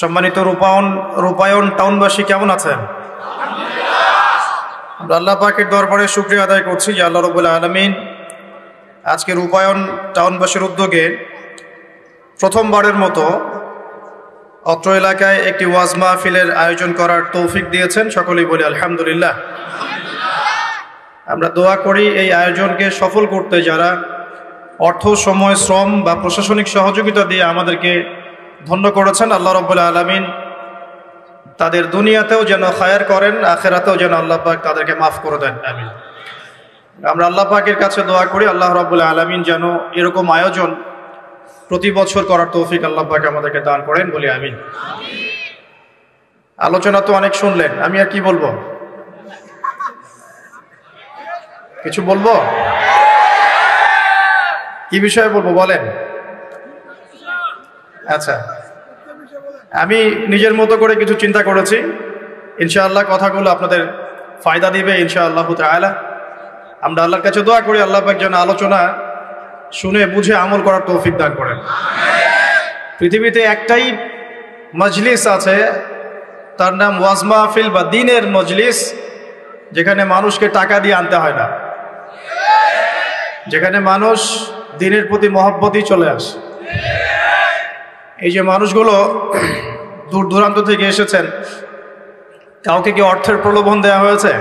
সম্মানিত রূপায়ণ টাউনবাসী কেমন আছেন? আমরা আল্লাহ পাকের দরবারে শুকরিয়া আদায় করছি যে আল্লাহ রাব্বুল আলামিন আজকে রূপায়ণ টাউনবাসীর উদ্যোগে প্রথমবারের মতো অত্র এলাকায় একটি ওয়াজ মাহফিলের আয়োজন করার তৌফিক দিয়েছেন। সকলেই বলি আলহামদুলিল্লাহ। আমরা দোয়া করি এই আয়োজনকে সফল করতে যারা অর্থ, সময়, শ্রম বা প্রশাসনিক সহযোগিতা দিয়ে আমাদেরকে ধন্য করেছেন, আল্লাহ রাব্বুল আলামিন তাদের দুনিয়াতেও যেন খায়ের করেন, আখিরাতেও যেন আল্লাহ পাক তাদেরকে মাফ করে দেন। আমিন। আমরা আল্লাহ পাকের কাছে দোয়া করি আল্লাহ রাব্বুল আলামিন যেন এরকম আয়োজন প্রতি বছর করার তৌফিক আল্লাহ পাক আমাদেরকে দান করেন, বলি আমিন। আলোচনা তো অনেক শুনলেন, আমি আর কি বলবো? কিছু বলবো? কি বিষয়ে বলবো বলেন? আচ্ছা, আমি নিজের মতো করে কিছু চিন্তা করেছি, ইনশাআল্লাহ কথাগুলো আপনাদের ফায়দা দিবে ইনশাআল্লাহ তাআলা। আমরা আল্লাহর কাছে দোয়া করি আল্লাহ পাক যেন আলোচনা শুনে বুঝে আমল করার তৌফিক দান করেন। পৃথিবীতে একটাই মজলিস আছে, তার নাম ওয়াজ মাহফিল বা দ্বীনের মজলিস, যেখানে মানুষকে টাকা দিয়ে আনতে হয় না, যেখানে মানুষ দ্বীনের প্রতি মহব্বতই চলে আসে। এই যে মানুষগুলো দূর দূরান্ত থেকে এসেছেন, কাউকে কি অর্থের প্রলোভন দেওয়া হয়েছে?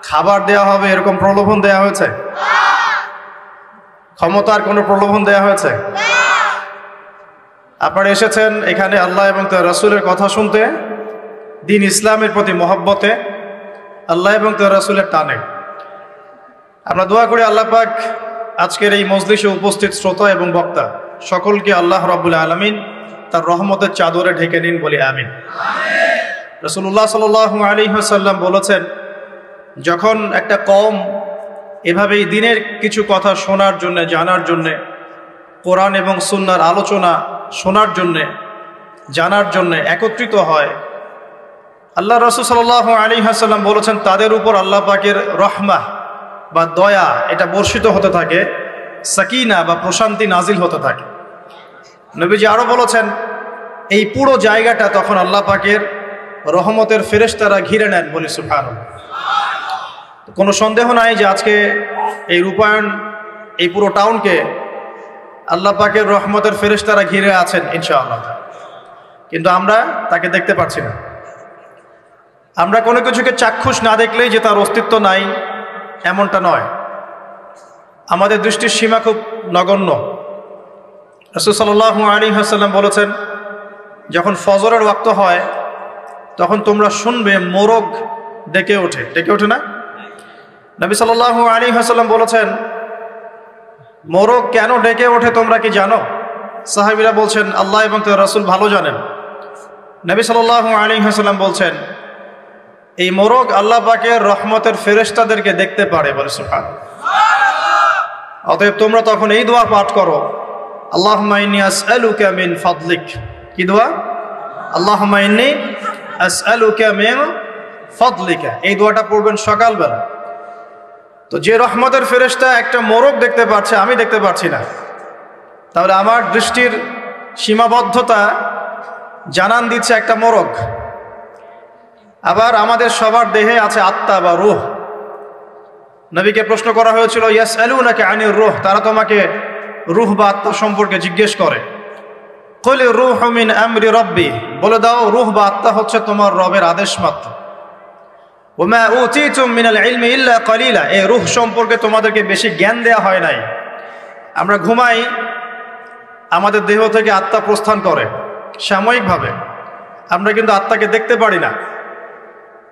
খাবার দেওয়া হবে এরকম প্রলোভন দেওয়া হয়েছে? ক্ষমতার কোনো প্রলোভন দেওয়া হয়েছে? আপনারা এসেছেন এখানে আল্লাহ এবং তার রাসূলের কথা শুনতে, দ্বীন ইসলামের প্রতি মহব্বতে, আল্লাহ এবং তার রাসূলের টানে। আমরা দোয়া করি আল্লাহ পাক আজকের এই মজলিসে উপস্থিত শ্রোতা এবং বক্তা সকলকে আল্লাহ রাব্বুল আলামিন তার রহমতের চাদরে ঢেকে নিন, বলি আমিন। রাসূলুল্লাহ সাল্লাল্লাহু আলাইহি ওয়াসাল্লাম বলেছেন, যখন একটা কওম এভাবেই দ্বীনের কিছু কথা শোনার জন্য, জানার জন্য, কোরআন এবং সুন্নাহর আলোচনা শোনার জন্য, জানার জন্য একত্রিত হয়, আল্লাহ রাসূল সাল্লাল্লাহু আলাইহি ওয়াসাল্লাম বলেছেন তাদের উপর আল্লাহ পাকের রহমত বা দয়া এটা বর্ষিত হতে থাকে, সাকিনা বা প্রশান্তি নাজিল হতে থাকে। নবীজি আরো বলেছেন এই পুরো জায়গাটা তখন আল্লাহ পাকের রহমতের ফেরেশতারা ঘিরে নেন, বলি সুবহানাল্লাহ। কোনো সন্দেহ নাই যে আজকে এই রূপায়ণ, এই পুরো টাউনকে আল্লাহ পাকের রহমতের ফেরেশতারা ঘিরে আছেন ইনশাআল্লাহ, কিন্তু আমরা তাকে দেখতে পাচ্ছি না। আমরা কোনো কিছুকে চাক্ষুষ না দেখলেই যে তার অস্তিত্ব নাই এমনটা নয়, আমাদের দৃষ্টির সীমা খুব নগণ্য। রাসূল সাল্লাল্লাহু আলাইহি ওয়াসাল্লাম বলেছেন, যখন ফজরের ওয়াক্ত হয় তখন তোমরা শুনবে মোরগ ডেকে ওঠে, ডেকে ওঠে না? নবী সাল্লাল্লাহু আলাইহি ওয়াসাল্লাম বলেছেন, মোরগ কেন ডেকে ওঠে তোমরা কি জানো? সাহাবীরা বলছেন, আল্লাহ এবং তার রাসূল ভালো জানেন। নবী সাল্লাল্লাহু আলাইহি ওয়াসাল্লাম বলছেন, এই মোরগ আল্লাহ পাকের রহমতের ফেরেশতাদেরকে দেখতে পারে, বলে সুবহানাল্লাহ। অতএব তোমরা তখন এই দোয়া পাঠ করো, আল্লাহুম্মা ইন্নী আসআলুকা মিন ফাদলিক। কি দোয়া? আল্লাহুম্মা ইন্নী আসআলুকা মিন ফাদলিকা। এই দোয়াটা পড়বেন সকালবেলা। তো যে রহমতের ফেরেশতা একটা মোরগ দেখতে পাচ্ছে, আমি দেখতে পাচ্ছি না, তাহলে আমার দৃষ্টির সীমাবদ্ধতা জানান দিচ্ছে একটা মোরগ। আবার আমাদের সবার দেহে আছে আত্মা বা রূহ। নবীকে প্রশ্ন করা হয়েছিল, ইয়াসআলুনাকা আনির রূহ, তারা তোমাকে রূহ বা আত্মা সম্পর্কে জিজ্ঞেস করে। কুল রূহু মিন আমরি রাব্বি, বলে দাও রূহ বা আত্মা হচ্ছে তোমার রবের আদেশ মাত্র। ওমা উতিতুম মিনাল ইলমি ইল্লা কালিলা, এই রূহ সম্পর্কে তোমাদেরকে বেশি জ্ঞান দেয়া হয় নাই। আমরা ঘুমাই, আমাদের দেহ থেকে আত্মা প্রস্থান করে সাময়িকভাবে, আমরা কিন্তু আত্মাকে দেখতে পারি না।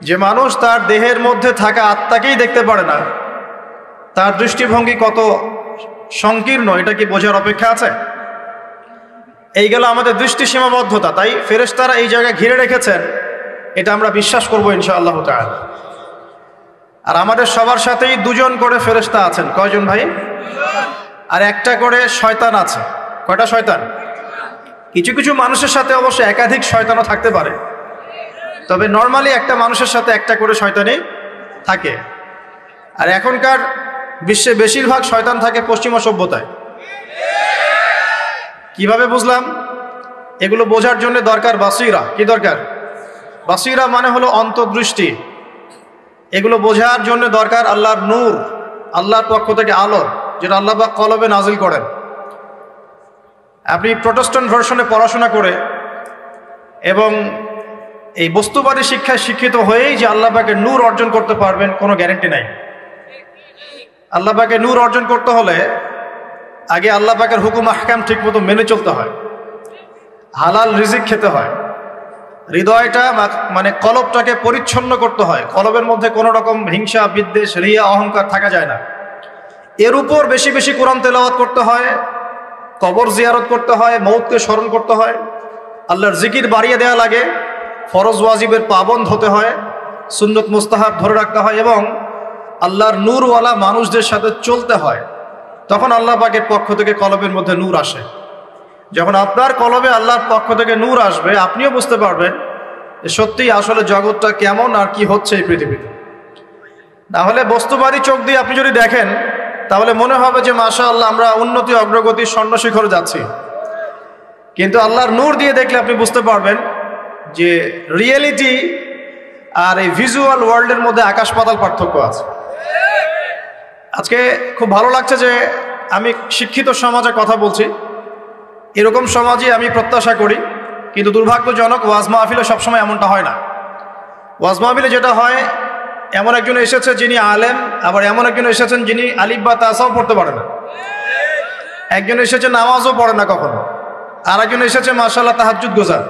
যে মানুষ তার দেহের মধ্যে থাকা আত্মাকেই দেখতে পারে না, তার দৃষ্টিভঙ্গি কত সংকীর্ণ এটা কি বোঝার অপেক্ষা আছে? এই গেল আমাদের দৃষ্টি সীমাবদ্ধতা। তাই ফেরেশতারা এই জায়গায় ঘিরে রেখেছেন, এটা আমরা বিশ্বাস করবো ইনশাআল্লাহ তাআলা। আর আমাদের সবার সাথেই দুজন করে ফেরেশতা আছেন। কয়জন ভাই? আর একটা করে শয়তান আছে। কয়টা শয়তান? কিছু কিছু মানুষের সাথে অবশ্য একাধিক শয়তানও থাকতে পারে, তবে নর্মালি একটা মানুষের সাথে একটা করে শয়তানই থাকে। আর এখনকার বিশ্বে বেশিরভাগ শয়তান থাকে পশ্চিমা সভ্যতায়। কিভাবে বুঝলাম? এগুলো বোঝার জন্য দরকার বাসিরা। কি দরকার? বাসিরা মানে হলো অন্তর্দৃষ্টি। এগুলো বোঝার জন্য দরকার আল্লাহর নূর, আল্লাহর পক্ষ থেকে আলো, যেটা আল্লাহ পাক কলবে নাজিল করেন। আপনি প্রটেস্ট্যান্ট ভার্সনে পড়াশোনা করে এবং এই বস্তুবাদী শিক্ষায় শিক্ষিত হয়েই যে আল্লাহ পাকের নূর অর্জন করতে পারবেন কোনো গ্যারান্টি নাই। আল্লাহ পাকের নূর অর্জন করতে হলে আগে আল্লাহ পাকের হুকুম আহকাম ঠিক মতো মেনে চলতে হয়, হালাল রিজিক খেতে হয়, হৃদয়টা মানে কলবটাকে পরিচ্ছন্ন করতে হয়, কলবের মধ্যে কোনো রকম হিংসা বিদ্বেষ রিয়া অহংকার থাকা যায় না। এর উপর বেশি বেশি কোরআন তেলাওয়াত করতে হয়, কবর জিয়ারত করতে হয়, মৌতকে স্মরণ করতে হয়, আল্লাহর জিকির বাড়িয়ে দেওয়া লাগে, ফরজ ওয়াজিবের পাবন্দ হতে হয়, সুন্নত মুস্তাহাব ধরে রাখতে হয় এবং আল্লাহর নূরওয়ালা মানুষদের সাথে চলতে হয়। তখন আল্লাহ পাকের পক্ষ থেকে কলবের মধ্যে নূর আসে। যখন আপনার কলবে আল্লাহর পক্ষ থেকে নূর আসবে, আপনিও বুঝতে পারবেন যে সত্যিই আসলে জগৎটা কেমন আর কি হচ্ছে এই পৃথিবীতে। না হলে বস্তুবাদী চোখ দিয়ে আপনি যদি দেখেন তাহলে মনে হবে যে মাশাআল্লাহ আমরা উন্নতি অগ্রগতির স্বর্ণ শিখরে যাচ্ছি, কিন্তু আল্লাহর নূর দিয়ে দেখলে আপনি বুঝতে পারবেন যে রিয়েলিটি আর এই ভিজুয়াল ওয়ার্ল্ডের মধ্যে আকাশ পাতাল পার্থক্য আছে। আজকে খুব ভালো লাগছে যে আমি শিক্ষিত সমাজে কথা বলছি, এরকম সমাজই আমি প্রত্যাশা করি, কিন্তু দুর্ভাগ্যজনক ওয়াজ মাহফিলে সবসময় এমনটা হয় না। ওয়াজ মাহফিলে যেটা হয়, এমন একজন এসেছে যিনি আলেম, আবার এমন একজন এসেছেন যিনি আলিফ বা তাসাও পড়তে পারে না, একজন এসেছে নামাজও পড়ে না কখনো, আর একজন এসেছে মাশাআল্লাহ তাহাজ্জুদ গোজার।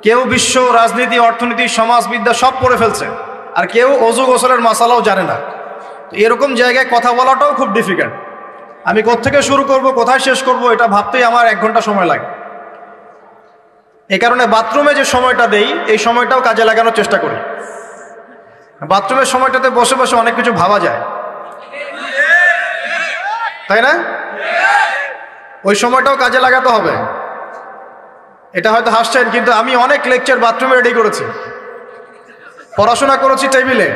কেউ বিশ্ব রাজনীতি, অর্থনীতি, সমাজবিদ্যা সব পড়ে ফেলছে, আর কেউ অজু গোসলের মাসালাও জানে না। তো এরকম জায়গায় কথা বলাটাও খুব ডিফিকাল্ট। আমি কোত্থেকে শুরু করব, কোথায় শেষ করব, এটা ভাবতেই আমার 1 ঘন্টা সময় লাগে। এই কারণে বাথরুমে যে সময়টা দেই, এই সময়টাও কাজে লাগানোর চেষ্টা করি। বাথরুমের সময়টাতে বসে বসে অনেক কিছু ভাবা যায়, তাই না? ওই সময়টাও কাজে লাগাতে হবে। এটা হয়তো হাসছেন, কিন্তু আমি অনেক লেকচার বাথরুমে রেডি করেছি, পড়াশোনা করেছি টেবিলে,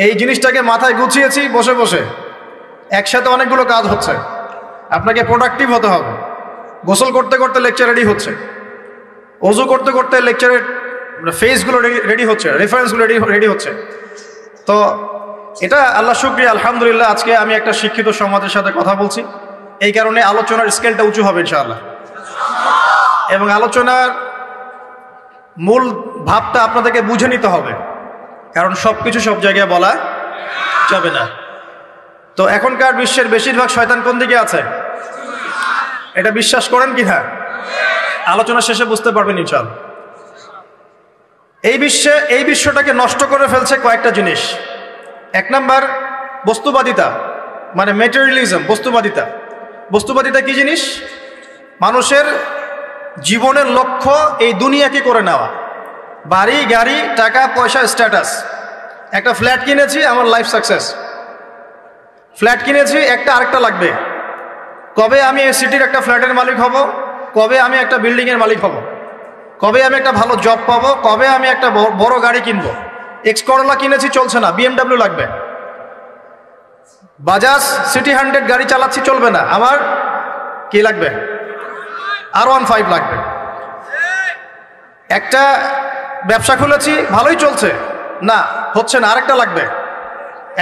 এই জিনিসটাকে মাথায় গুছিয়েছি বসে বসে। একসাথে অনেকগুলো কাজ হচ্ছে, আপনাকে প্রোডাক্টিভ হতে হবে। গোসল করতে করতে লেকচার রেডি হচ্ছে, অজু করতে করতে লেকচারের ফেসগুলো রেডি হচ্ছে, রেফারেন্সগুলো রেডি হচ্ছে। তো এটা আল্লাহ শুকরিয়া, আলহামদুলিল্লাহ আজকে আমি একটা শিক্ষিত সমাজের সাথে কথা বলছি, এই কারণে আলোচনার স্কেলটা উঁচু হবে ইনশাআল্লাহ। এবং আলোচনার মূল ভাবটা আপনাদেরকে বুঝে নিতে হবে, কারণ সব কিছু সব জায়গায় বলা যাবে না। তো এখনকার বিশ্বের বেশিরভাগ শয়তান কোন দিকে আছে এটা বিশ্বাস করেন কি না? আলোচনা শেষে বুঝতে পারবেন ইনশাআল্লাহ। এই বিশ্বটাকে নষ্ট করে ফেলছে কয়েকটা জিনিস। 1 নাম্বার বস্তুবাদিতা, মানে ম্যাটেরিয়ালিজম। বস্তুবাদিতা কি জিনিস? মানুষের জীবনের লক্ষ্য এই দুনিয়াকে করে নেওয়া, বাড়ি গাড়ি টাকা পয়সা স্ট্যাটাস। একটা ফ্ল্যাট কিনেছি, আমার লাইফ সাকসেস। ফ্ল্যাট কিনেছি, একটা আরেকটা লাগবে। কবে আমি এই সিটির একটা ফ্ল্যাটের মালিক হব, কবে আমি একটা বিল্ডিংয়ের মালিক হব, কবে আমি একটা ভালো জব পাবো, কবে আমি একটা বড় গাড়ি কিনবো। এক্স করোলা কিনেছি, চলছে না, BMW লাগবে। বাজাজ সিটি 100 গাড়ি চালাচ্ছি, চলবে না, আমার কি লাগবে? R15 লাগবে। একটা ব্যবসা খুলেছি, ভালোই চলছে, না হচ্ছে না, আরেকটা লাগবে।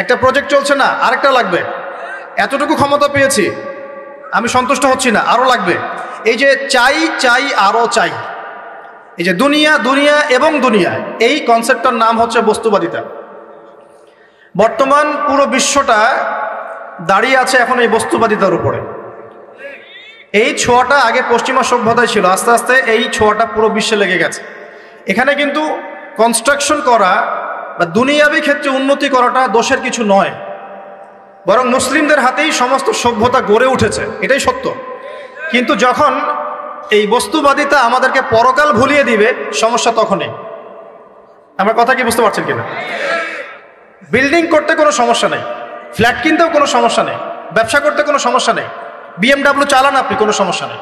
একটা প্রজেক্ট চলছে না, আরেকটা লাগবে। এতটুকু ক্ষমতা পেয়েছি, আমি সন্তুষ্ট হচ্ছি না, আরো লাগবে। এই যে চাই চাই আরো চাই, এই যে দুনিয়া দুনিয়া এবং দুনিয়া, এই কনসেপ্টটার নাম হচ্ছে বস্তুবাদিতা। বর্তমান পুরো বিশ্বটা দাঁড়িয়ে আছে এখন এই বস্তুবাদিতার উপরে। এই ছোঁয়াটা আগে পশ্চিমা সভ্যতায় ছিল, আস্তে আস্তে এই ছোঁয়াটা পুরো বিশ্বে লেগে গেছে। এখানে কিন্তু কনস্ট্রাকশন করা বা দুনিয়াবী ক্ষেত্রে উন্নতি করাটা দোষের কিছু নয়, বরং মুসলিমদের হাতেই সমস্ত সভ্যতা গড়ে উঠেছে, এটাই সত্য। কিন্তু যখন এই বস্তুবাদিতা আমাদেরকে পরকাল ভুলিয়ে দিবে, সমস্যা তখনই। আমার কথা কি বুঝতে পারছেন কিনা? বিল্ডিং করতে কোনো সমস্যা নেই, ফ্ল্যাট কিনতেও কোনো সমস্যা নেই, ব্যবসা করতে কোনো সমস্যা নেই, BMW চালান আপনি, কোনো সমস্যা নেই।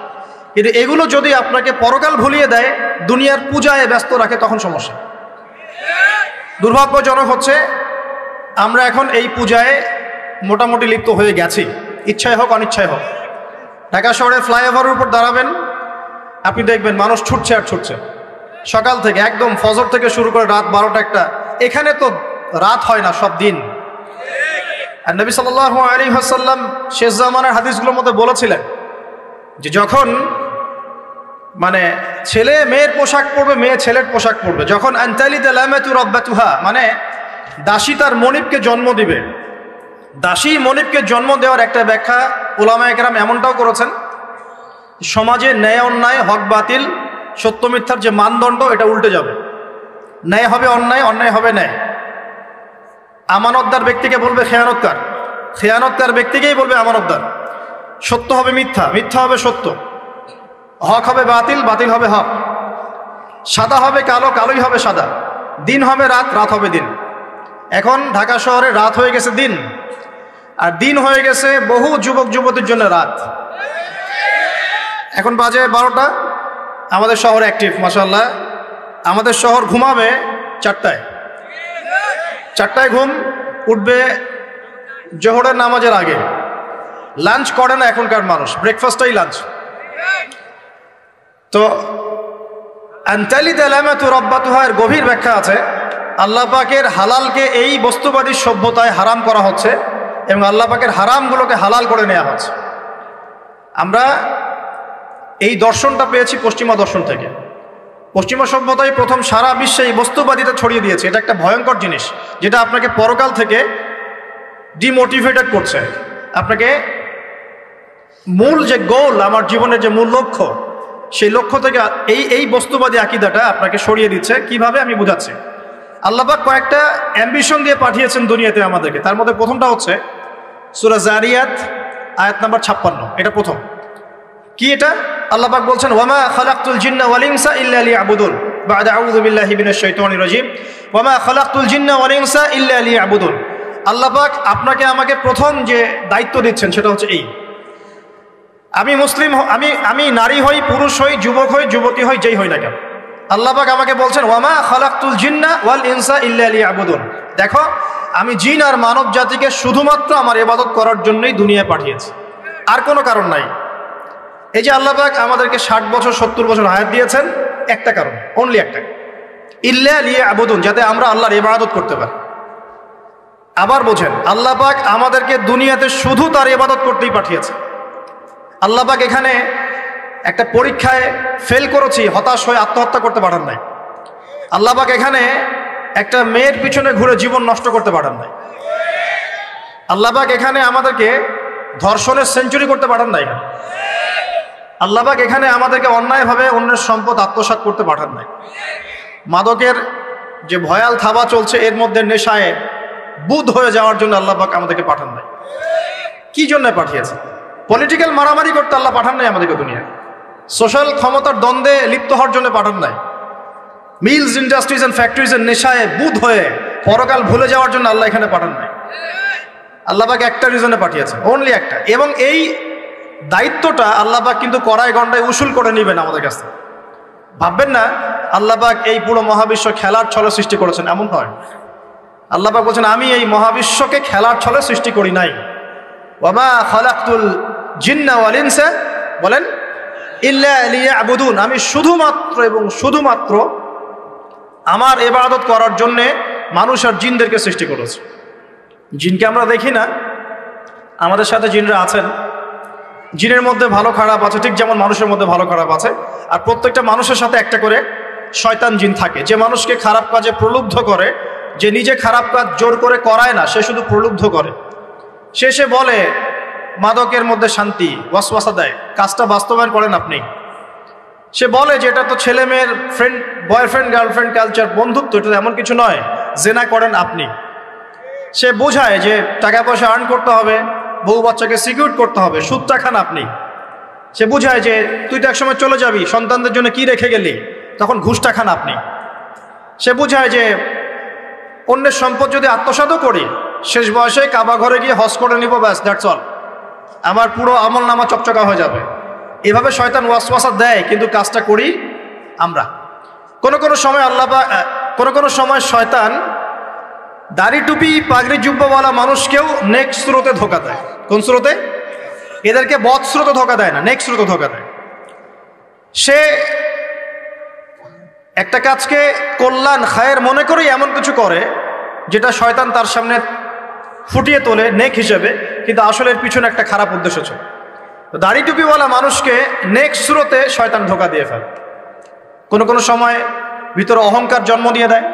কিন্তু এগুলো যদি আপনাকে পরকাল ভুলিয়ে দেয়, দুনিয়ার পূজায় ব্যস্ত রাখে, তখন সমস্যা। দুর্ভাগ্যজনক হচ্ছে আমরা এখন এই পূজায় মোটামুটি লিপ্ত হয়ে গেছি, ইচ্ছায় হোক অনিচ্ছায় হোক। ঢাকা শহরে ফ্লাইওভারের উপর দাঁড়াবেন, আপনি দেখবেন মানুষ ছুটছে আর ছুটছে সকাল থেকে, একদম ফজর থেকে শুরু করে রাত 12টা 1টা। এখানে তো রাত হয় না, সব দিন। আর নবী সাল্লাল্লাহু আলাইহি ওয়াসাল্লাম শেষ জামানার হাদিসগুলোর মধ্যে বলেছিলেন যে যখন মানে ছেলে মেয়ের পোশাক পরবে, মেয়ে ছেলের পোশাক পরবে, যখন আনতালিদা লামাতু রাব্বাতুহা, মানে দাসী তার মনিবকে জন্ম দিবে। দাসী মনিবকে জন্ম দেওয়ার একটা ব্যাখ্যা উলামায়ে কেরাম এমনটাও করেছেন, সমাজে ন্যায় অন্যায়, হক বাতিল, সত্য মিথ্যার যে মানদণ্ড, এটা উল্টে যাবে। ন্যায় হবে অন্যায়, অন্যায় হবে ন্যায়। আমানতদার ব্যক্তিকে বলবে খেয়ানতকার, খেয়ানতকার ব্যক্তিকেই বলবে আমানতদার। সত্য হবে মিথ্যা, মিথ্যা হবে সত্য। হক হবে বাতিল, বাতিল হবে হক। সাদা হবে কালো, কালোই হবে সাদা। দিন হবে রাত, রাত হবে দিন। এখন ঢাকা শহরে রাত হয়ে গেছে দিন, আর দিন হয়ে গেছে বহু যুবক যুবতীর জন্য রাত। এখন বাজে 12টা, আমাদের শহর অ্যাক্টিভ মাশাআল্লাহ। আমাদের শহর ঘুমাবে 4টায়, 4টায় ঘুম উঠবে জোহরের নামাজের আগে। লাঞ্চ করে না এখনকার মানুষ, ব্রেকফাস্টটাই লাঞ্চ। তো আনতালিদা লামাতু রাব্বাতুহা এর গভীর ব্যাখ্যা আছে। আল্লাহ পাকের হালালকে এই বস্তুবাদী সভ্যতায় হারাম করা হচ্ছে এবং আল্লাহ পাকের হারামগুলোকে হালাল করে নেওয়া হচ্ছে। আমরা এই দর্শনটা পেয়েছি পশ্চিমা দর্শন থেকে। পশ্চিমা সভ্যতায় প্রথম সারা বিশ্বে এই বস্তুবাদিতা ছড়িয়ে দিয়েছে। এটা একটা ভয়ঙ্কর জিনিস, যেটা আপনাকে পরকাল থেকে ডিমোটিভেটেড করছে। আপনাকে মূল যে গোল, আমার জীবনের যে মূল লক্ষ্য, সেই লক্ষ্য থেকে এই বস্তুবাদী আকীদাটা আপনাকে সরিয়ে দিচ্ছে। কিভাবে আমি বুঝাচ্ছি। আল্লাহ পাক কয়েকটা অ্যাম্বিশন দিয়ে পাঠিয়েছেন দুনিয়াতে আমাদেরকে। তার মধ্যে প্রথমটা হচ্ছে সূরা জারিয়াত আয়াত নাম্বার 56। এটা প্রথম। কি এটা? আল্লাহ পাক বলছেন, ওয়ামা খালাকতুল জিন্না ওয়াল ইনসা ইল্লা লিয়াবুদুন, বা'দা আউযু বিল্লাহি মিনাশ শাইতানির রাজীম, ওয়ামা খালাকতুল জিন্না ওয়াল ইনসা ইল্লা লিয়াবুদুন। আল্লাহ পাক আপনাকে আমাকে প্রথম যে দায়িত্ব দিচ্ছেন সেটা হচ্ছে এই, আমি মুসলিম, আমি নারী হই, পুরুষ হই, যুবক হই, যুবতী হই, যেই হই না কেন, আল্লাহ পাক আমাকে বলছেন ওয়ামা খালাকতুল জিন্না ওয়াল ইনসা ইল্লা লিয়াবুদুন। দেখো, আমি জিন আর মানব জাতিকে শুধুমাত্র আমার ইবাদত করার জন্যই দুনিয়ায় পাঠিয়েছি, আর কোনো কারণ নাই। এই যে আল্লাহ পাক আমাদেরকে 60 বছর 70 বছর হায়াত দিয়েছেন, একটা কারণ, অনলি একটা, ইল্লা লিয়াবুদুন, যাতে আমরা আল্লাহর ইবাদত করতে পারি। আবার বোঝেন, আল্লাহ পাক আমাদেরকে দুনিয়াতে শুধু তার ইবাদত করতেই পাঠিয়েছে। আল্লাহ পাক এখানে একটা পরীক্ষায় ফেল করেছি হতাশ হয়ে আত্মহত্যা করতে পাঠান নাই। আল্লাহ পাক এখানে একটা মেয়ের পিছনে ঘুরে জীবন নষ্ট করতে পাঠান নাই। আল্লাহ পাক এখানে আমাদেরকে ধর্ষণের সেঞ্চুরি করতে পাঠান নাই। আল্লাহ পাক এখানে আমাদেরকে অন্যায়ভাবে অন্যের সম্পদ আত্মসাৎ করতে পাঠান নাই। মাদকের যে ভয়াল থাবা চলছে, এর মধ্যে নেশায় বুধ হয়ে যাওয়ার জন্য আল্লাহ পাক আমাদেরকে পাঠান নাই। কি জন্য পাঠিয়েছে? পলিটিক্যাল মারামারি করতে আল্লাহ পাঠান নাই আমাদেরকে দুনিয়ায়। সোশ্যাল ক্ষমতার দ্বন্দ্বে লিপ্ত হওয়ার জন্য পাঠান নাই। মিলস, ইন্ডাস্ট্রিজ অ্যান্ড ফ্যাক্টরিজের নেশায় বুধ হয়ে পরকাল ভুলে যাওয়ার জন্য আল্লাহ এখানে পাঠান নাই। আল্লাহ পাক একটা রিজনে পাঠিয়েছে, অনলি একটা। এবং এই দায়িত্বটা আল্লাহ পাক কিন্তু কড়াই গন্ডায় উসুল করে নেবেন আমাদের কাছে। ভাববেন না আল্লাহ পাক এই পুরো মহাবিশ্ব খেলার ছলে সৃষ্টি করেছেন, এমন নয়। আল্লাহ পাক বলছেন, আমি এই মহাবিশ্বকে খেলার ছলে সৃষ্টি করি নাই। ওয়ামা খালাকতুল জিন্না ওয়াল ইনসা, বলেন, ইল্লা লিয়াবুদুন, আমি শুধুমাত্র এবং শুধুমাত্র আমার ইবাদত করার জন্যে মানুষ আর জিনদেরকে সৃষ্টি করেছে। জিনকে আমরা দেখি না, আমাদের সাথে জিনরা আছেন। জিনের মধ্যে ভালো খারাপ আছে, ঠিক যেমন মানুষের মধ্যে ভালো খারাপ আছে। আর প্রত্যেকটা মানুষের সাথে একটা করে শয়তান জিন থাকে, যে মানুষকে খারাপ কাজে প্রলুব্ধ করে, যে নিজে খারাপ কাজ জোর করে করায় না, সে শুধু প্রলুব্ধ করে। সে বলে মাদকের মধ্যে শান্তি, ওয়াসওয়াসা দেয়, কাজটা বাস্তবায়ন করেন আপনি। সে বলে যে এটা তো ছেলে মেয়ের ফ্রেন্ড, বয়ফ্রেন্ড গার্লফ্রেন্ড কালচার, বন্ধুত্ব, এটা এমন কিছু নয়, জেনা করেন আপনি। সে বোঝায় যে টাকা পয়সা আর্ন করতে হবে, বউ বাচ্চাকে সিকিউর করতে হবে, সুদটা খান আপনি। সে বোঝায় যে তুই তো একসময় চলে যাবি, সন্তানদের জন্য কি রেখে গেলি, তখন ঘুষটা খান আপনি। সে বোঝায় যে অন্যের সম্পদ যদি আত্মসাৎও করি, শেষ বয়সে কাবা ঘরে গিয়ে হজ করে নিব, ব্যাস, দ্যাটস অল, আমার পুরো আমল নামা চকচকা হয়ে যাবে। এভাবে শয়তান ওয়াসওয়াসা দেয়, কিন্তু কাজটা করি আমরা। কোনো সময় কোনো সময় শয়তান দাড়ি টুপি পাগড়ি জুব্বাওয়ালা মানুষকেও নেক্সট স্রোতে ধোকা দেয়। কোন স্রোতে? এদেরকে বদ স্রোতে ধোকা দেয় না, নেক্সট স্রোতে ধোকা দেয়। সে একটা কাজকে কল্যাণ খায়ের মনে করেই এমন কিছু করে যেটা শয়তান তার সামনে ফুটিয়ে তোলে নেক হিসেবে, কিন্তু আসলে এর পিছনে একটা খারাপ উদ্দেশ্য ছিল। দাড়ি টুপিওয়ালা মানুষকে নেক স্রোতে শয়তান ধোঁকা দিয়ে ফেলে। কোনো সময় ভিতরে অহংকার জন্ম দিয়ে দেয়,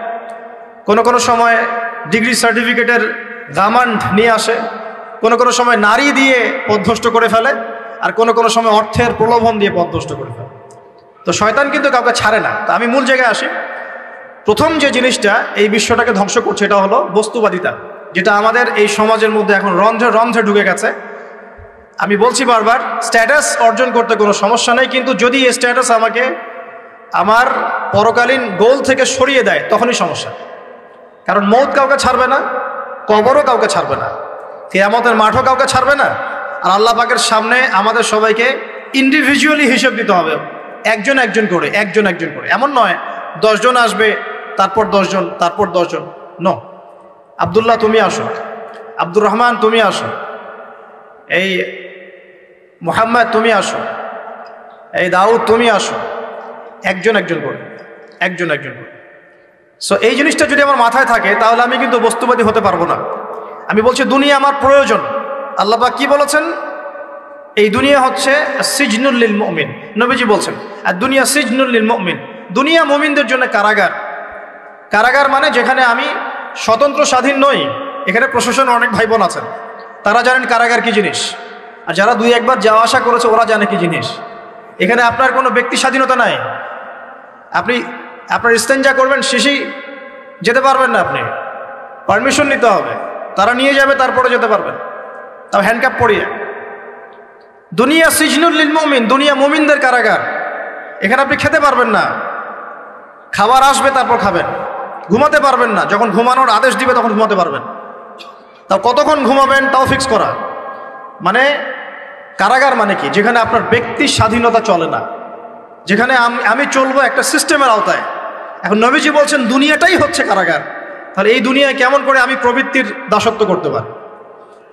কোনো সময় ডিগ্রি সার্টিফিকেটের দামান্ড নিয়ে আসে, কোনো সময় নারী দিয়ে পথভ্রষ্ট করে ফেলে, আর কোনো সময় অর্থের প্রলোভন দিয়ে পথভ্রষ্ট করে ফেলে। তো শয়তান কিন্তু কাউকে ছাড়ে না। তা আমি মূল জায়গায় আসি। প্রথম যে জিনিসটা এই বিশ্বটাকে ধ্বংস করছে এটা হলো বস্তুবাদিতা, যেটা আমাদের এই সমাজের মধ্যে এখন রন্ধ্রে ঢুকে গেছে। আমি বলছি বারবার, স্ট্যাটাস অর্জন করতে কোনো সমস্যা নেই, কিন্তু যদি এই স্ট্যাটাস আমাকে আমার পরকালীন গোল থেকে সরিয়ে দেয় তখনই সমস্যা। কারণ মৌত কাউকে ছাড়বে না, কবরও কাউকে ছাড়বে না, কিয়ামতের মাঠও কাউকে ছাড়বে না। আর আল্লাহ পাকের সামনে আমাদের সবাইকে ইন্ডিভিজুয়ালি হিসেব দিতে হবে, একজন একজন করে। এমন নয় 10 জন আসবে, তারপর 10 জন, তারপর 10 জন। নো, আব্দুল্লাহ তুমি আসো, আব্দুর রহমান তুমি আসো, এই মুহাম্মদ তুমি আসো, এই দাউদ তুমি আসো, একজন করে। সো এই জিনিসটা যদি আমার মাথায় থাকে তাহলে আমি কিন্তু বস্তুবাদী হতে পারবো না। আমি বলছি দুনিয়া আমার প্রয়োজন। আল্লাহ পাক কি বলেছেন? এই দুনিয়া হচ্ছে সিজনুল লিল মুমিন। নবীজি বলছেন আর দুনিয়া সিজনুল লিল মুমিন, দুনিয়া মুমিনদের জন্য কারাগার। কারাগার মানে যেখানে আমি স্বতন্ত্র স্বাধীন নই। এখানে প্রশাসন অনেক ভাই বোন আছেন, তারা জানেন কারাগার কি জিনিস, আর যারা 2-1 বার যাওয়া আসা করেছে ওরা জানে কি জিনিস। এখানে আপনার কোনো ব্যক্তি স্বাধীনতা নাই। আপনি আপনার ইস্তেঞ্জা করবেন, শিশি যেতে পারবেন না, আপনি পারমিশন নিতে হবে, তারা নিয়ে যাবে, তারপরে যেতে পারবেন, তাও হ্যান্ডকাপ পরিয়ে। দুনিয়া সিজনুল লিল মুমিন, দুনিয়া মুমিনদের কারাগার। এখানে আপনি খেতে পারবেন না, খাবার আসবে তারপর খাবেন, ঘুমাতে পারবেন না, যখন ঘুমানোর আদেশ দিবে তখন ঘুমাতে পারবেন, তাও কতক্ষণ ঘুমাবেন তাও ফিক্স করা। মানে কারাগার মানে কি? যেখানে আপনার ব্যক্তির স্বাধীনতা চলে না, যেখানে আমি চলবো একটা সিস্টেমের আওতায়। এখন নবীজি বলছেন দুনিয়াটাই হচ্ছে কারাগার। তাহলে এই দুনিয়ায় কেমন করে আমি প্রবৃত্তির দাসত্ব করতে পারি?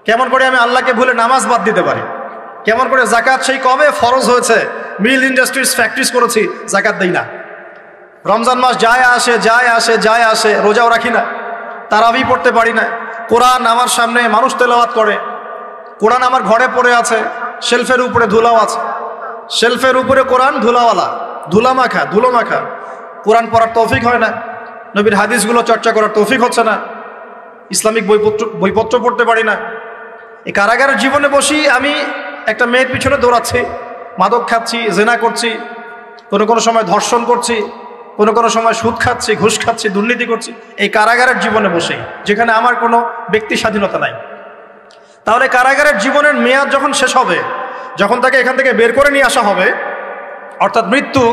কেমন করে আমি আল্লাহকে ভুলে নামাজ বাদ দিতে পারি? কেমন করে জাকাত সেই কবে ফরজ হয়েছে, মিল ইন্ডাস্ট্রিজ ফ্যাক্টরিজ করেছি, জাকাত দেই না। রমজান মাস যায় আসে, রোজাও রাখি না, তারাবি পড়তে পারি না। কোরআন আমার সামনে মানুষ তেলাওয়াত করে, কোরআন আমার ঘরে পড়ে আছে, শেলফের উপরে ধুলাও আছে, শেলফের উপরে কোরআন ধুলাওয়ালা, ধুলো মাখা। কোরআন পড়ার তৌফিক হয় না, নবীর হাদিসগুলো চর্চা করার তৌফিক হচ্ছে না, ইসলামিক বইপত্র পড়তে পারি না। এই কারাগারের জীবনে বসি আমি একটা মেয়ের পিছনে দৌড়াচ্ছি, মাদক খাচ্ছি, জেনা করছি, কোনো সময় ধর্ষণ করছি, কোনো সময় সুদ খাচ্ছি, ঘুষ খাচ্ছি, দুর্নীতি করছি, এই কারাগারের জীবনে বসেই, যেখানে আমার কোনো ব্যক্তি স্বাধীনতা নাই। তাহলে কারাগারের জীবনের মেয়াদ যখন শেষ হবে, যখন তাকে এখান থেকে বের করে নিয়ে আসা হবে, অর্থাৎ মৃত্যু,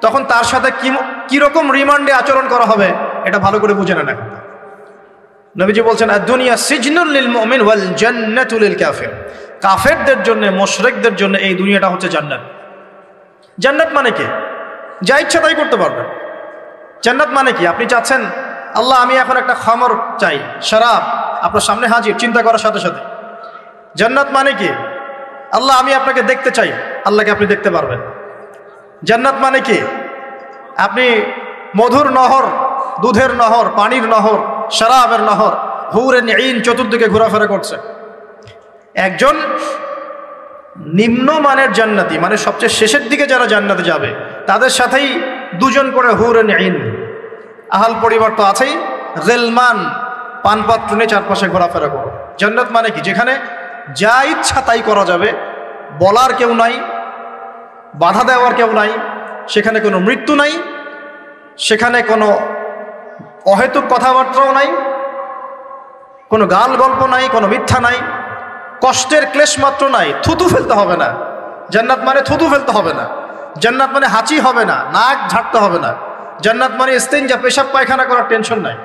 তখন তার সাথে কিরকম রিমান্ডে আচরণ করা হবে এটা ভালো করে বুঝে নেন। এখন নবীজি বলছেন দুনিয়া সিজনুল লিল মুমিন ওয়াল জান্নাতু লিল কাফির। কাফেরদের জন্য, মুশরিকদের জন্য এই দুনিয়াটা হচ্ছে জান্নাত। জান্নাত মানে কি? যা ইচ্ছা তাই করতে পারবেন। জান্নাত মানে কি? আপনি চাচ্ছেন আল্লাহ আমি এখন একটা খামর চাই, শরাব আপনার সামনে হাজির, চিন্তা করার সাথে সাথে। জান্নাত মানে কি? আল্লাহ আমি আপনাকে দেখতে চাই, আল্লাহকে আপনি দেখতে পারবেন। জান্নাত মানে কি? আপনি মধুর নহর, দুধের নহর, পানির নহর, শরাবের নহর, হুরেন ঈন চতুর্দিকে ঘোরাফেরা করছে। একজন নিম্নমানের জান্নাতি, মানে সবচেয়ে শেষের দিকে যারা জান্নাতে যাবে, তাদের সাথেই 2 জন করে হুরেন ঈন, আহাল পরিবার তো আছেই, গেলমান পানপাত্র নিয়ে চারপাশে ঘোরাফেরা করো। জান্নাত মানে কি? যেখানে যা ইচ্ছা তাই করা যাবে, বলার কেউ নাই, বাধা দেওয়ার কেউ নাই, সেখানে কোনো মৃত্যু নাই, সেখানে কোনো অহেতুক কথাবার্তাও নাই, কোনো গাল গল্প নাই, কোনো মিথ্যা নাই, কষ্টের ক্লেশ মাত্র নাই, থুতু ফেলতে হবে না। জান্নাত মানে থুতু ফেলতে হবে না, জান্নাত মানে হাঁচি হবে না, নাক ঝাড়তে হবে না, জান্নাত মানে ইস্তেঞ্জা পেশাব পায়খানা করার টেনশন নাই।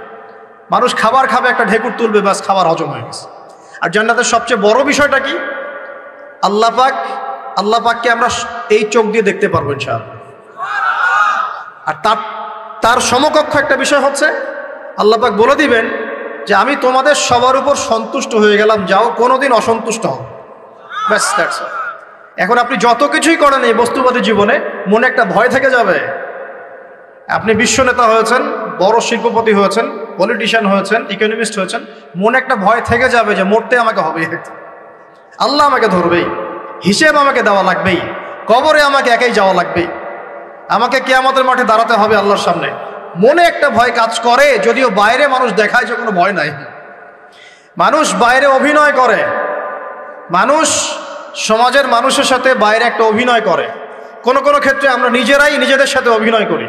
মানুষ খাবার খাবে, একটা ঢেকুর তুলবে, বাস খাবার হজম হয়ে গেছে। আর জান্নাতের সবচেয়ে বড় বিষয়টা কি? আল্লাহ পাককে আমরা এই চোখ দিয়ে দেখতে পারবো ইনশাআল্লাহ। আর তার সমকক্ষ একটা বিষয় হচ্ছে আল্লাহ পাক বলে দিবেন যে আমি তোমাদের সবার উপর সন্তুষ্ট হয়ে গেলাম, যাও কোনোদিন অসন্তুষ্ট হও, ব্যাস দ্যাটস অল। এখন আপনি যত কিছুই করেন এই বস্তুবাদী জীবনে, মনে একটা ভয় থেকে যাবে। আপনি বিশ্ব নেতা হয়েছেন, বড় শিল্পপতি হয়েছেন, পলিটিশিয়ান হয়েছেন, ইকোনমিস্ট হয়েছেন, মনে একটা ভয় থেকে যাবে যে মরতে আমাকে হবে, আল্লাহ আমাকে ধরবেই, হিসেব আমাকে দেওয়া লাগবেই, কবরে আমাকে একাই যাওয়া লাগবেই, আমাকে কিয়ামতের মাঠে দাঁড়াতে হবে আল্লাহর সামনে। মনে একটা ভয় কাজ করে, যদিও বাইরে মানুষ দেখায় যে কোনো ভয় নাই। মানুষ বাইরে অভিনয় করে, মানুষ সমাজের মানুষের সাথে বাইরে একটা অভিনয় করে। কোনো কোনো ক্ষেত্রে আমরা নিজেরাই নিজেদের সাথে অভিনয় করি।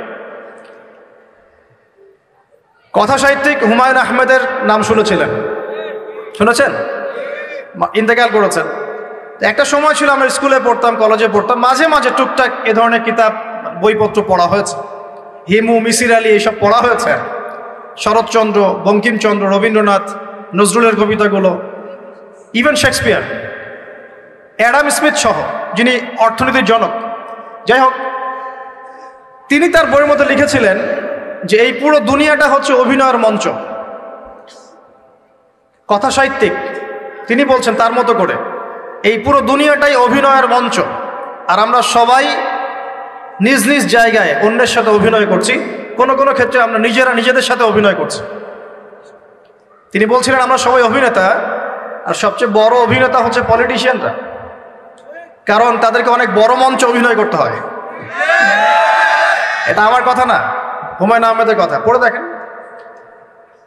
কথা সাহিত্যিক হুমায়ুন আহমেদের নাম শুনেছিলেন? শুনেছেন? ইন্তেকাল করেছেন। একটা সময় ছিল আমরা স্কুলে পড়তাম, কলেজে পড়তাম, মাঝে মাঝে টুকটাক এ ধরনের কিতাব বইপত্র পড়া হয়েছে। হিমু, মিসির আলী এইসব পড়া হয়েছে। শরৎচন্দ্র, বঙ্কিমচন্দ্র, রবীন্দ্রনাথ, নজরুলের কবিতাগুলো, ইভেন শেক্সপিয়ার, অ্যাডাম স্মিথ সহ, যিনি অর্থনীতির জনক। যাই হোক, তিনি তার বইয়ের মধ্যে লিখেছিলেন যে এই পুরো দুনিয়াটা হচ্ছে অভিনয়ের মঞ্চ। কথা সাহিত্যিক তিনি বলছেন তার মতো করে, এই পুরো দুনিয়াটাই অভিনয়ের মঞ্চ, আর আমরা সবাই নিজ নিজ জায়গায় অন্যের সাথে অভিনয় করছি। কোনো কোনো ক্ষেত্রে আমরা নিজেরা নিজেদের সাথে অভিনয় করছি। তিনি বলছিলেন আমরা সবাই অভিনেতা, আর সবচেয়ে বড় অভিনেতা হচ্ছে পলিটিশিয়ানরা, কারণ তাদেরকে অনেক বড় মঞ্চে অভিনয় করতে হয়। এটা আমার কথা না, হুমায়ুন আহমেদের কথা, পড়ে দেখেন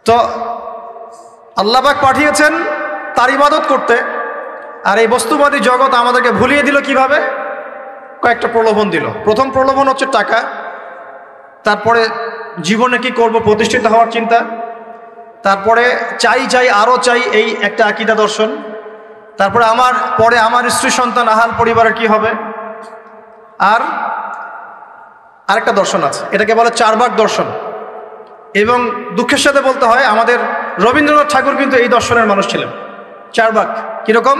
তো। আল্লাহ পাক পাঠিয়েছেন তার ইবাদত করতে, আর এই বস্তুবাদী জগৎ আমাদেরকে ভুলিয়ে দিল কিভাবে? কয়েকটা প্রলোভন দিল। প্রথম প্রলোভন হচ্ছে টাকা, তারপরে জীবনে কি করব প্রতিষ্ঠিত হওয়ার চিন্তা, তারপরে চাই চাই আরও চাই এই একটা আকীদা দর্শন, তারপরে আমার স্ত্রী সন্তান আহাল পরিবারের কি হবে, আর আরেকটা দর্শন আছে, এটাকে বলে চারবাক দর্শন। এবং দুঃখের সাথে বলতে হয় আমাদের রবীন্দ্রনাথ ঠাকুর কিন্তু এই দর্শনের মানুষ ছিলেন। চারবাক কিরকম?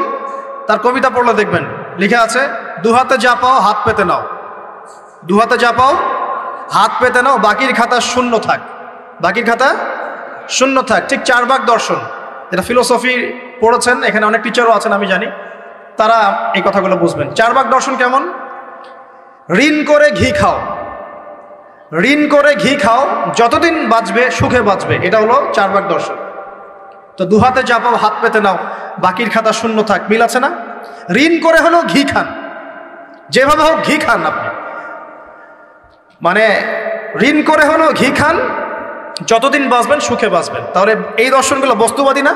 তার কবিতা পড়লে দেখবেন লিখে আছে, দুহাতে যা পাও হাত পেতে নাও, দুহাতে যা পাও হাত পেতে নাও, বাকির খাতা শূন্য থাক, বাকির খাতা শূন্য থাক। ঠিক চারবাক দর্শন, এটা ফিলোসফি পড়েছেন, এখানে অনেক টিচারও আছেন আমি জানি, তারা এই কথাগুলো বুঝবেন। চারবাক দর্শন কেমন? ঋণ করে ঘি খাও, ঋণ করে ঘি খাও, যতদিন বাঁচবে সুখে বাঁচবে, এটা হলো চারবাক দর্শন। তো দুহাতে যা পাও হাত পেতে নাও, বাকির খাতা শূন্য থাক, মিল আছে না? ঋণ করে হলো ঘি খান, যেভাবে হোক ঘি খান আপনি, মানে ঋণ করে হলো ঘি খান, যতদিন বাঁচবেন সুখে বাঁচবেন। তাহলে এই দর্শনগুলো বস্তুবাদী না?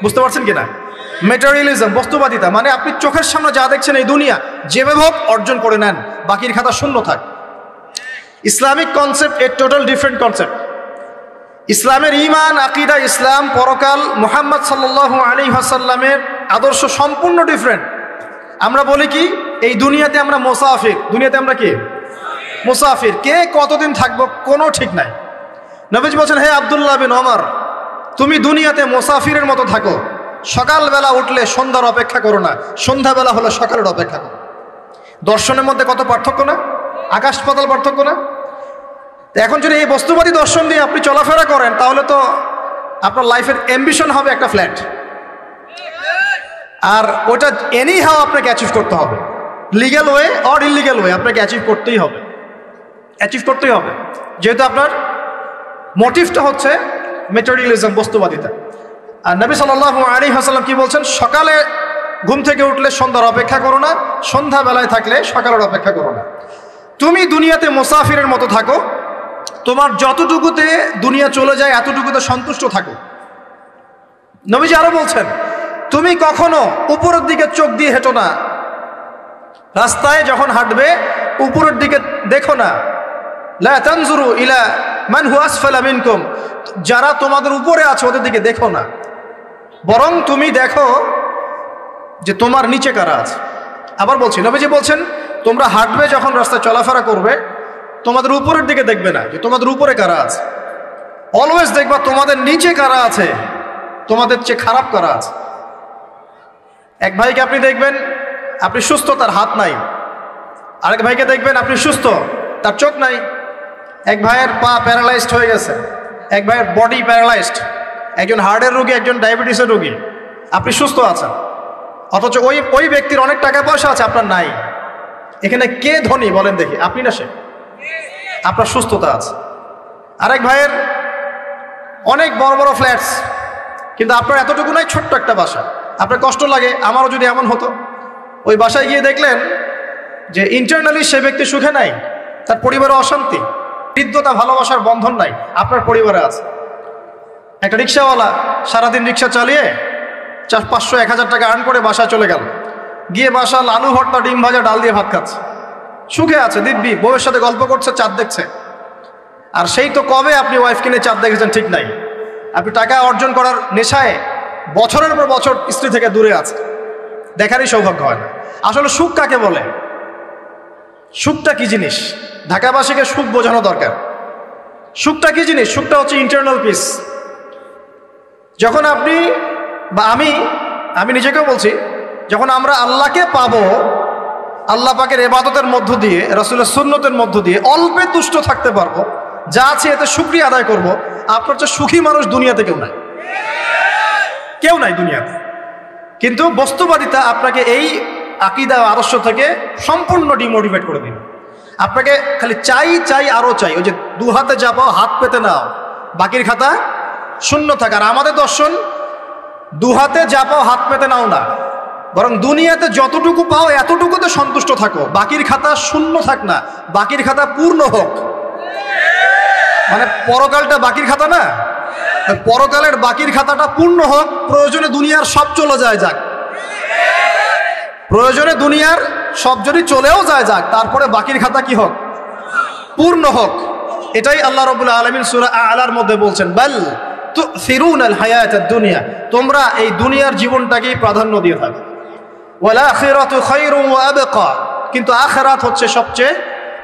বুঝতে পারছেন কিনা? ম্যাটেরিয়ালিজম, বস্তুবাদিতা, মানে আপনি চোখের সামনে যা দেখছেন এই দুনিয়া, যেভাবে হোক অর্জন করে নেন, বাকির খাতা শূন্য থাক। ইসলামিক কনসেপ্ট এ টোটাল ডিফারেন্ট কনসেপ্ট। ইসলামের ঈমান, আকীদা, ইসলাম, পরকাল, মুহাম্মদ সাল্লাল্লাহু আলাইহি ওয়াসাল্লামের আদর্শ সম্পূর্ণ ডিফারেন্ট। আমরা বলি কি, এই দুনিয়াতে আমরা মুসাফির, দুনিয়াতে আমরা কি মুসাফির, কে কতদিন থাকবো কোনো ঠিক নাই। নবীজি বলছেন, হে আব্দুল্লাহ বিন ওমর, তুমি দুনিয়াতে মুসাফিরের মতো থাকো, সকালবেলা উঠলে সন্ধ্যার অপেক্ষা করো না, সন্ধ্যাবেলা হলে সকালের অপেক্ষা করো। দর্শনের মধ্যে কত পার্থক্য না, আকাশ পাতাল পার্থক্য না? এখন যদি এই বস্তুবাদী দর্শন দিয়ে আপনি চলাফেরা করেন, তাহলে তো আপনার লাইফের অ্যাম্বিশন হবে একটা ফ্ল্যাট, আর ওটা এনি হাও আপনাকে অ্যাচিভ করতে হবে, legal way or illegal way, আপনাকে অ্যাচিভ করতেই হবে, অ্যাচিভ করতেই হবে, যেহেতু আপনার মোটিভটা হচ্ছে ম্যাটেরিয়ালিজম, বস্তুবাদিতা। আর নবী সাল্লাল্লাহু আলাইহি ওয়াসাল্লাম কি বলছেন? সকালে ঘুম থেকে উঠলে সন্ধ্যার অপেক্ষা করো না, সন্ধ্যাবেলায় থাকলে সকালের অপেক্ষা করো না। তুমি দুনিয়াতে মুসাফিরের মতো থাকো, তোমার যতটুকুতে দুনিয়া চলে যায় এতটুকুতে সন্তুষ্ট থাকো। নবীজি আরো বলছেন, তুমি কখনো উপরের দিকে চোখ দিয়ে হেঁটো না, রাস্তায় যখন হাঁটবে উপরের দিকে দেখো না। লা তানজুরু ইলা মান হুয়া আসফালা মিনকুম, যারা তোমাদের উপরে আছে ওদের দিকে দেখো না, বরং তুমি দেখো যে তোমার নিচে কারা আছে। আবার বলছি, নবীজি বলছেন, তোমরা হাঁটবে যখন রাস্তায় চলাফেরা করবে, তোমাদের উপরের দিকে দেখবে না যে তোমাদের উপরে কারা আছে, অলওয়েজ দেখবা তোমাদের নিচে কারা আছে, তোমাদের চেয়ে খারাপ কারা আছে। এক ভাইকে আপনি দেখবেন আপনি সুস্থ, তার হাত নাই। আরেক ভাইকে দেখবেন আপনি সুস্থ, তার চোখ নাই। এক ভাইয়ের পা প্যারালাইজড হয়ে গেছে, এক ভাইয়ের বডি প্যারালাইজড, একজন হার্টের রোগী, একজন ডায়াবেটিসের রোগী। আপনি সুস্থ আছেন, অথচ ওই ব্যক্তির অনেক টাকা পয়সা আছে, আপনার নাই। এখানে কে ধনী বলেন দেখি? আপনি না সে? আপনার সুস্থতা আছে। আরেক ভাইয়ের অনেক বড় বড় ফ্ল্যাটস, কিন্তু আপনার এতটুকু নাই, ছোট্ট একটা বাসা। আপনার কষ্ট লাগে, আমারও যদি এমন হতো। ওই বাসায় গিয়ে দেখলেন যে ইন্টারনালি সে ব্যক্তি সুখে নাই, তার পরিবারে অশান্তি, হৃদ্যতা, ভালোবাসার বন্ধন নাই, আপনার পরিবারে আছে। একটা রিক্সাওয়ালা সারাদিন রিক্সা চালিয়ে 500-1000 টাকা আর্ন করে বাসায় চলে গেল, গিয়ে বাসা আলু ভর্তা, ডিম ভাজা, ডাল দিয়ে ভাত খাচ্ছে, সুখে আছে, দিব্যি বউয়ের সাথে গল্প করছে, চাঁদ দেখছে। আর সেই তো কবে আপনি ওয়াইফ কিনে চাঁদ দেখেছেন ঠিক নাই। আপনি টাকা অর্জন করার নেশায় বছরের পর বছর স্ত্রী থেকে দূরে আছে, দেখারই সৌভাগ্য হয় না। আসলে সুখ কাকে বলে? সুখটা কি জিনিস? ঢাকাবাসীকে সুখ বোঝানো দরকার। সুখটা কি জিনিস? সুখটা হচ্ছে ইন্টারনাল পিস। যখন আপনি বা আমি নিজেকেও বলছি, যখন আমরা আল্লাহকে পাবো, আল্লাহ পাকের ইবাদতের মধ্য দিয়ে, রাসূলের সুন্নতের মধ্য দিয়ে অল্পে তুষ্ট থাকতে পারবো, যা আছে এতে শুকরিয়া আদায় করব, আপনার চেয়ে সুখী মানুষ দুনিয়াতে কেউ নাই, কেউ নাই দুনিয়াতে। কিন্তু বস্তুবাদিতা আপনাকে এই আকীদা আদর্শ থেকে সম্পূর্ণ ডিমোটিভেট করে দিন। আপনাকে খালি চাই আরো চাই। ওই যে 2 হাতে যা পাও হাত পেতে নাও, বাকির খাতা শূন্য থাক। আর আমাদের দর্শন 2 হাতে যা পাও হাত পেতে নাও না, বরং দুনিয়াতে যতটুকু পাও এতটুকুতে সন্তুষ্ট থাকো, বাকির খাতা শূন্য থাক না, বাকির খাতা পূর্ণ হোক। মানে পরকালটা বাকির খাতা না, পরকালের বাকির খাতাটা পূর্ণ হোক। প্রয়োজনে দুনিয়ার সব চলে যায় যাক, প্রয়োজনে দুনিয়ার সব যদি চলেও যায় যাক, তারপরে বাকির খাতা কি হোক? পূর্ণ হোক। এটাই আল্লাহ রাব্বুল আলামিন সূরা আ'লার মধ্যে বলছেন, বাল তুসিরুনাল হায়াতাদ দুনিয়া, তোমরা এই দুনিয়ার জীবনটাকেই প্রাধান্য দিয়ে থাকো। ওয়াল আখিরাতু খায়রুন ওয়া আবকা, কিন্তু আখিরাত হচ্ছে সবচেয়ে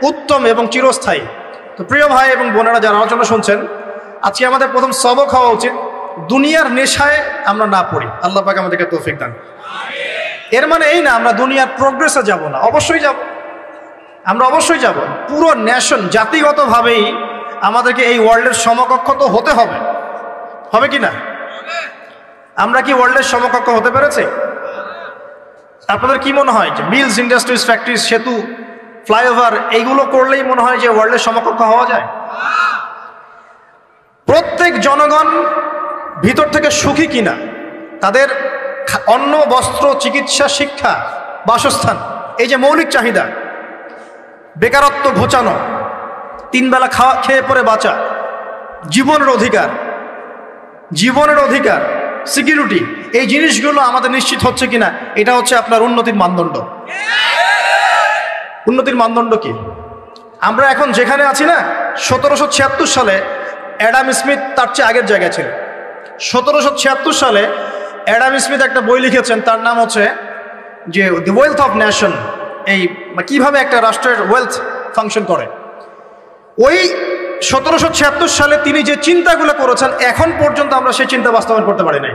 উত্তম এবং চিরস্থায়ী। তো প্রিয় ভাই এবং বোনেরা যারা আলোচনা শুনছেন, আজকে আমাদের প্রথম সবক হওয়া উচিত দুনিয়ার নেশায় আমরা না পড়ি। আল্লাহ পাক আমাদেরকে তৌফিক দান। এর মানে এই না আমরা দুনিয়ার প্রোগ্রেসে যাব না, অবশ্যই যাব, আমরা অবশ্যই যাব। পুরো নেশন জাতিগতভাবেই আমাদেরকে এই ওয়ার্ল্ডের সমকক্ষ তো হতে হবে, হবে কি না? আমরা কি ওয়ার্ল্ডের সমকক্ষ হতে পেরেছি? আপনাদের কি মনে হয় যে মিলস, ইন্ডাস্ট্রিজ, ফ্যাক্টরিজ, সেতু, ফ্লাইওভার এইগুলো করলেই মনে হয় যে ওয়ার্ল্ডের সমকক্ষ হওয়া যায়? প্রত্যেক জনগণ ভিতর থেকে সুখী কিনা, তাদের অন্ন, বস্ত্র, চিকিৎসা, শিক্ষা, বাসস্থান, এই যে মৌলিক চাহিদা, বেকারত্ব ঘোচানো, 3 বেলা খেয়ে পরে বাঁচা, জীবনের অধিকার, সিকিউরিটি, এই জিনিসগুলো আমাদের নিশ্চিত হচ্ছে কিনা, এটা হচ্ছে আপনার উন্নতির মানদণ্ড। উন্নতির মানদণ্ড কি? আমরা এখন যেখানে আছি না, 1776 সালে অ্যাডাম স্মিথ তার চেয়ে আগের জায়গায় ছিল। 1776 সালে অ্যাডাম স্মিথ একটা বই লিখেছেন, তার নাম হচ্ছে যে দি ওয়েলথ অফ নেশন, এই কিভাবে একটা রাষ্ট্রের ওয়েলথ ফাংশন করে। ওই 1776 সালে তিনি যে চিন্তাগুলো করেছেন, এখন পর্যন্ত আমরা সেই চিন্তা বাস্তবায়ন করতে পারি নাই।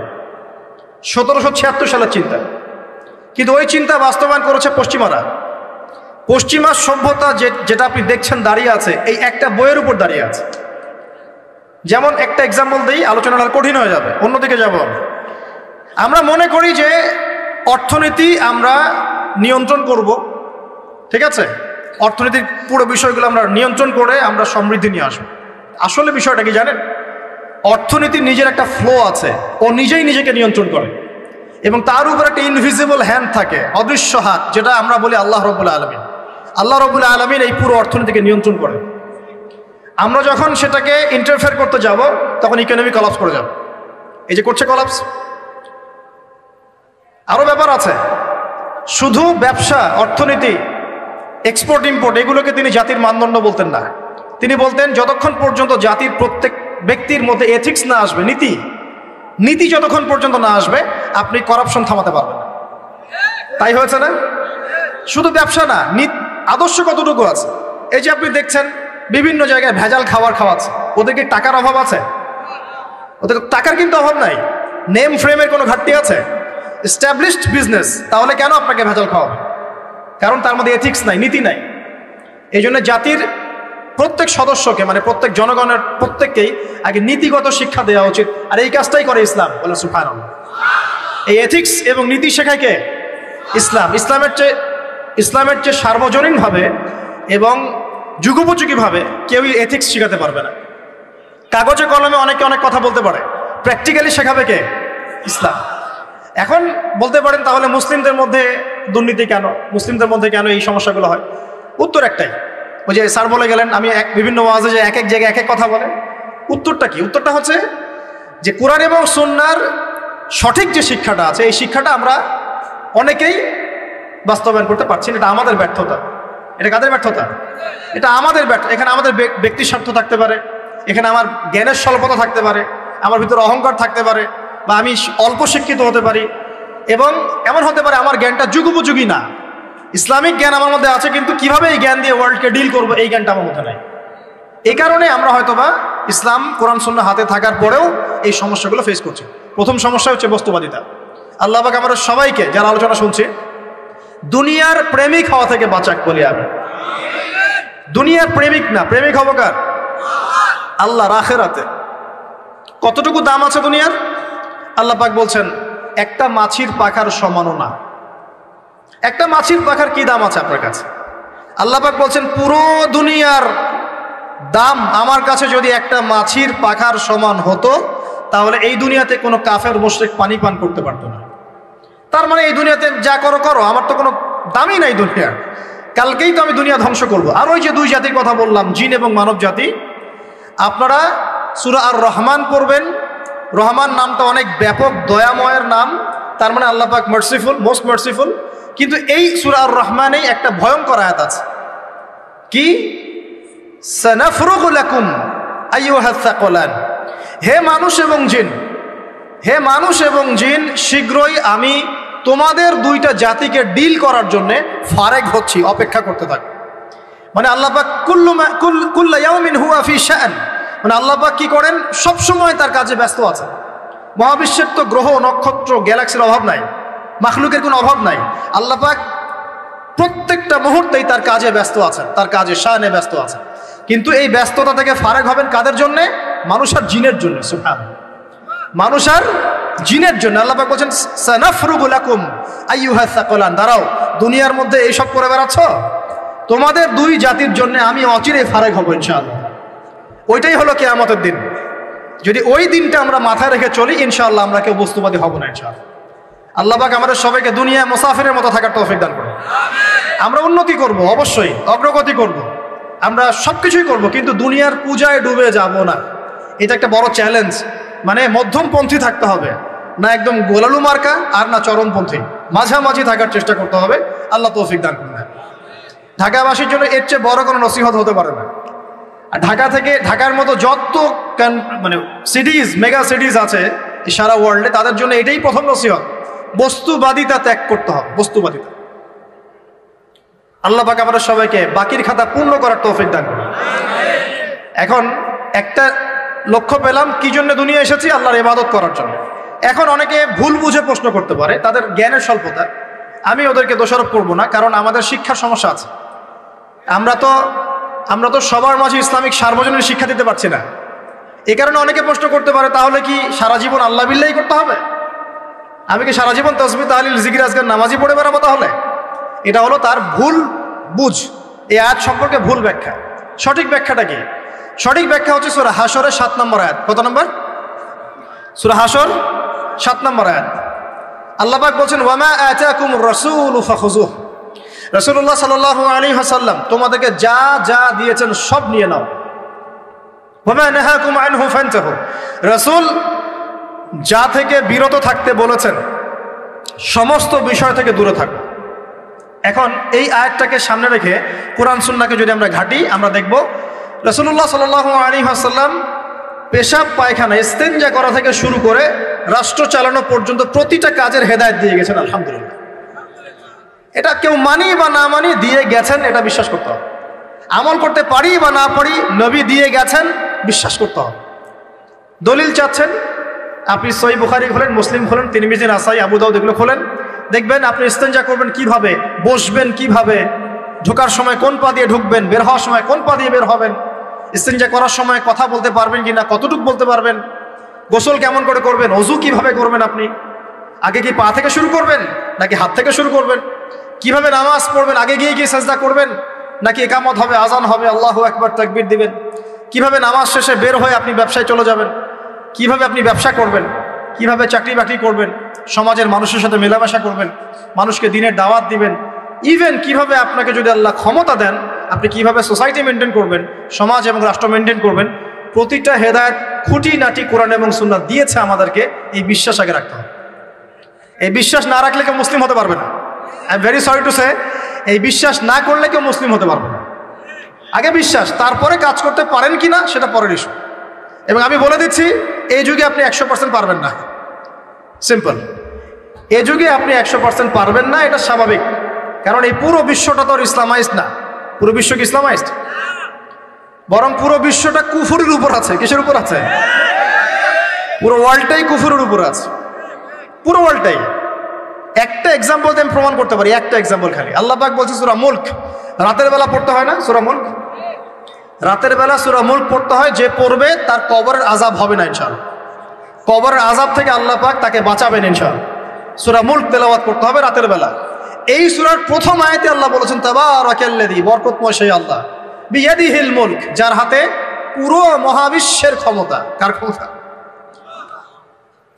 1776 সালের চিন্তা, কিন্তু ওই চিন্তা বাস্তবায়ন করেছে পশ্চিমারা। পশ্চিমা সভ্যতা যেটা আপনি দেখছেন দাঁড়িয়ে আছে, এই একটা বইয়ের উপর দাঁড়িয়ে আছে। যেমন একটা এক্সাম্পল দিই, আলোচনাটা কঠিন হয়ে যাবে, অন্যদিকে যাব। আমরা মনে করি যে অর্থনীতি আমরা নিয়ন্ত্রণ করব, ঠিক আছে, অর্থনীতির পুরো বিষয়গুলো আমরা নিয়ন্ত্রণ করে আমরা সমৃদ্ধি নিয়ে আসবো। আসলে বিষয়টা কি জানেন? অর্থনীতির নিজের একটা ফ্লো আছে, ও নিজেই নিজেকে নিয়ন্ত্রণ করে, এবং তার উপর একটা ইনভিজিবল হ্যান্ড থাকে, অদৃশ্য হাত, যেটা আমরা বলি আল্লাহ রাব্বুল আলামিন। আল্লাহ রাব্বুল আলামিন এই পুরো অর্থনীতিকে নিয়ন্ত্রণ করে। আমরা যখন সেটাকে ইন্টারফেয়ার করতে যাব, তখন ইকোনমি কলাপস করে যাবে। এই যে করছে কলাপস। আরো ব্যাপার আছে, শুধু ব্যবসা, অর্থনীতি, এক্সপোর্ট ইম্পোর্ট, এগুলোকে তিনি জাতির মানদণ্ড বলতেন না। তিনি বলতেন যতক্ষণ পর্যন্ত জাতির প্রত্যেক ব্যক্তির মধ্যে এথিক্স না আসবে, নীতি যতক্ষণ পর্যন্ত না আসবে, আপনি করাপশন থামাতে পারবেন না। তাই হয়েছে না? শুধু ব্যবসা না, আদর্শ কতটুকু আছে? এই যে আপনি দেখছেন বিভিন্ন জায়গায় ভেজাল খাবার খাওয়াচ্ছে, ওদের কি টাকার অভাব আছে? ওদের টাকার কিন্তু অভাব নাই। নেম ফ্রেমের কোনো ঘাটতি আছে? এস্টাবলিশড বিজনেস, তাহলে কেন আপনাকে ভেজাল খাওয়াবে? কারণ তার মধ্যে এথিক্স নাই, নীতি নাই। এই জন্য জাতির প্রত্যেক সদস্যকে, মানে প্রত্যেক জনগণের প্রত্যেককেই আগে নীতিগত শিক্ষা দেওয়া উচিত। আর এই কাজটাই করে ইসলাম, বলে সুবহানাল্লাহ। এই এথিক্স এবং নীতি শেখায় কে? ইসলামের চেয়ে সার্বজনীনভাবে এবং যুগোপযোগীভাবে কেউই এথিক্স শেখাতে পারবে না। কাগজে কলমে অনেকে অনেক কথা বলতে পারে, প্র্যাকটিক্যালি শেখাবে কে? ইসলাম। এখন বলতে পারেন তাহলে মুসলিমদের মধ্যে দুর্নীতি কেন, মুসলিমদের মধ্যে কেন এই সমস্যাগুলো হয়? উত্তর একটাই, ওই যে স্যার বলে গেলেন আমি বিভিন্ন ওয়াজে যে এক এক জায়গায় এক এক কথা বলে। উত্তরটা কি? উত্তরটা হচ্ছে যে কোরআন এবং সুন্নাহর সঠিক যে শিক্ষাটা আছে এই শিক্ষাটা আমরা অনেকেই বাস্তবায়ন করতে পারছি না। এটা আমাদের ব্যর্থতা। এটা কাদের ব্যর্থতা? এটা আমাদের ব্যর্থ। এখানে আমাদের ব্যক্তি স্বার্থ থাকতে পারে, এখানে আমার জ্ঞানের স্বল্পতা থাকতে পারে, আমার ভিতরে অহংকার থাকতে পারে, বা আমি অল্প শিক্ষিত হতে পারি, এবং এমন হতে পারে আমার জ্ঞানটা যুগোপযোগী না। ইসলামিক জ্ঞান আমার মধ্যে আছে কিন্তু কিভাবে এই জ্ঞান দিয়ে ওয়ার্ল্ডকে ডিল করবো এই জ্ঞানটা আমার মধ্যে নাই। এই কারণে আমরা হয়তোবা ইসলাম কোরআন সুন্নাহ হাতে থাকার পরেও এই সমস্যাগুলো ফেস করছি। প্রথম সমস্যা হচ্ছে বস্তুবাদিতা। আল্লাহ পাক আমরা সবাইকে যারা আলোচনা শুনছে দুনিয়ার প্রেমিক হওয়া থেকে বাঁচাক বলি আমি। দুনিয়ার প্রেমিক না, প্রেমিক হবো কার? আল্লাহর আখিরাতে। কতটুকু দাম আছে দুনিয়ার? আল্লাহ পাক বলছেন একটা মাছির পাখার সমানও না। একটা মাছির পাখার কি দাম আছে আপনার কাছে? আল্লাহ পাক বলছেন পুরো দুনিয়ার দাম আমার কাছে যদি একটা মাছির পাখার সমান হতো তাহলে এই দুনিয়াতে কোনো কাফের মুশরিক পানি পান করতে পারতো না। তার মানে এই দুনিয়াতে যা করো করো, আমার তো কোনো দামই নাই দুনিয়ার। কালকেই তো আমি দুনিয়া ধ্বংস করব। আর ওই যে দুই জাতির কথা বললাম, জিন এবং মানব জাতি, আপনারা সূরা আর রহমান পড়বেন। রহমান নামটা অনেক ব্যাপক, দয়াময়ের নাম, তার মানে আল্লাহ পাক মার্সিফুল, মোস্ট মার্সিফুল। কিন্তু এই সূরা আর রহমানেই একটা ভয়ঙ্কর আয়াত আছে, কি? সানাফরুগু লাকুম আইয়ুহাস সাকলান। হে মানুষ এবং জিন, হে মানুষ এবং জিন, শীঘ্রই আমি তোমাদের দুইটা জাতিকে ডিল করার জন্য ফারেক হচ্ছি, অপেক্ষা করতে থাকো। মানে আল্লাহ পাক কুল্লু ইয়াউমিন হুয়া ফি শাআন, মানে আল্লাহ পাক কি করেন? সব সময় তার কাজে ব্যস্ত আছে। মহাবিশ্বের তো গ্রহ নক্ষত্র গ্যালাক্সির অভাব নাই, মাখলুকের কোনো অভাব নাই। আল্লাহ পাক প্রত্যেকটা মুহূর্তেই তার কাজে ব্যস্ত আছেন, তার কাজে শানে ব্যস্ত আছেন। কিন্তু এই ব্যস্ততা থেকে ফারেক হবেন কাদের জন্যে? মানুষ আর জিনের জন্য। সুবহানাল্লাহ, মানুষ আর জিনের জন্য। আল্লাহ পাক বলেন সানাফরুগু লাকুম আইয়ুহাস সাকলান। দাঁড়াও, দুনিয়ার মধ্যে এইসব করে বেড়াচ্ছ, তোমাদের দুই জাতির জন্য আমি অচিরেই ফারেক হব ইনশাআল্লাহ। ওইটাই হলো কিয়ামতের দিন। যদি ওই দিনটা আমরা মাথায় রেখে চলি ইনশাআল্লাহ আমরা কেউ বস্তুবাদী হব না ইনশাআল্লাহ। আল্লাহ পাক আমাদের সবাইকে দুনিয়া মুসাফিরের মতো থাকার তৌফিক দান করুন। আমরা উন্নতি করব, অবশ্যই অগ্রগতি করব, আমরা সবকিছুই করব, কিন্তু দুনিয়ার পূজায় ডুবে যাব না। এটা একটা বড় চ্যালেঞ্জ। মানে মধ্যমপন্থী থাকতে হবে, না একদম গোলালু মার্কা আর না চরমপন্থী, মাঝামাঝি থাকার চেষ্টা করতে হবে। আল্লাহ তৌফিক দান করুন। ঢাকাবাসীর জন্য এর চেয়ে বড় কোনো নসিহত হতে পারে না। আর ঢাকার মতো যত মানে সিটিজ, মেগা সিটিজ আছে সারা ওয়ার্ল্ডে, তাদের জন্য এটাই প্রথম নসিহত, বস্তুবাদিতা ত্যাগ করতে হবে। বস্তুবাদিতা। আল্লাহ পাক আমাদের সবাইকে বাকির খাতা পূর্ণ করার তৌফিক দান করুন। এখন একটা লক্ষ্য পেলাম, কি জন্য দুনিয়া এসেছি? আল্লাহর ইবাদত করার জন্য। এখন অনেকে ভুল বুঝে প্রশ্ন করতে পারে, তাদের জ্ঞানের স্বল্পতা। আমি ওদেরকে দোষারোপ করবো না, কারণ আমাদের শিক্ষার সমস্যা আছে। আমরা তো সবার মাঝে ইসলামিক সার্বজনীন শিক্ষা দিতে পারছি না। এই কারণে অনেকে প্রশ্ন করতে পারে, তাহলে কি সারা জীবন আল্লাহ বিল্লাহি করতে হবে? আমি কি সারা জীবন তাসবিহ তাহলিল জিকির আজকার নামাজি পড়ে বেড়াবো? তাহলে এটা হলো তার ভুল বুঝ। এই আয়াত সম্পর্কে ভুল ব্যাখ্যা। সঠিক ব্যাখ্যাটা কি? সঠিক ব্যাখ্যা হচ্ছে সূরা হাশরের 7 নম্বর আয়াত। কত নম্বর? সূরা হাশর 7 নম্বর আয়াত। আল্লাহ পাক বলছেন ওয়ামা আতাকুমুর রাসূলু ফাখুযুহু। রাসূলুল্লাহ সাল্লাল্লাহু আলাইহি ওয়াসাল্লাম তোমাদেরকে যা যা দিয়েছেন সব নিয়ে নাও। ওয়ামা নাহাকুম আনহু ফান্তাহু। রাসূল যা থেকে বিরত থাকতে বলেছেন সমস্ত বিষয় থেকে দূরে থাকো। এখন এই আয়াতটাকে সামনে রেখে কোরআন সুন্নাহকে যদি আমরা ঘাঁটি, আমরা দেখব রাসূলুল্লাহ সাল্লাল্লাহু আলাইহি ওয়াসাল্লাম পেশাব পায়খানা ইস্তেঞ্জা করা থেকে শুরু করে রাষ্ট্র চালানো পর্যন্ত প্রতিটা কাজের হেদায়েত দিয়ে গেছেন। আলহামদুলিল্লাহ। এটা কেউ মানি বা না মানি, দিয়ে গেছেন, এটা বিশ্বাস করতে হবে। আমল করতে পারি বা না পারি, নবী দিয়ে গেছেন, বিশ্বাস করতে হবে। দলিল চাচ্ছেন, আপনি সহিহ বুখারী খোলেন, মুসলিম খোলেন, তিরমিজি, নাসাই, আবু দাউদ এগুলো খোলেন, দেখবেন আপনি ইস্তেঞ্জা করবেন কিভাবে, বসবেন কিভাবে, ঢোকার সময় কোন পা দিয়ে ঢুকবেন, বের হওয়ার সময় কোন পা দিয়ে বের হবেন, ইস্তেঞ্জা করার সময় কথা বলতে পারবেন কিনা, কতটুকু বলতে পারবেন, গোসল কেমন করে করবেন, ওযু কিভাবে করবেন আপনি, আগে কি পা থেকে শুরু করবেন নাকি হাত থেকে শুরু করবেন? কিভাবে নামাজ পড়বেন? আগে গিয়ে গিয়ে সাজদা করবেন নাকি একামত হবে, আজান হবে, আল্লাহু আকবার তাকবীর দিবেন? কিভাবে নামাজ শেষে বের হয়ে আপনি ব্যবসায় চলে যাবেন? কিভাবে আপনি ব্যবসা করবেন? কিভাবে চাকরি বাকরি করবেন? সমাজের মানুষের সাথে মেলামেশা করবেন, মানুষকে দিনের দাওয়াত দিবেন। ইভেন কিভাবে আপনাকে যদি আল্লাহ ক্ষমতা দেন, আপনি কিভাবে সোসাইটি মেনটেন করবেন, সমাজ এবং রাষ্ট্র মেনটেন করবেন, প্রতিটা হেদায়েত খুঁটিনাটি কোরআন এবং সুন্নাহ দিয়েছে আমাদেরকে। এই বিশ্বাস আগে রাখতে হবে। এই বিশ্বাস না রাখলে কেউ মুসলিম হতে পারবে না। I am very sorry to say, এই বিশ্বাস না করলে কেউ মুসলিম হতে পারবে না। আগে বিশ্বাস, তারপরে কাজ করতে পারেন কি না সেটা পরের ইস্যু। এবং আমি বলে দিচ্ছি, এই যুগে আপনি 100% পারবেন না। সিম্পল, এই যুগে আপনি 100% পারবেন না, এটা স্বাভাবিক। কারণ এই পুরো বিশ্বটা তো ইসলামাইজড না। পুরো বিশ্ব কি ইসলামাইজড? বরং পুরো বিশ্বটা কুফরের উপর আছে। কিসের উপর আছে? পুরো ওয়ার্ল্ডটাই কুফরের উপর আছে, পুরো ওয়ার্ল্ডটাই। একটা এক্সাম্পল দিয়ে আমি প্রমাণ করতে পারি, একটা এক্সাম্পল খালি। আল্লাহ পাক বলছে সূরা মুলক, রাতের বেলা পড়তে হয় না সূরা মুলক? রাতের বেলা সূরা মুলক পড়তে হয়। যে পড়বে তার কবরের আযাব হবে না ইনশাআল্লাহ। কবরের আযাব থেকে আল্লাহ পাক তাকে বাঁচাবেন ইনশাআল্লাহ। সূরা মুলক তেলাওয়াত করতে হবে রাতের বেলা। এই সূরার প্রথম আয়াতে আল্লাহ বলেছেন তাবারাকাল্লাযী, বরকতময় সেই আল্লাহ, বিয়াদিহিল মুলক, যার হাতে পুরো মহাবিশ্বের ক্ষমতা। কার ক্ষমতা?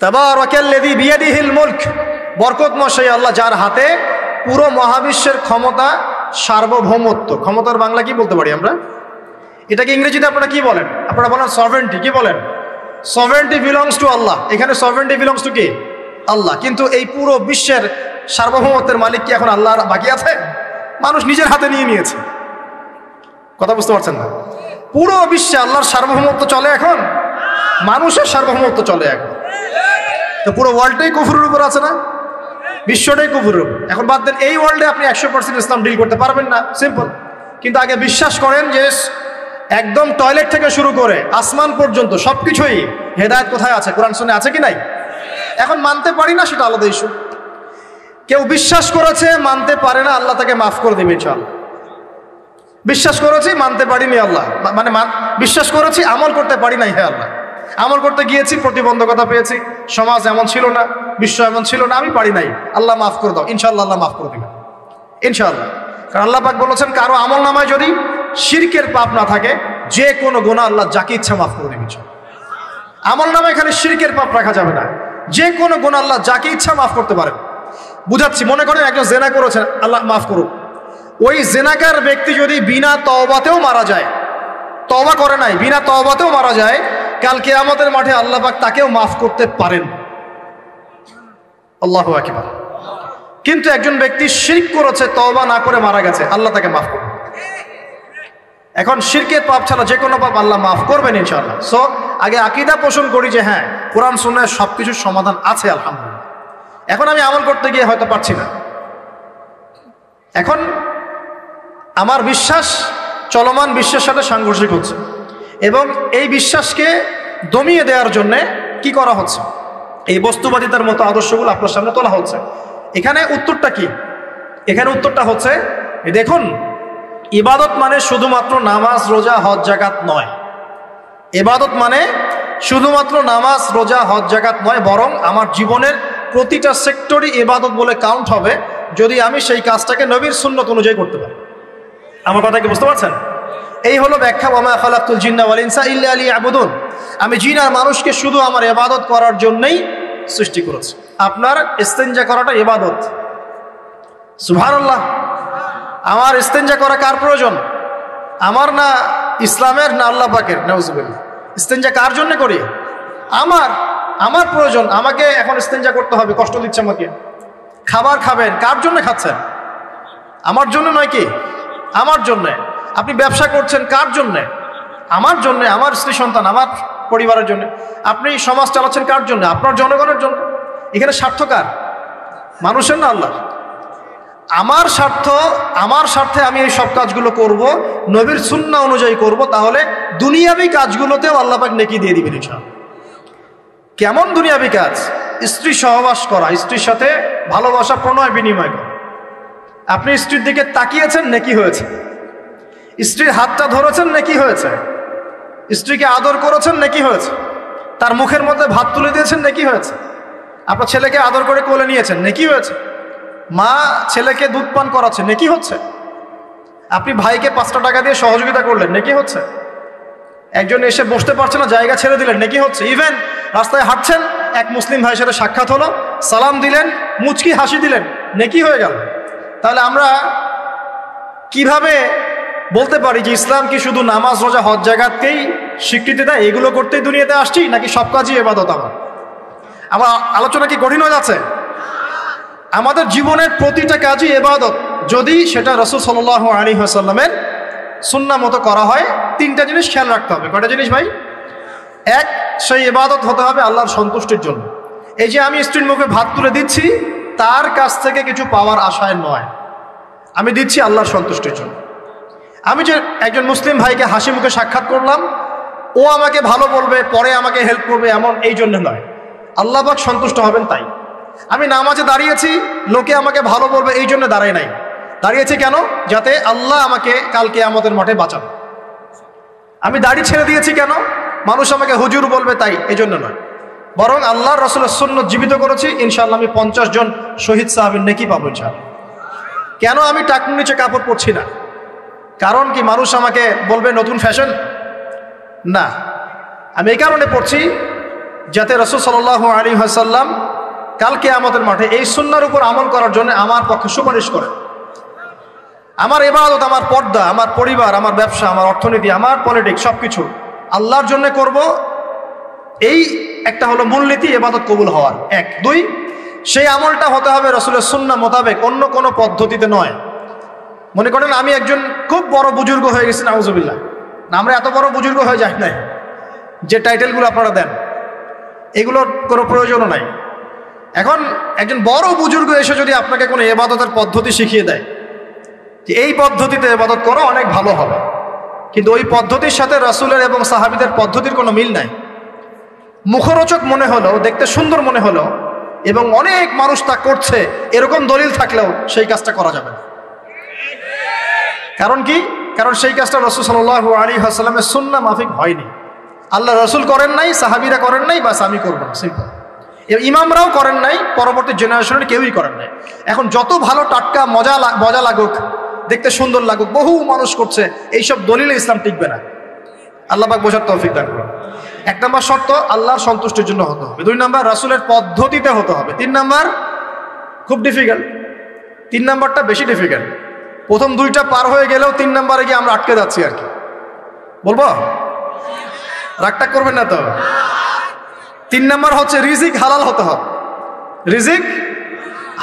তাবারাকাল্লাযী বিয়াদিহিল মুলক, বরকতময় সেই আল্লাহ যার হাতে পুরো মহাবিশ্বের ক্ষমতা, সার্বভৌমত্ব। ক্ষমতার বাংলা কি বলতে পারি আমরা? এটাকে ইংরেজিতে আপনারা কি বলেন? আপনারা বলেন সভরেন্টি। কি বলেন? সভরেন্টি বিলংস টু আল্লাহ। এখানে সভরেন্টি বিলংস টু কে? আল্লাহ। কিন্তু এই পুরো বিশ্বের সার্বভৌমত্বের মালিক কি এখন আল্লাহ বাকি আছে? মানুষ নিজের হাতে নিয়ে নিয়েছে। কথা বুঝতে পারছেন না? পুরো বিশ্বে আল্লাহর সার্বভৌমত্ব চলে এখন, মানুষের সার্বভৌমত্ব চলে এখন। তো পুরো ওয়ার্ল্ডটাই কুফরের উপর আছে না? বিশ্বটাই কুফরের উপর। এখন বাদ দেন, এই ওয়ার্ল্ডে আপনি 100% ইসলাম ডিল করতে পারবেন না, সিম্পল। কিন্তু আগে বিশ্বাস করেন যে একদম টয়লেট থেকে শুরু করে আসমান পর্যন্ত সবকিছুই হেদায়েত কোথায় আছে? কোরআন সুন্নাহ আছে কি নাই? এখন মানতে পারি না, সেটা আলাদা ইস্যু। কেউ বিশ্বাস করেছে, মানতে পারে না, আল্লাহ তাকে মাফ করে দেবে ইনশাআল্লাহ। বিশ্বাস করেছি, মানতে পারিনি, আল্লাহ মানে বিশ্বাস করেছি, আমল করতে পারি নাই, হে আল্লাহ আমল করতে গিয়েছি, প্রতিবন্ধকতা পেয়েছি, সমাজ এমন ছিল না, বিশ্ব এমন ছিল না, আমি পারি নাই, আল্লাহ মাফ করে দাও। ইনশাআল্লাহ আল্লাহ মাফ করে দেবে ইনশাআল্লাহ। কারণ আল্লাহ পাক বলেছেন, কারো আমল নামায় যদি শিরকের পাপ না থাকে, যে কোনো গুনাহ আল্লাহ যাকে ইচ্ছা মাফ করে দেবে। আমল নামায় খালি শিরকের পাপ রাখা যাবে না, যে কোনো গুনাহ আল্লাহ যাকে ইচ্ছা মাফ করতে পারেন। বুঝাচ্ছি, মনে করেন একজন জেনা করেছেন, আল্লাহ মাফ করুক। ওই জেনাকার ব্যক্তি যদি বিনা তওবাতেও মারা যায়, তওবা করে নাই, বিনা তওবাতেও মারা যায়, কাল কিয়ামতের মাঠে আল্লাহ পাক তাকেও মাফ করতে পারেন। আল্লাহু আকবার। কিন্তু একজন ব্যক্তি শিরক করেছে, তওবা না করে মারা গেছে, আল্লাহ তাকে মাফ করবেন। এখন শিরকের পাপ ছাড়া যে কোনো পাপ আল্লাহ মাফ করবেন ইনশাআল্লাহ। সো আগে আকীদা পোষণ করি যে হ্যাঁ, কোরআন সুন্নাহয় সবকিছুর সমাধান আছে আলহামদুলিল্লাহ। এখন আমি আমল করতে গিয়ে হয়তো পারছি না, এখন আমার বিশ্বাস চলমান বিশ্বের সাথে সাংঘর্ষিক হচ্ছে, এবং এই বিশ্বাসকে দমিয়ে দেওয়ার জন্য কি করা হচ্ছে? এই বস্তুবাদিতার মতো আদর্শগুলো আপনার সামনে তোলা হচ্ছে। এখানে উত্তরটা কি? এখানে উত্তরটা হচ্ছে, দেখুন, ইবাদত মানে শুধুমাত্র নামাজ, রোজা, হজ, যাকাত নয়। ইবাদত মানে শুধুমাত্র নামাজ, রোজা, হজ, যাকাত নয়, বরং আমার জীবনের প্রতিটা সেক্টরই ইবাদত বলে কাউন্ট হবে যদি আমি সেই কাজটাকে নবীর সুন্নত অনুযায়ী করতে পারি। আমার কথা কি বুঝতে পারছেন? এই হলো ব্যাখ্যা, ওয়ামা খালাকতুল জিন্না ওয়াল ইনসা ইল্লা লিয়াবুদুন। আমি জিন আর মানুষকে শুধু আমার ইবাদত করার জন্যই সৃষ্টি করেছি। আপনার ইস্তেঞ্জা করাটা ইবাদত। সুবহানাল্লাহ। আমার ইস্তেঞ্জা করা কার প্রয়োজন? আমার না ইসলামের, না আল্লাহ পাকের? নাউজুবিল্লাহ। ইস্তেঞ্জা কার জন্য করি? আমার প্রয়োজন। আমাকে এখন ইস্তেঞ্জা করতে হবে, কষ্ট দিচ্ছে আমাকে। খাবার খাবেন, কার জন্য খাচ্ছেন? আমার জন্য নয় কি? আমার জন্য। আপনি ব্যবসা করছেন, কার জন্য? আমার জন্য, আমার স্ত্রী সন্তান, আমার পরিবারের জন্য। আপনি সমাজ চালাচ্ছেন, কার জন্য? আপনার জনগণের জন্য। এখানে স্বার্থ কার? মানুষের না আল্লাহর? আমার স্বার্থে আমি এই সব কাজগুলো করব, নবীর সুন্নাহ অনুযায়ী করব, তাহলে দুনিয়াবি কাজগুলোতেও আল্লাহ পাক নেকি দিয়ে দিবেন ইনশাআল্লাহ। কেমন দুনিয়াবি কাজ? স্ত্রী সহবাস করা, স্ত্রীর সাথে ভালোবাসা, প্রণয় বিনিময় করা। আপনি স্ত্রীর দিকে তাকিয়েছেন, নেকি হয়েছে। স্ত্রীর হাতটা ধরেছেন, নেকি হয়েছে। স্ত্রীকে আদর করেছেন, নেকি হয়েছে। তার মুখের মধ্যে ভাত তুলে দিয়েছেন, নেকি হয়েছে। আপনার ছেলেকে আদর করে কোলে নিয়েছেন, নেকি হয়েছে। মা ছেলেকে দুধ পান করাচ্ছে, নেকি হচ্ছে। আপনি ভাইকে 5টা টাকা দিয়ে সহযোগিতা করলেন, নেকি হচ্ছে। একজন এসে বসতে পারছে না, জায়গা ছেড়ে দিলেন, নেকি হচ্ছে। ইভেন রাস্তায় হাঁটছেন, এক মুসলিম ভাইয়ের সাথে সাক্ষাৎ হলো, সালাম দিলেন, মুচকি হাসি দিলেন, নেকি হয়ে গেল। তাহলে আমরা কিভাবে বলতে পারি যে ইসলাম কি শুধু নামাজ রোজা হজ জাকাতকেই স্বীকৃতি দেয়, এগুলো করতেই দুনিয়াতে আসছি, নাকি সব কাজই ইবাদত? আমার আলোচনা কি কঠিন হয়ে যাচ্ছে? আমাদের জীবনের প্রতিটা কাজই ইবাদত, যদি সেটা রাসূল সাল্লাল্লাহু আলাইহি ওয়াসাল্লামের সুন্নাহ মতো করা হয়। 3টা জিনিস খেয়াল রাখতে হবে। কয়টা জিনিস ভাই? এক, সেই ইবাদত হতে হবে আল্লাহর সন্তুষ্টির জন্য। এই যে আমি স্ত্রীর মুখে ভাত তুলে দিচ্ছি, তার কাছ থেকে কিছু পাওয়ার আশায় নয়, আমি দিচ্ছি আল্লাহর সন্তুষ্টির জন্য। আমি যে একজন মুসলিম ভাইকে হাসি মুখে সাক্ষাৎ করলাম, ও আমাকে ভালো বলবে, পরে আমাকে হেল্প করবে, এমন এই জন্য নয়, আল্লাহ পাক সন্তুষ্ট হবেন তাই। আমি নামাজে দাঁড়িয়েছি, লোকে আমাকে ভালো বলবে এই জন্য দাঁড়াই নাই, দাঁড়িয়েছি কেন? যাতে আল্লাহ আমাকে কাল কিয়ামতের মাঠে বাঁচান। আমি দাড়ি ছেড়ে দিয়েছি কেন? মানুষ আমাকে হুজুর বলবে তাই, এই জন্য নয়, বরং আল্লাহর রাসূলের সুন্নাত জীবিত করেছি, ইনশাআল্লাহ আমি 50 জন শহীদ সাহাবীর নেকি পাবো ইনশাআল্লাহ। কেন আমি টাকনুর নিচে কাপড় পরছি না? কারণ কি মানুষ আমাকে বলবে নতুন ফ্যাশন? না, আমি এই কারণে পড়ছি যাতে রাসূল সাল্লাল্লাহু আলাইহি ওয়াসাল্লাম কাল কিয়ামতের মাঠে এই সুন্নাহর উপর আমল করার জন্য আমার পক্ষে সুপারিশ করে। আমার ইবাদত, আমার পর্দা, আমার পরিবার, আমার ব্যবসা, আমার অর্থনীতি, আমার পলিটিক্স সবকিছু আল্লাহর জন্য করব, এই একটা হলো মূলনীতি ইবাদত কবুল হওয়ার। 1 2, সেই আমলটা হতে হবে রাসূলের সুন্নাহ মোতাবেক, অন্য কোনো পদ্ধতিতে নয়। মনে করেন আমি একজন খুব বড় বুজুর্গ হয়ে গেছি, নাউজুবিল্লাহ, না আমরা এত বড় বুজুর্গ হয়ে যাই নাই, যে টাইটেলগুলো আপনারা দেন এগুলোর কোনো প্রয়োজনও নাই। এখন একজন বড় বুজুর্গ এসে যদি আপনাকে কোনো ইবাদতের পদ্ধতি শিখিয়ে দেয় যে এই পদ্ধতিতে ইবাদত করো, অনেক ভালো হবে, কিন্তু ওই পদ্ধতির সাথে রাসূলের এবং সাহাবীদের পদ্ধতির কোনো মিল নাই, মুখরোচক মনে হলো, দেখতে সুন্দর মনে হলো, এবং অনেক মানুষ তা করছে এরকম দলিল থাকলেও সেই কাজটা করা যাবে না। কারণ কি? কারণ সেই কাজটা রাসূল সাল্লাল্লাহু আলাইহি ওয়াসাল্লামের সুন্নাহ মাফিক হয়নি। আল্লাহ রাসূল করেন নাই, সাহাবীরা করেন নাই, বাস আমি করব না, সিম্পল। ইমামরাও করেন নাই, পরবর্তী জেনারেশনের কেউই করেন নাই। এখন যত ভালো টাটকা মজা লাগুক, দেখতে সুন্দর লাগুক, বহু মানুষ করছে, এইসব দলিলে ইসলাম টিকবে না। আল্লাহ পাক বোঝার তৌফিক দান করুন। 1 নম্বর শর্ত আল্লাহর সন্তুষ্টির জন্য হতে হবে। 2 নম্বর রাসূলের পদ্ধতিতে হতে হবে। 3 নম্বর খুব ডিফিকাল্ট, 3 নম্বরটা বেশি ডিফিকাল্ট। প্রথম 2টা পার হয়ে গেলেও 3 নম্বরে গিয়ে আমরা আটকে যাচ্ছি আর কি। বলবো? রাগটা করবেন না তো? 3 নম্বর হচ্ছে রিজিক হালাল হতে হবে। রিজিক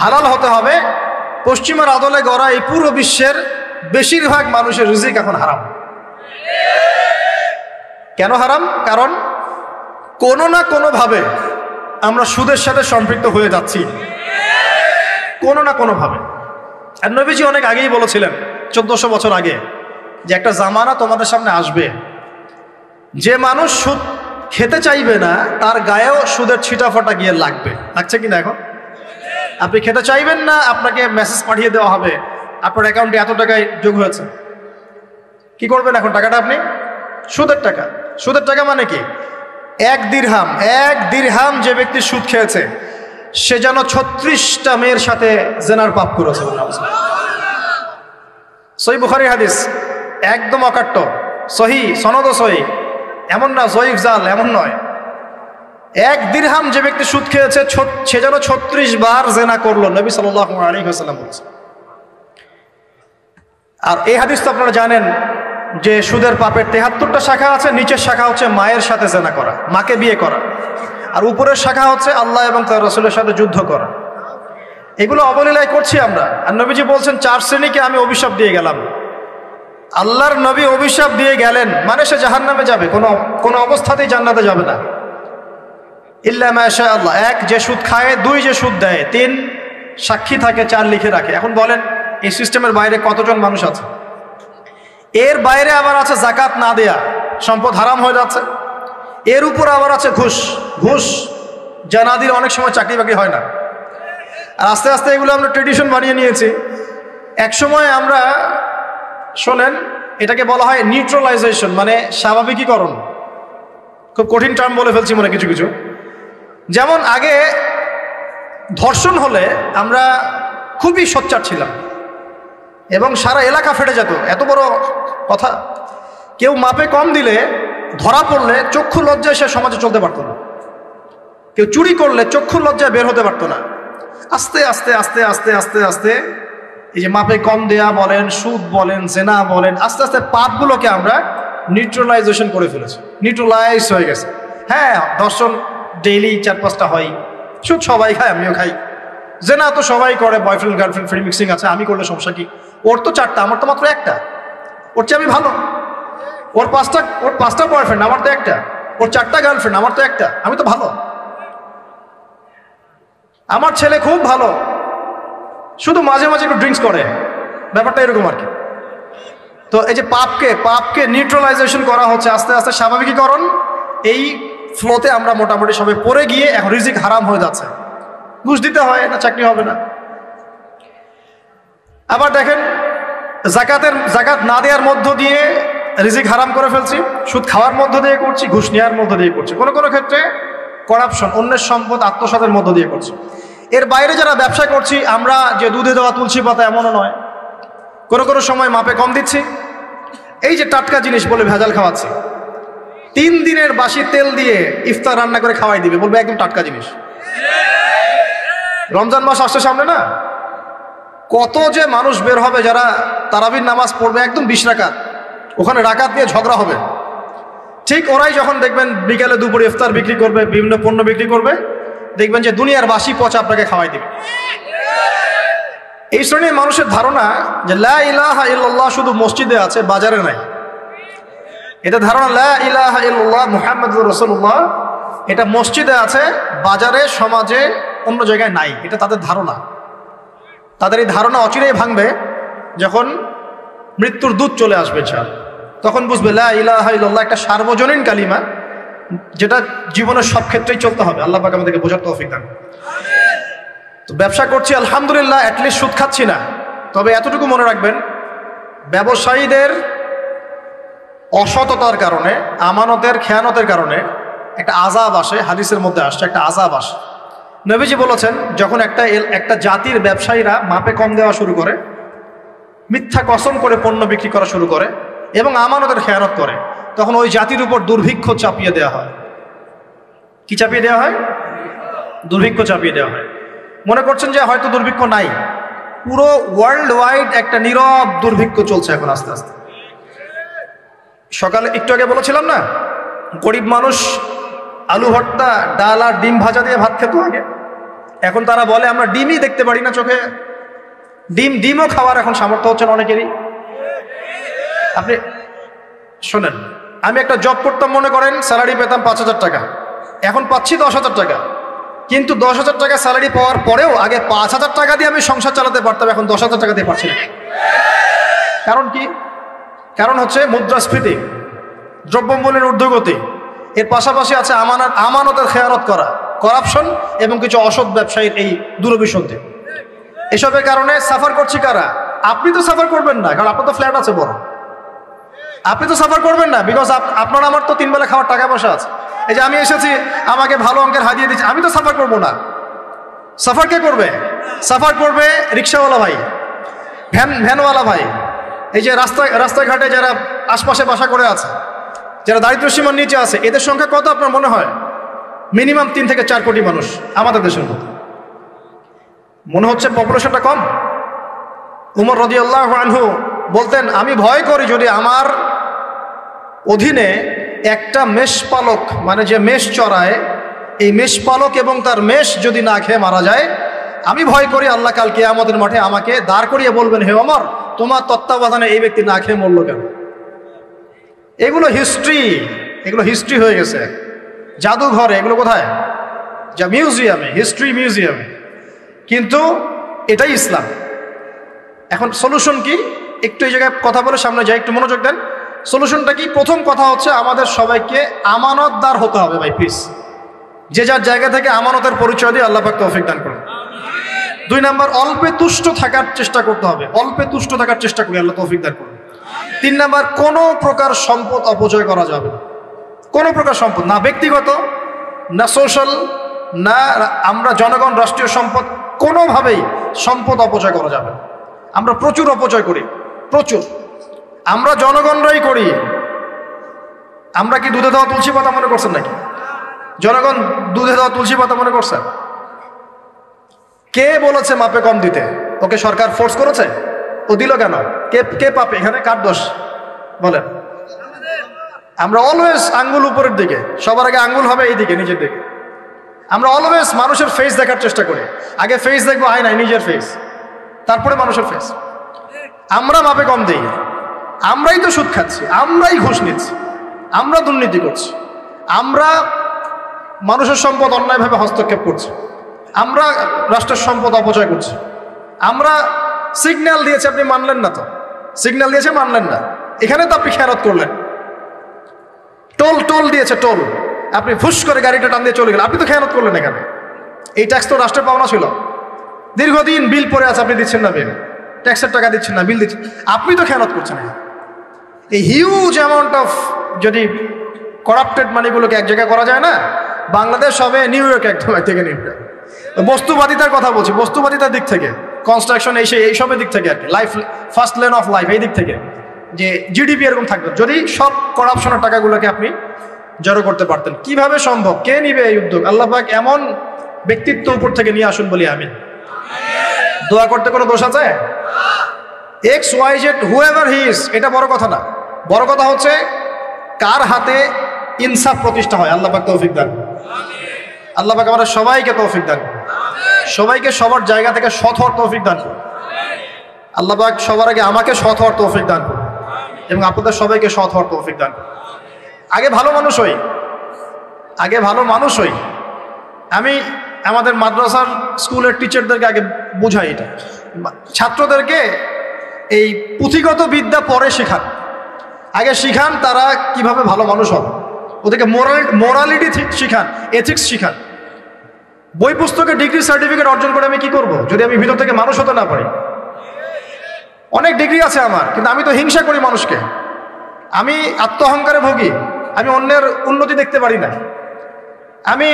হালাল হতে হবে। পশ্চিমের আদলে গড়া এই পুরো বিশ্বের বেশিরভাগ মানুষের রিজিক এখন হারাম। কেন হারাম? কারণ কোনো না কোনোভাবে আমরা সুদের সাথে সম্পৃক্ত হয়ে যাচ্ছি, কোনো না কোনোভাবে। আর নবীজি অনেক আগেই বলেছিলেন, 1400 বছর আগে, যে একটা জামানা তোমাদের সামনে আসবে, যে মানুষ সুদ খেতে চাইবে না তার গায়েও সুদের ছিটাফাটা গিয়ে লাগবে। লাগছে কিনা? এখন আপনি খেতে চাইবেন না, আপনাকে মেসেজ পাঠিয়ে দেওয়া হবে আপনার অ্যাকাউন্টে এত টাকায় যোগ হয়েছে। কি করবেন এখন? টাকাটা আপনি সুদের টাকা। সুদের টাকা মানে কি? 1 দিরহাম যে ব্যক্তি সুদ খেয়েছে সে যেন 36টা মেয়ের সাথে জেনার পাপ করেছে। সহিহ বুখারীর হাদিস, একদম অকাট্য, সহিহ, সনদ সহিহ, এমন না জয়ীফ জাল, এমন নয়। 1 দিরহাম যে ব্যক্তি সুদ খেয়েছে সে যেন 36 বার জেনা করলো, নবী সাল্লাল্লাহু আলাইহি ওয়াসাল্লাম বলেছেন। আর এই হাদিস তো আপনারা জানেন যে সুদের পাপের 73টা শাখা আছে। নিচের শাখা হচ্ছে মায়ের সাথে জেনা করা, মাকে বিয়ে করা, আর উপরের শাখা হচ্ছে আল্লাহ এবং তার রাসূলের সাথে যুদ্ধ করা। এগুলো অবলীলায় করছি আমরা। আর নবীজি বলছেন 4 শ্রেণীকে আমি অভিশাপ দিয়ে গেলাম। আল্লাহর নবী অভিশাপ দিয়ে গেলেন মানে সে জাহান্নামে যাবে, কোনো অবস্থাতেই জান্নাতে যাবে না, ইল্লা মা শা আল্লাহ। 1, যে সুদ খায়। 2, যে সুদ দেয়। 3, সাক্ষী থাকে। 4, লিখে রাখে। এখন বলেন এই সিস্টেমের বাইরে কতজন মানুষ আছে? এর বাইরে আবার আছে যাকাত না দেয়া, সম্পদ হারাম হয়ে যাচ্ছে। এর উপর আবার আছে ঘুষ যা না দিলে অনেক সময় চাকরি বাকরি হয় না। আর আস্তে আস্তে এগুলো আমরা ট্রেডিশন বানিয়ে নিয়েছি। এক সময় আমরা, শোনেন, এটাকে বলা হয় নিউট্রালাইজেশন, মানে ধর্ষণ হলে আমরা খুবই সোচ্চার ছিলাম এবং সারা এলাকা ফেটে যেত, এত বড় কথা। কেউ মাপে কম দিলে, ধরা পড়লে চক্ষু লজ্জায় সে সমাজে চলতে পারতো না। কেউ চুরি করলে চক্ষু লজ্জায় বের হতে পারতো না। আস্তে আস্তে আস্তে আস্তে আস্তে আস্তে এই যে মাপে কম দেয়া বলেন, সুদ বলেন, জেনা বলেন, আস্তে আস্তে পাপগুলোকে আমরা নিউট্রালাইজেশন করে ফেলেছি, নিউট্রালাইজ হয়ে গেছে। হ্যাঁ, দর্শন ডেইলি 4-5টা হয়, সুদ সবাই খায়, আমিও খাই, জেনা তো সবাই করে, বয়ফ্রেন্ড গার্লফ্রেন্ড ফ্রি মিক্সিং আছে, আমি করলে সমস্যা কি? ওর তো 4টা, আমার তো মাত্র 1টা। ওর চেয়ে আমি ভালো। ওর 5টা বয়ফ্রেন্ড, আমার তো 1টা। ওর 4টা গার্লফ্রেন্ড, আমার তো 1টা। আমি তো ভালো। আমার ছেলে খুব ভালো, শুধু মাঝে মাঝে একটু ড্রিঙ্কস করে, ব্যাপারটা এরকম আর কি। তো এই যে পাপকে নিউট্রালাইজেশন করা হচ্ছে আস্তে আস্তে, স্বাভাবিকীকরণ। এই ফ্লোতে আমরা মোটামুটি সবাই পড়ে গিয়ে এখন রিজিক হারাম হয়ে যাচ্ছে। ঘুষ দিতে হয় না, চাকরি হবে না। আবার দেখেন, জাকাত না দেওয়ার মধ্য দিয়ে রিজিক হারাম করে ফেলছি, সুদ খাওয়ার মধ্য দিয়ে করছি, ঘুষ নেওয়ার মধ্য দিয়ে করছি, কোনো কোনো ক্ষেত্রে করাপশন, অন্যের সম্পদ আত্মসাতের মধ্য দিয়ে করছি। এর বাইরে যারা ব্যবসা করছি, আমরা যে দুধে দেওয়া তুলসী পাতা এমনও নয়, কোনো কোনো সময় মাপে কম দিচ্ছি। এই যে টাটকা জিনিস বলে ভেজাল খাওয়াচ্ছি, 3 দিনের বাসি তেল দিয়ে ইফতার রান্না করে খাওয়াই দিবে, বলবে একদম টাটকা জিনিস। রমজান মাস আসছে সামনে না, কত যে মানুষ বের হবে যারা তারাবির নামাজ পড়বে একদম 20 রাকাত, ওখানে রাকাত নিয়ে ঝগড়া হবে। ঠিক ওরাই যখন দেখবেন বিকালে দুপুরে ইফতার বিক্রি করবে, বিভিন্ন পণ্য বিক্রি করবে, দেখবেন যে দুনিয়ার বাসি পচা আপনাকে খাওয়াই দিবে। এই শ্রেণীর মানুষের ধারণা যে লা ইলাহা ইল্লাল্লাহ শুধু মসজিদে আছে, বাজারে নাই। এটা ধারণা, লা ইলাহা ইল্লাল্লাহ মুহাম্মাদুর রাসূলুল্লাহ, এটা মসজিদে আছে, বাজারে, সমাজে, অন্য জায়গায় নাই। এটা তাদের ধারণা। তাদের এই ধারণা অচিরেই ভাঙবে যখন মৃত্যুর দূত চলে আসবে, তখন বুঝবে লা ইলাহা ইল্লাল্লাহ একটা সার্বজনীন কালিমা, যেটা জীবনের সব ক্ষেত্রেই চলতে হবে। আল্লাহ পাক আমাদেরকে বোঝার তৌফিক দান। তো ব্যবসা করছি আলহামদুলিল্লাহ, অ্যাটলিস্ট সুদ খাচ্ছি না। তবে এতটুকু মনে রাখবেন, ব্যবসায়ীদের অসততার কারণে, আমানতের খেয়ানতের কারণে একটা আযাব আসে। হাদিসের মধ্যে আসছে একটা আযাব আসে। নবীজি বলেছেন, যখন একটা জাতির ব্যবসায়ীরা মাপে কম দেওয়া শুরু করে, মিথ্যা কসম করে পণ্য বিক্রি করা শুরু করে এবং আমানতের খেয়ানত করে, তখন ওই জাতির উপর দুর্ভিক্ষ চাপিয়ে দেওয়া হয়। কি চাপিয়ে দেওয়া হয়? দুর্ভিক্ষ চাপিয়ে দেওয়া হয়। মনে করছেন যে হয়তো দুর্ভিক্ষ নাই, পুরো ওয়ার্ল্ড ওয়াইড একটা নীরব দুর্ভিক্ষ চলছে এখন আস্তে আস্তে। সকালে একটু আগে বলেছিলাম না, গরিব মানুষ আলু ভর্তা, ডাল আর ডিম ভাজা দিয়ে ভাত খেত আগে। এখন তারা বলে আমরা ডিমই দেখতে পারি না চোখে। ডিমও খাওয়ার এখন সামর্থ্য হচ্ছে না অনেকেরই। আপনি শোনেন, আমি একটা জব করতাম, মনে করেন স্যালারি পেতাম 5,000 টাকা, এখন পাচ্ছি 10,000 টাকা। কিন্তু 10,000 টাকা স্যালারি পাওয়ার পরেও আগে 5,000 টাকা দিয়ে আমি সংসার চালাতে পারতাম, এখন 10,000 টাকা দিয়ে পারছি না। কারণ কি? কারণ হচ্ছে মুদ্রাস্ফীতি, দ্রব্যমূল্যের ঊর্ধ্বগতি, এর পাশাপাশি আছে আমানতের খেয়ানত করা, করাপশন এবং কিছু অসৎ ব্যবসায়ীর এই দুরভিসন্ধি। এসবের কারণে সাফার করছি কারা? আপনি তো সাফার করবেন না, কারণ আপনার তো ফ্ল্যাট আছে বড়। আপনি তো সাফার করবেন না, বিকজ আপনার আমার তো 3 বেলা খাওয়ার টাকা পয়সা আছে। এই যে আমি এসেছি, আমাকে ভালো অঙ্কের হাদিয়ে দিচ্ছে, আমি তো সাফার করবো না। সাফার কে করবে? সাফার করবে রিক্সাওয়ালা ভাই, ভ্যানওয়ালা ভাই, এই যে রাস্তাঘাটে যারা আশপাশে বাসা করে আছে, যারা দারিদ্র্য সীমার নিচে আছে, এদের সংখ্যা কত আপনার মনে হয়? মিনিমাম 3 থেকে 4 কোটি মানুষ আমাদের দেশের মতো। মনে হচ্ছে পপুলেশনটা কম? উমর রাদিয়াল্লাহু আনহু বলতেন, আমি ভয় করি যদি আমার অধীনে একটা মেষপালক, মানে যে মেষ চড়ায়, এই মেষপালক এবং তার মেষ যদি না খেয়ে মারা যায়, আমি ভয় করি আল্লাহ কাল কিয়ামতের মাঠে আমাকে দাঁড় করিয়ে বলবেন, হে ওমর, তোমার তত্ত্বাবধানে এই ব্যক্তি না খেয়ে মরল কেন? এগুলো হিস্ট্রি হয়ে গেছে জাদুঘরে। এগুলো কোথায়? যা মিউজিয়ামে, হিস্ট্রি মিউজিয়ামে। কিন্তু এটাই ইসলাম। এখন সলিউশন কি? একটু এই জায়গায় কথা বলে সামনে যাই, একটু মনোযোগ দেন। সলিউশনটা কি? প্রথম কথা হচ্ছে আমাদের সবাইকে আমানতদার হতে হবে ভাই, প্লিজ। যে যার জায়গা থেকে আমানতের পরিচয় দিয়ে আল্লাহ পাক তৌফিক দান করুন। 2 নাম্বার, অল্পে তুষ্ট থাকার চেষ্টা করতে হবে। অল্পে তুষ্ট থাকার চেষ্টা করি, আল্লাহ তৌফিক দান করুন। 3 নাম্বার, কোনো প্রকার সম্পদ অপচয় করা যাবে না। কোনো প্রকার সম্পদ, না ব্যক্তিগত, না সোশ্যাল, না আমরা জনগণ রাষ্ট্রীয় সম্পদ, কোনোভাবেই সম্পদ অপচয় করা যাবে। আমরা প্রচুর অপচয় করি, প্রচুর। আমরা জনগণরাই করি। আমরা কি দুধে দেওয়া তুলসী পাতা মনে করছেন নাকি? জনগণ দুধে দেওয়া তুলসী পাতা মনে করছেন? কে বলেছে মাপে কম দিতে? ওকে সরকার ফোর্স করেছে? ও দিল কেন? কে কে পাপে? এখানে কার দোষ বলেন? আমরা অলওয়েজ আঙ্গুল উপরের দিকে, সবার আগে আঙ্গুল হবে এই দিকে, নিজের দিকে। আমরা অলওয়েজ মানুষের ফেস দেখার চেষ্টা করি। আগে ফেস দেখবো আয়নায়, নিজের ফেস, তারপরে মানুষের ফেস। আমরা মাপে কম দিই। আমরাই তো সুদ খাচ্ছি, আমরাই ঘুষ নিচ্ছি, আমরা দুর্নীতি করছি, আমরা মানুষের সম্পদ অন্যায়ভাবে হস্তক্ষেপ করছি, আমরা রাষ্ট্রের সম্পদ অপচয় করছি। আমরা সিগন্যাল দিয়েছে, আপনি মানলেন না। তো সিগন্যাল দিয়েছে, মানলেন না। এখানে তো আপনি খেয়ানত করলেন। টোল দিয়েছে, টোল, আপনি ফুস করে গাড়িটা টান দিয়ে চলে গেলেন, আপনি তো খেয়ানত করলেন। এখানে এই ট্যাক্স তো রাষ্ট্রের পাওনা ছিল, দীর্ঘদিন বিল পড়ে আছে, আপনি দিচ্ছেন না বিল, ট্যাক্সের টাকা দিচ্ছেন না, বিল দিচ্ছেন, আপনি তো খেয়ানত করছেন। এই হিউজ অ্যামাউন্ট অফ যদি করাপ্টেড মানিগুলোকে এক জায়গায় করা যায় না, বাংলাদেশ হবে নিউ ইয়র্ক, একদম থেকে নিউ ইয়র্ক। বস্তুবাদিতার কথা বলছি, বস্তুবাদিতার দিক থেকে, কনস্ট্রাকশন এইসবের দিক থেকে আর কি, life first lane of life, এই দিক থেকে যে জিডিপি এরকম থাকবে যদি সব করাপশনের টাকাগুলোকে আপনি জড়ো করতে পারতেন। কিভাবে সম্ভব? কে নিবে এই উদ্যোগ? আল্লাহ পাক এমন ব্যক্তিত্ব উপর থেকে নিয়ে আসুন বলি আমিন। দোয়া করতে কোনো দোষ আছে? X Y Z whoever he is, এটা বড় কথা না। বড় কথা হচ্ছে কার হাতে ইনসাফ প্রতিষ্ঠা হয়। আল্লাহ পাক তৌফিক দান। আল্লাহ পাক আমাদের সবাইকে তৌফিক দান, সবাইকে সবার জায়গা থেকে সৎ হওয়ার তৌফিক দান। আল্লাহ পাক সবার আগে আমাকে সৎ হওয়ার তৌফিক দান এবং আপনাদের সবাইকে সৎ হওয়ার তৌফিক দান। আগে ভালো মানুষ হই, আগে ভালো মানুষ হই। আমি আমাদের মাদ্রাসার স্কুলের টিচারদেরকে আগে বুঝাই, এটা ছাত্রদেরকে এই পুঁথিগত বিদ্যা পরে শেখান, আগে শিখান তারা কিভাবে ভালো মানুষ হবে। ওদেরকে মোরালিটি শিখান, এথিক্স শিখান। বই পুস্তকে ডিগ্রি সার্টিফিকেট অর্জন করে আমি কি করব যদি আমি ভিতর থেকে মানুষ হতে না পারি? অনেক ডিগ্রি আছে আমার, কিন্তু আমি তো হিংসা করি মানুষকে, আমি আত্মঅহংকারে ভুগি, আমি অন্যের উন্নতি দেখতে পারি না, আমি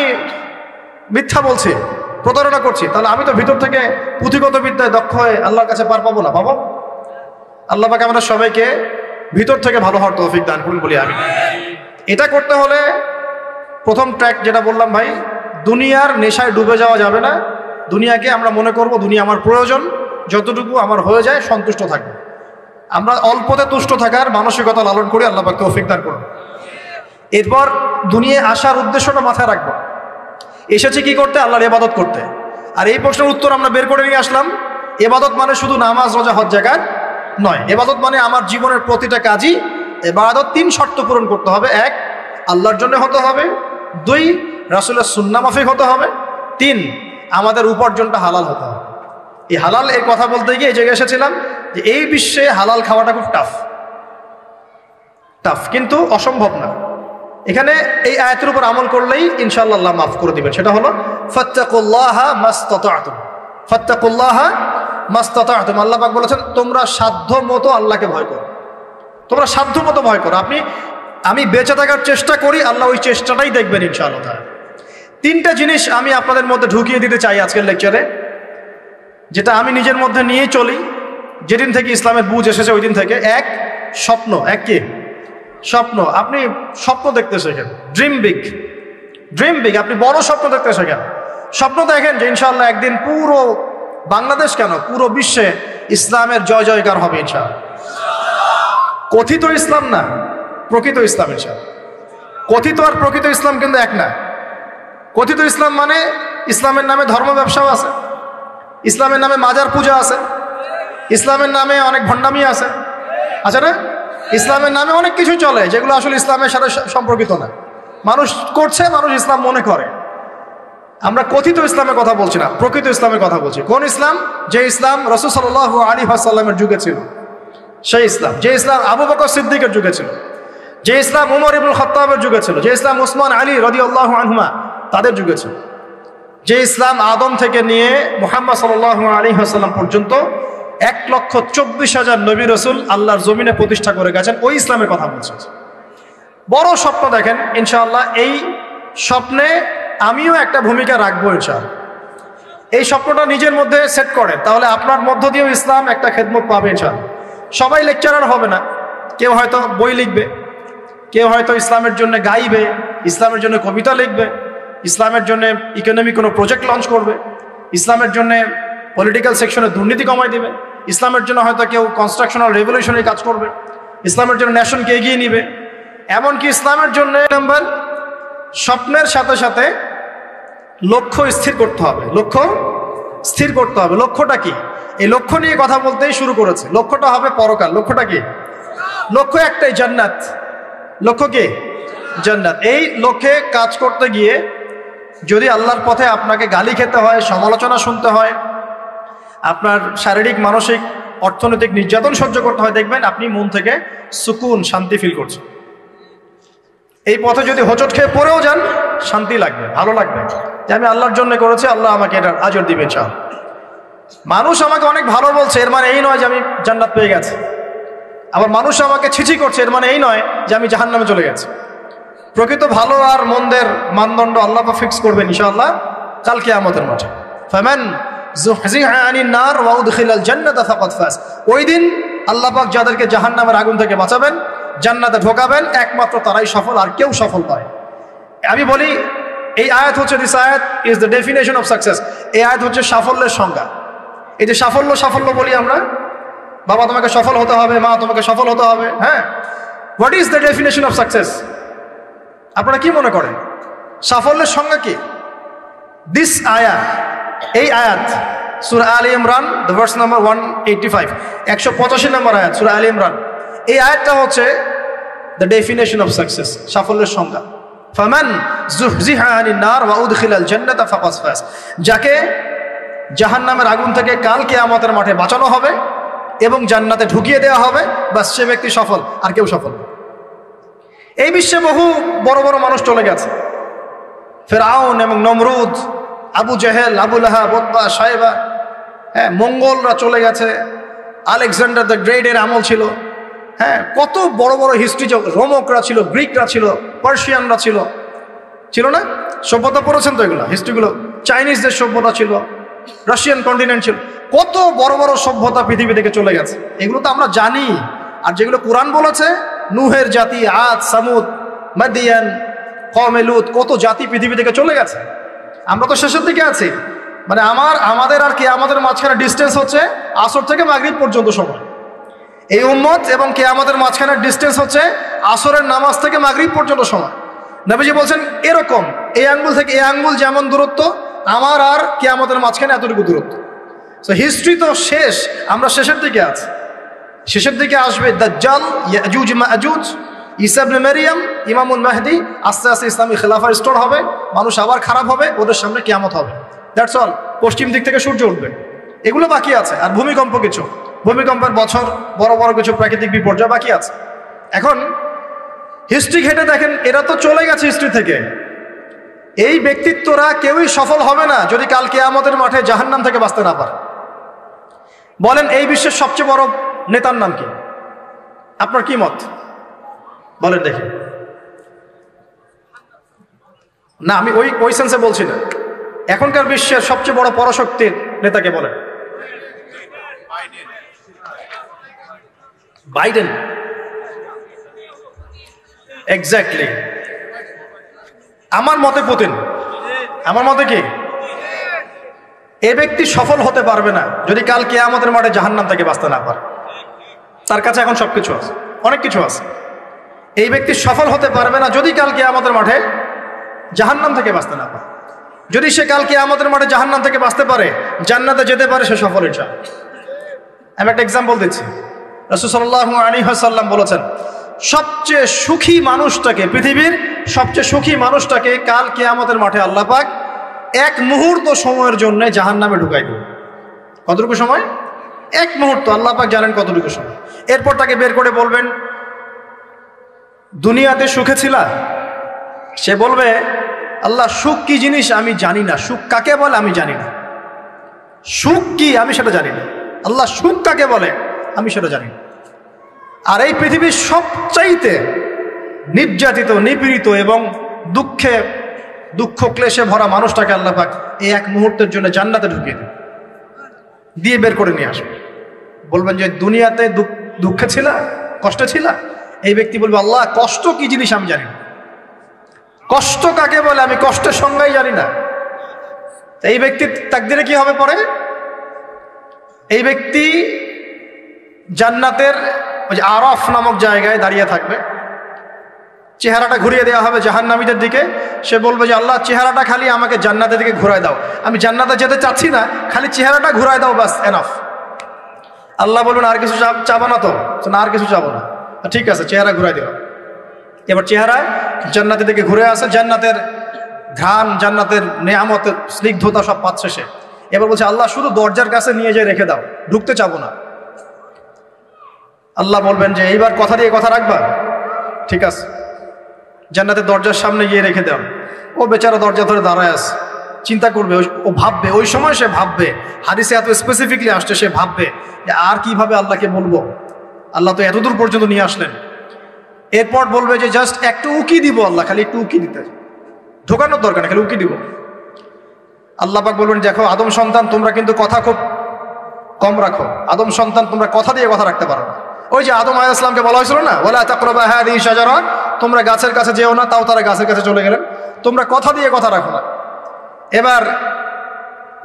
মিথ্যা বলছি, প্রতারণা করছি, তাহলে আমি তো ভিতর থেকে পুঁথিগত বিদ্যায় দক্ষ হয়ে আল্লাহর কাছে পার পাবো না। পাবো? আল্লাহ পাক আমাদের সবাইকে ভিতর থেকে ভালো হওয়ার তৌফিক দান করুন বলি আমি। এটা করতে হলে প্রথম ট্র্যাক যেটা বললাম ভাই, দুনিয়ার নেশায় ডুবে যাওয়া যাবে না। দুনিয়াকে আমরা মনে করব দুনিয়া আমার প্রয়োজন, যতটুকু আমার হয়ে যায় সন্তুষ্ট থাকবে। আমরা অল্পতে তুষ্ট থাকার মানসিকতা লালন করি, আল্লাহ পাক তৌফিক দান করুন। এরপর দুনিয়ায় আসার উদ্দেশ্যটা মাথায় রাখবো, এসেছি কি করতে? আল্লাহর ইবাদত করতে। আর এই প্রশ্নের উত্তর আমরা বের করে নিয়ে আসলাম। ইবাদত মানে শুধু নামাজ, রোজা, হজ, যাকাত নয়। ইবাদত মানে আমার জীবনের প্রতিটা কাজই ইবাদত। 3 শর্ত পূরণ করতে হবে। 1, আল্লাহর জন্য হতে হবে। 2, রাসূলের সুন্নাহ মাফিক হতে হবে। 3, আমাদের উপার্জনটা হালাল হতে হবে। এই হালাল এর কথা বলতে গিয়ে এই জায়গায় এসেছিলাম যে এই বিশ্বে হালাল খাওয়াটা খুব টাফ, কিন্তু অসম্ভব না। এখানে এই আয়াতের উপর আমল করলেই ইনশাআল্লাহ আল্লাহ মাফ করে দিবেন। সেটা হলো ফাত্তাকুল্লাহা মাসতাতা'তুম, ফাত্তাকুল্লাহা মাসতাতা'তুম। আল্লাহ পাক বলেছেন তোমরা সাধ্য মতো আল্লাহকে ভয় করো, তোমরা সাধ্য মতো ভয় করো। আমি বেঁচে থাকার চেষ্টা করি, আল্লাহ ওই চেষ্টাটাই দেখবেন ইনশাআল্লাহ। 3টা জিনিস আমি আপনাদের মধ্যে ঢুকিয়ে দিতে চাই আজকের লেকচারে, যেটা আমি নিজের মধ্যে নিয়েই চলি যেদিন থেকে ইসলামের বুঝ এসেছে ওই দিন থেকে। 1, স্বপ্ন। 1 কি? স্বপ্ন। আপনি স্বপ্ন দেখতে শেখেন, ড্রিম বিগ। আপনি বড় স্বপ্ন দেখতে শেখেন। স্বপ্ন দেখেন যে ইনশাআল্লাহ একদিন পুরো বাংলাদেশ কেন পুরো বিশ্বে ইসলামের জয় জয়কার হবে ইনশাআল্লাহ। কথিত ইসলাম না, প্রকৃত ইসলাম ইনশাআল্লাহ। কথিত আর প্রকৃত ইসলাম কিন্তু এক না। কথিত ইসলাম মানে ইসলামের নামে ধর্ম ব্যবসাও আছে, ইসলামের নামে মাজার পূজা আছে, ইসলামের নামে অনেক ভণ্ডামি আছে না? ইসলামের নামে অনেক কিছু চলে যেগুলো আসলে ইসলামের সাথে সম্পর্কিত না। মানুষ করছে, মানুষ ইসলাম মনে করে। আমরা কথিত ইসলামের কথা বলছি না, প্রকৃত ইসলামের কথা বলছি। কোন ইসলাম? যে ইসলাম রাসূল সাল্লাল্লাহু আলাইহি ওয়াসাল্লামের যুগে ছিল, সেই ইসলাম। যে ইসলাম আবু বকর সিদ্দিকের যুগে ছিল, যে ইসলাম উমর ইবনুল খাত্তাবের যুগে ছিল, যে ইসলাম উসমান আলী রাদিয়াল্লাহু আনহুমা তাদের যুগে ছিল, যে ইসলাম আদম থেকে নিয়ে মুহাম্মদ সাল্লাল্লাহু আলাইহি ওয়াসাল্লাম পর্যন্ত 1,24,000 নবী রাসূল আল্লাহর জমিনে প্রতিষ্ঠা করে গেছেন, ওই ইসলামের কথা বলছেন। বড় স্বপ্ন দেখেন ইনশাআল্লাহ। এই স্বপ্নে আমিও একটা ভূমিকা রাখবো ইনশাআল্লাহ। এই স্বপ্নটা নিজের মধ্যে সেট করেন, তাহলে আপনার মধ্য দিয়েও ইসলাম একটা খেদমত পাবে ইনশাআল্লাহ। সবাই লেকচারার হবে না, কেউ হয়তো বই লিখবে, কেউ হয়তো ইসলামের জন্য গাইবে, ইসলামের জন্য কবিতা লিখবে, ইসলামের জন্য ইকোনমিক কোনো প্রজেক্ট লঞ্চ করবে, ইসলামের জন্য পলিটিক্যাল সেকশনে দুর্নীতি কমাই দেবে, ইসলামের জন্য হয়তো কেউ কনস্ট্রাকশনাল রেভলিউশনারি কাজ করবে, ইসলামের জন্য নেশনকে এগিয়ে নিবে। এমনকি ইসলামের জন্য নাম্বার স্বপ্নের সাথে সাথে লক্ষ্য স্থির করতে হবে। লক্ষ্য স্থির করতে হবে। লক্ষ্যটা কি? এই লক্ষ্য নিয়ে কথা বলতেই শুরু করেছে। লক্ষ্যটা হবে পরকাল। লক্ষ্যটা কি? লক্ষ্য একটাই, জান্নাত। লক্ষ্য কি? জান্নাত। এই লক্ষ্যে কাজ করতে গিয়ে যদি আল্লাহর পথে আপনাকে গালি খেতে হয়, সমালোচনা শুনতে হয়, আপনার শারীরিক, মানসিক, অর্থনৈতিক নির্যাতন সহ্য করতে হয়, দেখবেন আপনি মন থেকে সুকুন, শান্তি ফিল করছেন। এই পথে যদি হোঁচট খেয়ে পড়েও যান, শান্তি লাগবে, ভালো লাগবে যে আমি আল্লাহর জন্য করেছি, আল্লাহ আমাকে এটার আজর দিবেন। চাও মানুষ আমাকে অনেক ভালো বলছে, এর মানে এই নয় যে আমি জান্নাত পেয়ে গেছি। আবার মানুষ আমাকে ছিছি করছে, এর মানে এই নয় যে আমি জাহান্নামে চলে গেছি। প্রকৃত ভালো আর মন্দের মানদণ্ড আল্লাহ ফিক্স করবেন ইনশাআল্লাহ কাল কিয়ামতের মাঠে। ফামান যুহজিহা আনিন নার ওয়া উদখিলাল জান্নাতা ফাকাদ ফাজ। ওই দিন আল্লাহ পাক যাদেরকে জাহান্নামের আগুন থেকে বাঁচাবেন, জান্নাতে ঢোকাবেন, একমাত্র তারাই সফল, আর কেউ সফল নয়। আমি বলি এই আয়াত হচ্ছে, দিস আয়াত is the definition of success. এই আয়াত হচ্ছে সাফল্যের সংজ্ঞা। এই যে সাফল্য সাফল্য বলি আমরা, বাবা তোমাকে সফল হতে হবে, মা তোমাকে সফল হতে হবে, হ্যাঁ, what is the definition of success? আপনারা কি মনে করেন সাফল্যের সংজ্ঞা কি? দিস আয়াত, এই আয়াত সূরা আলে ইমরান, দ্য ভার্স নাম্বার 185, 185 নম্বর আয়াত সূরা আলে ইমরান। এই আয়াতটা হচ্ছে দ্য ডেফিনেশন অফ সাকসেস, সাফল্যের সংজ্ঞা। ফামান যুহজিহা আনিন নার ওয়া উদখিলাল জান্নাতা ফাকাদ ফাজ। যাকে জাহান্নামের আগুন থেকে কাল কিয়ামতের মাঠে বাঁচানো হবে এবং জান্নাতে ঢুকিয়ে দেওয়া হবে, বাস সে ব্যক্তি সফল, আর কেউ সফল না। এই বিশ্বে বহু বড় বড় মানুষ চলে গেছে, ফেরাউন এবং নমরুদ, আবু জেহেল, আবু লাহাব, উতবা, সাইবা, হ্যাঁ, মঙ্গলরা চলে গেছে, আলেকজান্ডার দ্য গ্রেটের আমল ছিল, হ্যাঁ, কত বড় বড় হিস্ট্রি, রোমকরা ছিল, গ্রিকরা ছিল, পার্সিয়ানরা ছিল, ছিল না? সভ্যতা পড়েছেন তো এগুলো, হিস্ট্রিগুলো। চাইনিজদের সভ্যতা ছিল, রাশিয়ান কন্টিনেন্ট ছিল, কত বড় বড় সভ্যতা পৃথিবী থেকে চলে গেছে। এগুলো তো আমরা জানি। আর যেগুলো কোরআন বলেছে, নুহের জাতি, আদ, সামুদ, মাদিয়ান, কওমে লূত, কত জাতি পৃথিবী থেকে চলে গেছে। আমরা তো শেষের দিকে আছি। মানে আমাদের আর কিয়ামতের মাঝখানে ডিস্টেন্স হচ্ছে আসর থেকে মাগরিব পর্যন্ত সময়। এই উম্মত এবং কিয়ামতের মাঝখানের ডিস্টেন্স হচ্ছে আসরের নামাজ থেকে মাগরিব পর্যন্ত সময়। নবীজি বলছেন এরকম, এই আঙ্গুল থেকে এই আঙ্গুল যেমন দূরত্ব, আমার আর কিয়ামতের মাঝখানে এতটুকু দূরত্ব। সো হিস্ট্রি তো শেষ, আমরা শেষের দিকে আছি। শেষের দিকে আসবে দাজ্জাল, ইয়াজুজ মাজুজ, ঈসা ইবনে মারইয়াম, ইমামুল মাহদি। আস্তে আস্তে ইসলামী খেলাফা রিস্টোর হবে, মানুষ আবার খারাপ হবে, ওদের সামনে কিয়ামত হবে। That's all. পশ্চিম দিক থেকে সূর্য উঠবে, এগুলো বাকি আছে। আর ভূমিকম্প কিছু, ভূমিকম্পের বছর, বড় বড় কিছু প্রাকৃতিক বিপর্যয় বাকি আছে। এখন হিস্ট্রি ঘেটে দেখেন, এরা তো চলে গেছে হিস্ট্রি থেকে। এই ব্যক্তিত্বরা কেউই সফল হবে না যদি কাল কিয়ামতের মাঠে জাহান্নাম থেকে বাঁচতে না পারে। বলেন এই বিশ্বের সবচেয়ে বড় নেতার নাম কি? আপনার কি মত বলেন দেখি। না, আমি ওই সেন্সে বলছি না। এখনকার বিশ্বের সবচেয়ে বড় পরাশক্তির নেতাকে বলেন। বাইডেন। এক্স্যাক্টলি। আমার মতে পুতিন। আমার মতে কি? এ ব্যক্তি সফল হতে পারবে না যদি কাল কিয়ামতের মাঠে জাহান্নাম থেকে বাঁচতে না পারে। তার কাছে এখন সবকিছু আছে, অনেক কিছু আছে। এই ব্যক্তি সফল হতে পারবে না যদি কাল কিয়ামতের মাঠে জাহান্নাম থেকে বাঁচতে না পারে। যদি সে কাল কিয়ামতের মাঠে জাহান্নাম থেকে বাঁচতে পারে, জান্নাতে যেতে পারে, সে সফল ইনশাআল্লাহ। আমি একটা এক্সাম্পল দিচ্ছি। রাসূল সাল্লাল্লাহু আলাইহি ওয়াসাল্লাম বলেছেন, সবচেয়ে সুখী মানুষটাকে, পৃথিবীর সবচেয়ে সুখী মানুষটাকে কাল কিয়ামতের মাঠে আল্লাহ পাক এক মুহূর্ত সময়ের জন্য জাহান্নামে ঢুকাই দেবে। কতটুকু সময়? এক মুহূর্ত। আল্লাহ পাক জানেন কতটুকু সময়। এরপর তাকে বের করে বলবেন, দুনিয়াতে সুখে ছিলা? সে বলবে, আল্লাহ সুখ কি জিনিস আমি জানি না, সুখ কাকে বলে আমি জানি না, সুখ কি আমি সেটা জানি না। আল্লাহ সুখ কাকে বলে আমি সেটা জানি না। আর এই পৃথিবীর সবচাইতে নির্যাতিত, নিপীড়িত এবং দুঃখে দুঃখ ক্লেশে ভরা মানুষটাকে আল্লাহ পাক এই এক মুহূর্তের জন্য জান্নাতে ঢুকিয়ে দেবে, দিয়ে বের করে নিয়ে আসবে। বলবেন যে দুনিয়াতে দুঃখে ছিল, কষ্টে ছিল, এই ব্যক্তি বলবে আল্লাহ কষ্ট কি জিনিস আমি জানি না, কষ্ট কাকে বলে আমি কষ্টের সংজ্ঞাই জানি না। এই ব্যক্তির তাকদিরে কি হবে পরে? এই ব্যক্তি জান্নাতের ওই যে আরফ নামক জায়গায় দাঁড়িয়ে থাকবে, চেহারাটা ঘুরিয়ে দেওয়া হবে জাহান্নামীদের দিকে। সে বলবে যে আল্লাহ চেহারাটা খালি আমাকে জান্নাতের দিকে ঘুরায় দাও, আমি জান্নাতে যেতে চাচ্ছি না, খালি চেহারাটা ঘুরায় দাও, বাস এনাফ। আল্লাহ বলবেন আর কিছু চাবো না? তো না, আর কিছু চাবো না। ঠিক আছে, চেহারা ঘুরাই দেওয়া। এবার চেহারা জান্নাতের দিকে ঘুরে আসে, জান্নাতের ঘ্রাণ, জান্নাতের নেয়ামতের স্নিগ্ধতা সব পাচ্ছে সে। এবার বলছে আল্লাহ শুধু দরজার কাছে নিয়ে যেয়ে রেখে দাও, ঢুকতে চাবো না। আল্লাহ বলবেন যে এইবার কথা দিয়ে কথা রাখবা, ঠিক আছে, জান্নাতের দরজার সামনে গিয়ে রেখে দাও। ও বেচারা দরজা ধরে দাঁড়ায় আছে, চিন্তা করবে, ও ভাববে, ওই সময় সে ভাববে, হাদিসে এত স্পেসিফিকলি আসছে, সে ভাববে যে আর কিভাবে আল্লাহকে বলবো, আল্লাহ তো এতদূর পর্যন্ত নিয়ে আসলেন। এরপর বলবে যে জাস্ট একটু উকি দিব, আল্লাহ খালি একটু উকি দিতে, ঢোকানোর দরকার না, খালি উকি দিব। আল্লাহ পাক বলবেন দেখো আদম সন্তান তোমরা কিন্তু কথা খুব কম রাখো, আদম সন্তান তোমরা কথা দিয়ে কথা রাখতে পারো না। ওই যে আদম আলাইহিস সালামকে বলা হয়েছিল না, ওয়ালা তাকরাবা হাযিহি শাজারা, তোমরা গাছের কাছে যেও না, তাও তারা গাছের কাছে চলে গেলেন। তোমরা কথা দিয়ে কথা রাখো না। এবার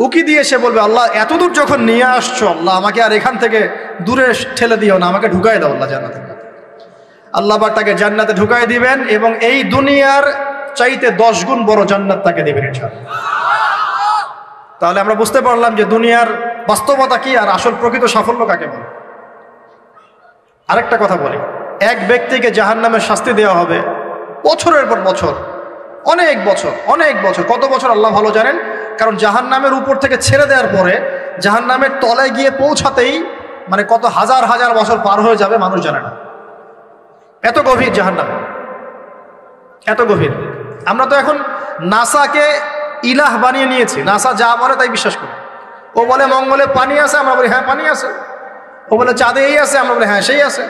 উকি দিয়ে সে বলবে আল্লাহ এতদূর যখন নিয়ে আসছো, আল্লাহ আমাকে আর এখান থেকে দূরে ঠেলে দিও না, আমাকে ঢুকাই দাও আল্লাহ জান্নাতে। আল্লাহ পাক তাকে জান্নাতে ঢুকাই দিবেন এবং এই দুনিয়ার চাইতে 10 গুণ বড় জান্নাত তাকে দিবেন ইনশাআল্লাহ। তাহলে আমরা বুঝতে পারলাম যে দুনিয়ার বাস্তবতা কি আর আসল প্রকৃত সাফল্য কাকে বলে। আরেকটা কথা বলি, এক ব্যক্তিকে জাহান্নামের শাস্তি দেওয়া হবে বছরের পর বছর, অনেক বছর, অনেক বছর, কত বছর আল্লাহ ভালো জানেন। কারণ জাহান্নামের উপর থেকে ছেড়ে দেওয়ার পরে জাহান্নামের তলায় গিয়ে পৌঁছাতেই মানে কত হাজার হাজার বছর পার হয়ে যাবে মানুষ জানে না। এত গভীর জাহান্নাম, এত গভীর। আমরা তো এখন নাসাকে ইলাহ বানিয়ে নিয়েছি, নাসা যা বলে তাই বিশ্বাস করি। ও বলে মঙ্গলে পানি আছে, আমরা বলি হ্যাঁ পানি আছে। ও বলে চাঁদে এই আছে, আমরা বলি হ্যাঁ সেই আছে।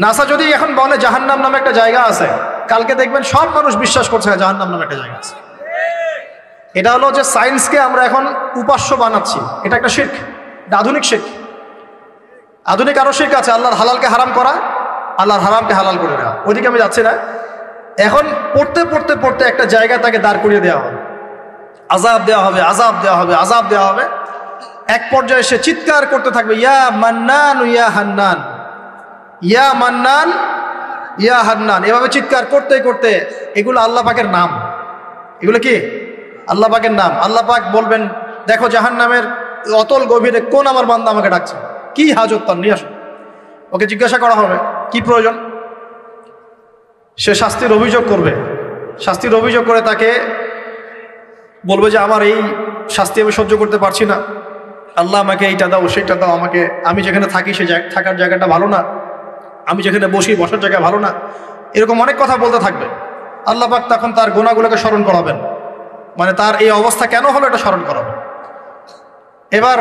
নাসা যদি এখন বলে জাহান্নাম নামে একটা জায়গা আছে, কালকে দেখবেন সব মানুষ বিশ্বাস করছে জাহান্নাম নামে একটা জায়গা আছে। এটা হলো যে সায়েন্সকে আমরা এখন উপাস্য বানাচ্ছি, এটা একটা শিরক, এটা আধুনিক শিরক। আধুনিক আরো শিরক আছে, আল্লাহর হালালকে হারাম করা, আল্লাহর হারামকে হালাল করে দেওয়া। ওইদিকে আমি যাচ্ছি না। এখন পড়তে পড়তে পড়তে একটা জায়গায় তাকে দাঁড় করিয়ে দেওয়া হবে, আযাব দেওয়া হবে, আযাব দেওয়া হবে, আযাব দেওয়া হবে। এক পর্যায়ে সে চিৎকার করতে থাকবে ইয়া মান্নান ইয়া হান্নান, ইয়া মান্নান ইয়া হান্নান, এভাবে চিৎকার করতে করতে, এগুলো আল্লাহ পাকের নাম। এগুলো কি আল্লাহ পাকের নাম। আল্লাহ পাক বলবেন দেখো জাহান্নামের অতল গভীরে কোন আমার বান্দা আমাকে ডাকছে, কি হাজত তার, নিয়ে আসো। ওকে জিজ্ঞাসা করা হবে কি প্রয়োজন, সে শাস্তির অভিযোগ করবে। শাস্তির অভিযোগ করে তাকে বলবে যে আমার এই শাস্তি আমি সহ্য করতে পারছি না, আল্লাহ আমাকে এইটা দাও সেইটা দাও, আমাকে, আমি যেখানে থাকি সে থাকার জায়গাটা ভালো না, আমি যেখানে বসি বসার জায়গা ভালো না, এরকম অনেক কথা বলতে থাকবে। আল্লাহ পাক তখন তার গুনাহগুলোকে স্মরণ করাবেন, মানে তার এই অবস্থা কেন হলো এটা স্মরণ করাবেন। এবার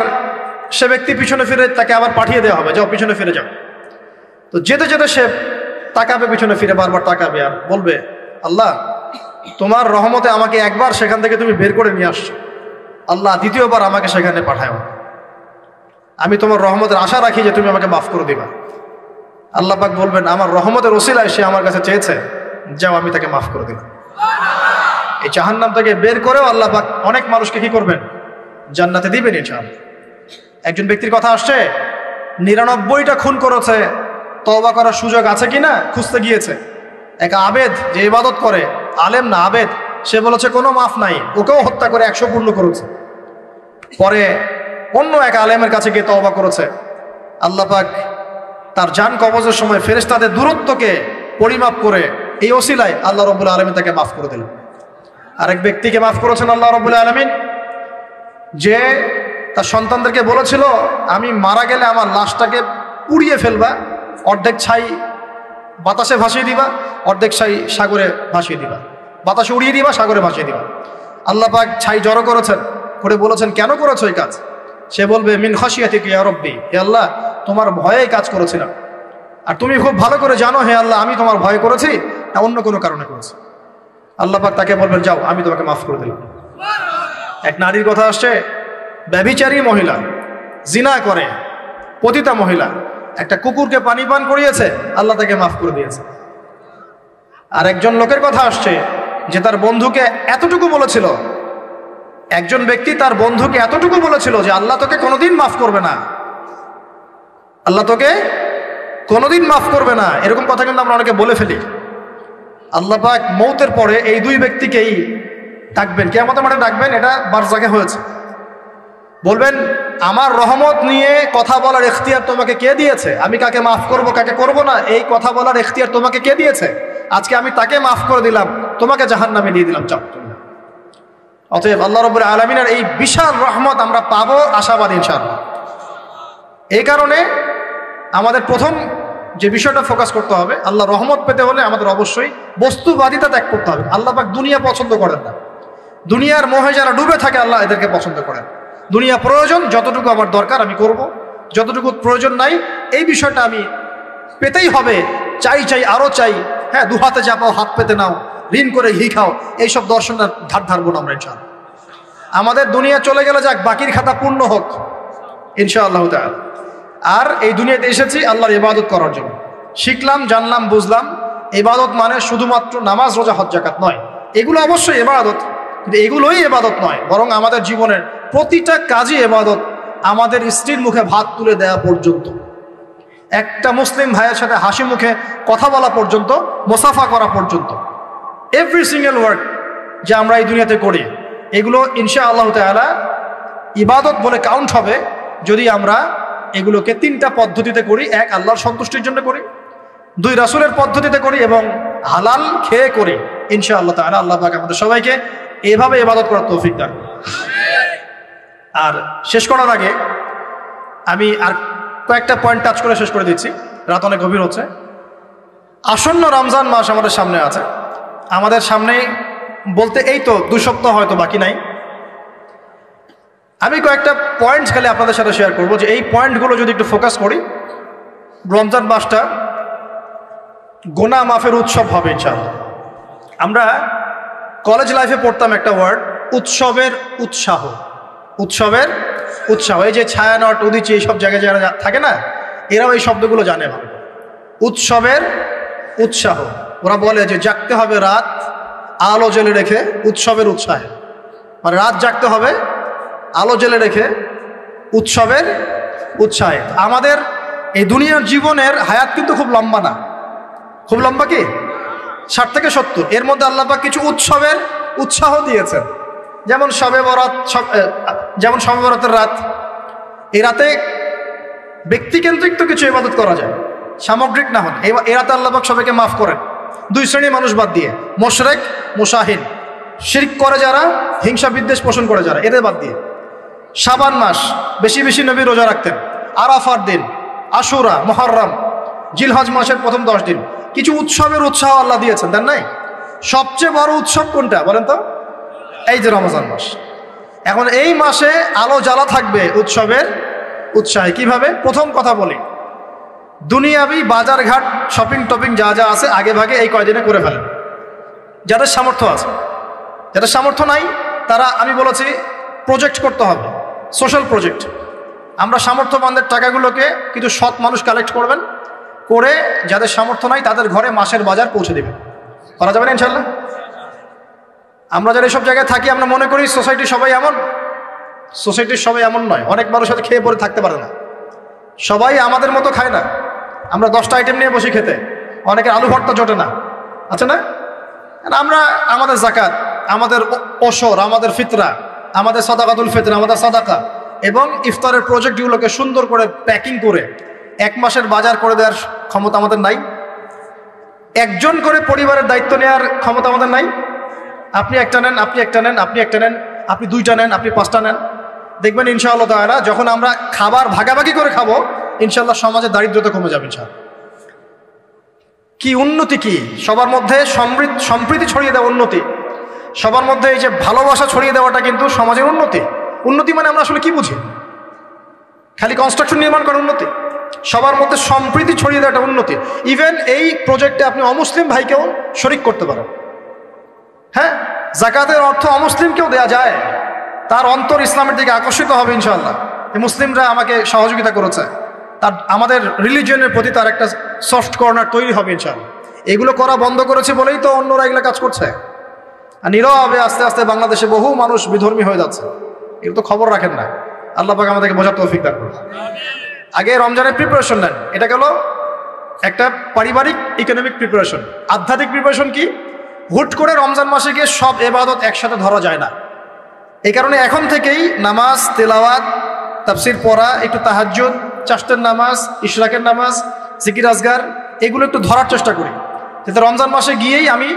সে ব্যক্তি পিছনে ফিরে, তাকে আবার পাঠিয়ে দেওয়া হবে, যাও পিছনে ফিরে যাও। তো যেতে যেতে সে তাকাবে পিছনে ফিরে, বারবার তাকাবে আর বলবে আল্লাহ তোমার রহমতে আমাকে একবার সেখান থেকে তুমি বের করে নিয়ে আসছো, আল্লাহ দ্বিতীয়বার আমাকে সেখানে পাঠাও, আমি তোমার রহমতের আশা রাখি যে তুমি আমাকে মাফ করে দিবা। আল্লাহ পাক বলবেন আমার রহমতের ওসিলায় সে আমার কাছে চেয়েছে, যাও আমি তাকে মাফ করে দিলাম। এই জাহান্নাম থেকে বের করেও আল্লাহ পাক অনেক মানুষকে কি করবেন, জান্নাতে দিবেন ইনশাআল্লাহ। একজন ব্যক্তির কথা আসছে 99টা খুন করেছে, তওবা করার সুযোগ আছে কিনা খুঁজতে গিয়েছে। এক আবেদ যে ইবাদত করে, আলেম না আবেদ, সে বলেছে কোনো মাফ নাই, ওকেও হত্যা করে 100 পূর্ণ করেছে। পরে অন্য এক আলেমের কাছে গিয়ে তওবা করেছে, আল্লাহ পাক তার জান কবজের সময় ফেরেশতাদের দূরত্বকে পরিমাপ করে এই ওসিলায় আল্লাহ রাব্বুল আলামিন তাকে মাফ করে দিলেন। আরেক ব্যক্তিকে মাফ করেছেন আল্লাহ রাব্বুল আলামিন, যে তার সন্তানদেরকে বলেছিল আমি মারা গেলে আমার লাশটাকে পুড়িয়ে ফেলবা, অর্ধেক ছাই বাতাসে ভাসিয়ে দিবা, অর্ধেক ছাই সাগরে ভাসিয়ে দিবা, বাতাসে উড়িয়ে দিবা, সাগরে ভাসিয়ে দিবা। আল্লাহ পাক ছাই জড়ো করেছেন, করে বলেছেন কেন করেছো এই কাজ? সে বলবে মিন খাশিয়াতিকা ইয়া রাব্বি, হে আল্লাহ তোমার ভয়ে কাজ করেছিলাম, আর তুমি খুব ভালো করে জানো হে আল্লাহ আমি তোমার ভয় করেছি না অন্য কোনো কারণে করেছি। আল্লাহ পাক তাকে বলবেন, যাও আমি তোমাকে মাফ করে দিলাম। এক নারীর কথা আসছে, ব্যভিচারী মহিলা, জিনা করে, পতিতা মহিলা, একটা কুকুরকে পানি পান করিয়েছে, আল্লাহ তাকে মাফ করে দিয়েছে। আর একজন লোকের কথা আসছে যে তার বন্ধুকে এতটুকু বলেছিল, একজন ব্যক্তি তার বন্ধুকে এতটুকু বলেছিল যে আল্লাহ তোকে কোনোদিন মাফ করবে না, আল্লাহ তোকে কোনোদিন মাফ করবে না। এরকম কথা কিন্তু আমরা অনেকে বলে ফেলি। আল্লাহ পাক মৌতের পরে এই দুই ব্যক্তিকেই ডাকবেন, কিয়ামতের মাঠে ডাকবেন। এটা বারজাখে হয়েছে। বলবেন, আমার রহমত নিয়ে কথা বলার এখতিয়ার তোমাকে কে দিয়েছে? আমি কাকে মাফ করব কাকে করব না এই কথা বলার এখতিয়ার তোমাকে কে দিয়েছে? আজকে আমি তাকে মাফ করে দিলাম, তোমাকে জাহান্নামে দিয়ে দিলাম, চাপ। অতএব আল্লাহ রাব্বুল আলামিনের এই বিশাল রহমত আমরা পাবো, আশাবাদী ইনশাআল্লাহ। এই কারণে আমাদের প্রথম যে বিষয়টা ফোকাস করতে হবে, আল্লাহ রহমত পেতে হলে আমাদের অবশ্যই বস্তুবাদিতা ত্যাগ করতে হবে। আল্লাহ পাক দুনিয়া পছন্দ করেন না। দুনিয়ার মোহে যারা ডুবে থাকে আল্লাহ এদেরকে পছন্দ করেন। দুনিয়া প্রয়োজন, যতটুকু আমার দরকার আমি করব, যতটুকু প্রয়োজন নাই এই বিষয়টা আমি পেতেই হবে, চাই চাই আরো চাই, হ্যাঁ, দু হাতে চাপাও হাত পেতে নাও, ঋণ করে ঘি খাও, এইসব দর্শনের ধার ধারবো না আমরা ইনশাআল্লাহ। আমাদের দুনিয়া চলে গেলে যাক, বাকির খাতা পূর্ণ হোক ইনশাআল্লাহ তাআলা। আর এই দুনিয়াতে এসেছি আল্লাহর ইবাদত করার জন্য। শিখলাম, জানলাম, বুঝলাম ইবাদত মানে শুধুমাত্র নামাজ, রোজা, হজ, যাকাত নয়। এগুলো অবশ্যই ইবাদত, কিন্তু এগুলোই ইবাদত নয়, বরং আমাদের জীবনের প্রতিটা কাজই ইবাদত। আমাদের স্ত্রীর মুখে ভাত তুলে দেওয়া পর্যন্ত, একটা মুসলিম ভাইয়ের সাথে হাসি মুখে কথা বলা পর্যন্ত, মুসাফা করা পর্যন্ত, এভরি সিঙ্গেল ওয়ার্ড যে আমরা এই দুনিয়াতে করি, এগুলো ইনশাআল্লাহ তাআলা ইবাদত বলে কাউন্ট হবে যদি আমরা এগুলোকে তিনটা পদ্ধতিতে করি। এক, আল্লাহর সন্তুষ্টির জন্য করি। দুই, রাসূলের পদ্ধতিতে করি। এবং হালাল খেয়ে করি ইনশাআল্লাহ তাআলা। আল্লাহ পাক আমাদের সবাইকে এভাবে ইবাদত করার তৌফিক দান। আর শেষ করার আগে আমি আর কয়েকটা পয়েন্ট টাচ করে শেষ করে দিচ্ছি, রাত অনেক গভীর হচ্ছে। আসন্ন রমজান মাস আমাদের সামনে আছে। আমাদের সামনে বলতে এই তো 2 সপ্তাহ হয়তো বাকি নাই। আমি কয়েকটা পয়েন্ট খালি আপনাদের সাথে শেয়ার করব, যে এই পয়েন্টগুলো যদি একটু ফোকাস করি, রমজান মাসটা গুনাহ মাফের উৎসব হবে ইনশাআল্লাহ। আমরা কলেজ লাইফে পড়তাম একটা ওয়ার্ড, উৎসবের উৎসাহ। উৎসবের উৎসাহ, এই যে ছায়ানট, উদীচী, এইসব জায়গায় যারা থাকে না, এরাও এই শব্দগুলো জানে ভালো। উৎসবের উৎসাহ, ওরা বলে যে জাগতে হবে রাত আলো জ্বেলে রেখে উৎসবের উৎসাহে, মানে রাত জাগতে হবে আলো জ্বেলে রেখে উৎসবের উৎসাহে। আমাদের এই দুনিয়ার জীবনের হায়াত কিন্তু খুব লম্বা না, খুব লম্বা কি 60 থেকে 70। এর মধ্যে আল্লাহ পাক কিছু উৎসবের উৎসাহ দিয়েছেন, যেমন শবে বরাত, যেমন শবে বরাতের রাত। এই রাতে ব্যক্তিকেন্দ্রিক তো কিছু ইবাদত করা যায়, সামগ্রিক না হলে। এই রাতে আল্লাহ পাক সবাইকে মাফ করেন, 2 শ্রেণীর মানুষ বাদ দিয়ে, মুশরিক, মুশাহিন, শিরক করে যারা, হিংসা বিদ্বেষ পোষণ করে যারা, এদের বাদ দিয়ে। শাবান মাস বেশি বেশি নবী রোজা রাখতেন। আরাফার দিন, আশুরা, মুহররম, জিলহজ মাসের প্রথম 10 দিন কিছু উৎসবের উৎসাহ আল্লাহ দিয়েছেন, তাই নাই? সবচেয়ে বড় উৎসব কোনটা বলেন তো? এই যে রমজান মাস। এখন এই মাসে আলো জ্বালা থাকবে উৎসবের উৎসাহে। কিভাবে? প্রথম কথা বলি, দুনিয়াবি বাজার ঘাট, শপিং টপিং যা যা আছে আগে ভাগে এই কয়দিনে করে ফেলেন, যাদের সামর্থ্য আছে। যাদের সামর্থ্য নাই তারা, আমি বলেছি, প্রজেক্ট করতে হবে, সোশ্যাল প্রজেক্ট। আমরা সামর্থ্যবানদের টাকাগুলোকে কিছু সৎ মানুষ কালেক্ট করবেন, করে যাদের সামর্থ্য নাই তাদের ঘরে মাসের বাজার পৌঁছে দেবেন। করা যাবে না ইনশাল্লাহ? আমরা যারা এইসব জায়গায় থাকি আমরা মনে করি সোসাইটির সবাই এমন। সোসাইটির সবাই এমন নয়। অনেক মানুষ হয়তো খেয়ে পরে থাকতে পারে না, সবাই আমাদের মতো খায় না। আমরা 10টা আইটেম নিয়ে বসে খেতে, অনেকের আলু ভর্তা জোটে না, আছে না? আমরা আমাদের যাকাত, আমাদের ওশর, আমাদের ফিতরা, আমাদের সাদাকাতুল ফিতর, আমাদের সাদাকা এবং ইফতারের প্রজেক্টগুলোকে সুন্দর করে প্যাকিং করে 1 মাসের বাজার করে দেওয়ার ক্ষমতা আমাদের নাই। একজন করে পরিবারের দায়িত্ব নেওয়ার ক্ষমতা আমাদের নাই। আপনি একটা নেন, আপনি একটা নেন, আপনি একটা নেন, আপনি 2টা নেন, আপনি 5টা নেন। দেখবেন ইনশাআল্লাহ তাআলা যখন আমরা খাবার ভাগাভাগি করে খাবো, ইনশাআল্লাহ সমাজে দারিদ্রতা কমে যাবে ইনশাআল্লাহ। কি উন্নতি, কি সবার মধ্যে সম্প্রীতি ছড়িয়ে দেওয়া উন্নতি, সবার মধ্যে এই যে ভালোবাসা ছড়িয়ে দেওয়াটা কিন্তু সমাজের উন্নতি। উন্নতি মানে আমরা আসলে কি বুঝি? খালি কনস্ট্রাকশন নির্মাণ করার উন্নতি? সবার মধ্যে সম্প্রীতি ছড়িয়ে দেওয়াটা উন্নতি। ইভেন এই প্রজেক্টে আপনি অমুসলিম ভাইকেও শরিক করতে পারেন। হ্যাঁ, জাকাতের অর্থ অমুসলিমকেও দেয়া যায়, তার অন্তর ইসলামের দিকে আকর্ষিত হবে ইনশাআল্লাহ। এই মুসলিমরা আমাকে সহযোগিতা করেছে, তার আমাদের রিলিজিয়নের প্রতি তার একটা সফট কর্নার তৈরি হবে ইনশাআল্লাহ। এগুলো করা বন্ধ করেছে বলেই তো অন্যরা এগুলো কাজ করছে। আর নীরবে আস্তে আস্তে বাংলাদেশে বহু মানুষ বিধর্মী হয়ে যাচ্ছে, এগুলো তো খবর রাখেন না। আল্লাহ পাক আমাদেরকে বোঝার তৌফিক দান করুন। আগে রমজানের প্রিপারেশন নেন, এটা গেল একটা পারিবারিক ইকোনমিক প্রিপারেশন। আধ্যাত্মিক প্রিপারেশন কি? হুট করে রমজান মাসে গিয়ে সব ইবাদত একসাথে ধরা যায় না। এই কারণে এখন থেকেই নামাজ, তেলাওয়াত, তাফসির পড়া, একটু তাহাজ্জুদ, চাষ্টের নামাজ, ইশরাকের নামাজ, জিকির আজগার, এগুলো একটু ধরার চেষ্টা করি, যাতে রমজান মাসে গিয়েই আমি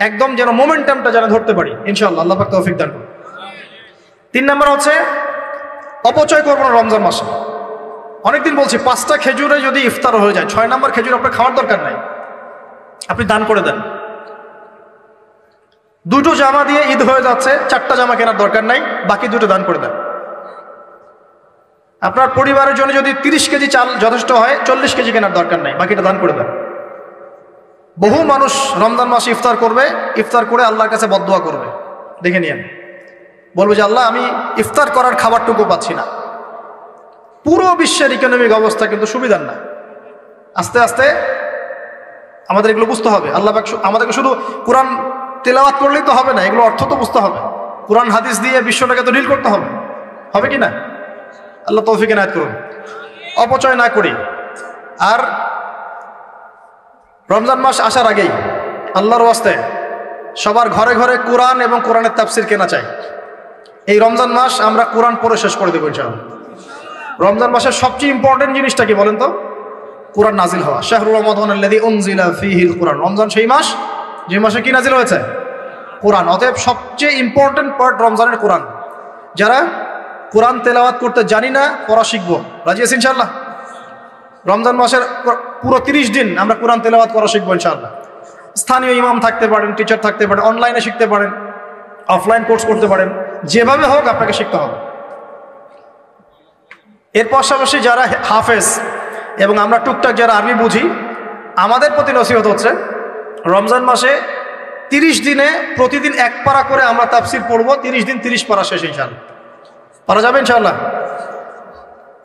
একদম যেন মোমেন্টামটা যেন ধরতে পারি ইনশাআল্লাহ। আল্লাহ পাক তৌফিক দান করুন। 3 নম্বর হচ্ছে অপচয় করবো না রমজান মাসে। অনেকদিন বলছি 5টা খেজুরে যদি ইফতার হয়ে যায়, 6 নম্বর খেজুর আপনার খাওয়ার দরকার নাই, আপনি দান করে দেন। 2টো জামা দিয়ে ঈদ হয়ে যাচ্ছে, 4টা জামা কেনার দরকার নাই, বাকি 2টো দান করে দেন। আপনার পরিবারের জন্য যদি 30 কেজি চাল যথেষ্ট হয়, 40 কেজি কেনার দরকার নাই, বাকিটা দান করে দেন। বহু মানুষ রমজান মাসে ইফতার করবে, ইফতার করে আল্লাহর কাছে বদদোয়া করবে, দেখে নিয়েন, বলবে যে আল্লাহ আমি ইফতার করার খাবারটুকু পাচ্ছি না। পুরো বিশ্বের ইকোনমিক অবস্থা কিন্তু সুবিধার না। আস্তে আস্তে আমাদের এগুলো বুঝতে হবে। আল্লাহ পাক আমাদেরকে শুধু কোরআন তেলাওয়াত করলেই তো হবে না, এগুলো অর্থ তো বুঝতে হবে। কোরআন হাদিস দিয়ে বিশ্বটাকে তো ডিল করতে হবে, হবে কি না? আল্লাহ তৌফিক এনায়েত করুন। অপচয় না করি। আর রমজান মাস আসার আগেই আল্লাহর ওয়াস্তে সবার ঘরে ঘরে কোরআন এবং কোরআনের তাফসির কেনা চাই। এই রমজান মাস আমরা কোরআন পড়ে শেষ করে দেবো ইনশাআল্লাহ। রমজান মাসের সবচেয়ে ইম্পর্টেন্ট জিনিসটা কি বলেন তো? কোরআন নাজিল হওয়া। শাহরুর রমাদানাল্লাযী উনজিলা ফীহিল কুরআন। রমজান সেই মাস যে মাসে কি নাজিল হয়েছে? কোরআন। অতএব সবচেয়ে ইম্পর্টেন্ট পার্ট রমজানের কোরআন। যারা কোরআন তেলাওয়াত করতে জানি না, পড়া শিখবো, রাজি আছি ইনশাআল্লাহ? রমজান মাসের পুরো 30 দিন আমরা কোরআন তেলাওয়াত করা শিখবো ইনশাআল্লাহ। স্থানীয় ইমাম থাকতে পারেন, টিচার থাকতে পারেন, অনলাইনে শিখতে পারেন, অফলাইন কোর্স করতে পারেন, যেভাবে হোক আপনাকে শিখতে হবে। এর পাশাপাশি যারা হাফেজ এবং আমরা টুকটাক যারা আরবি বুঝি, আমাদের প্রতি নসিহত হচ্ছে রমজান মাসে 30 দিনে প্রতিদিন 1 পারা করে আমরা তাফসির পড়বো। 30 দিন 30 পারা শেষ ইনশাআল্লাহ। পারা যাবে ইনশাআল্লাহ?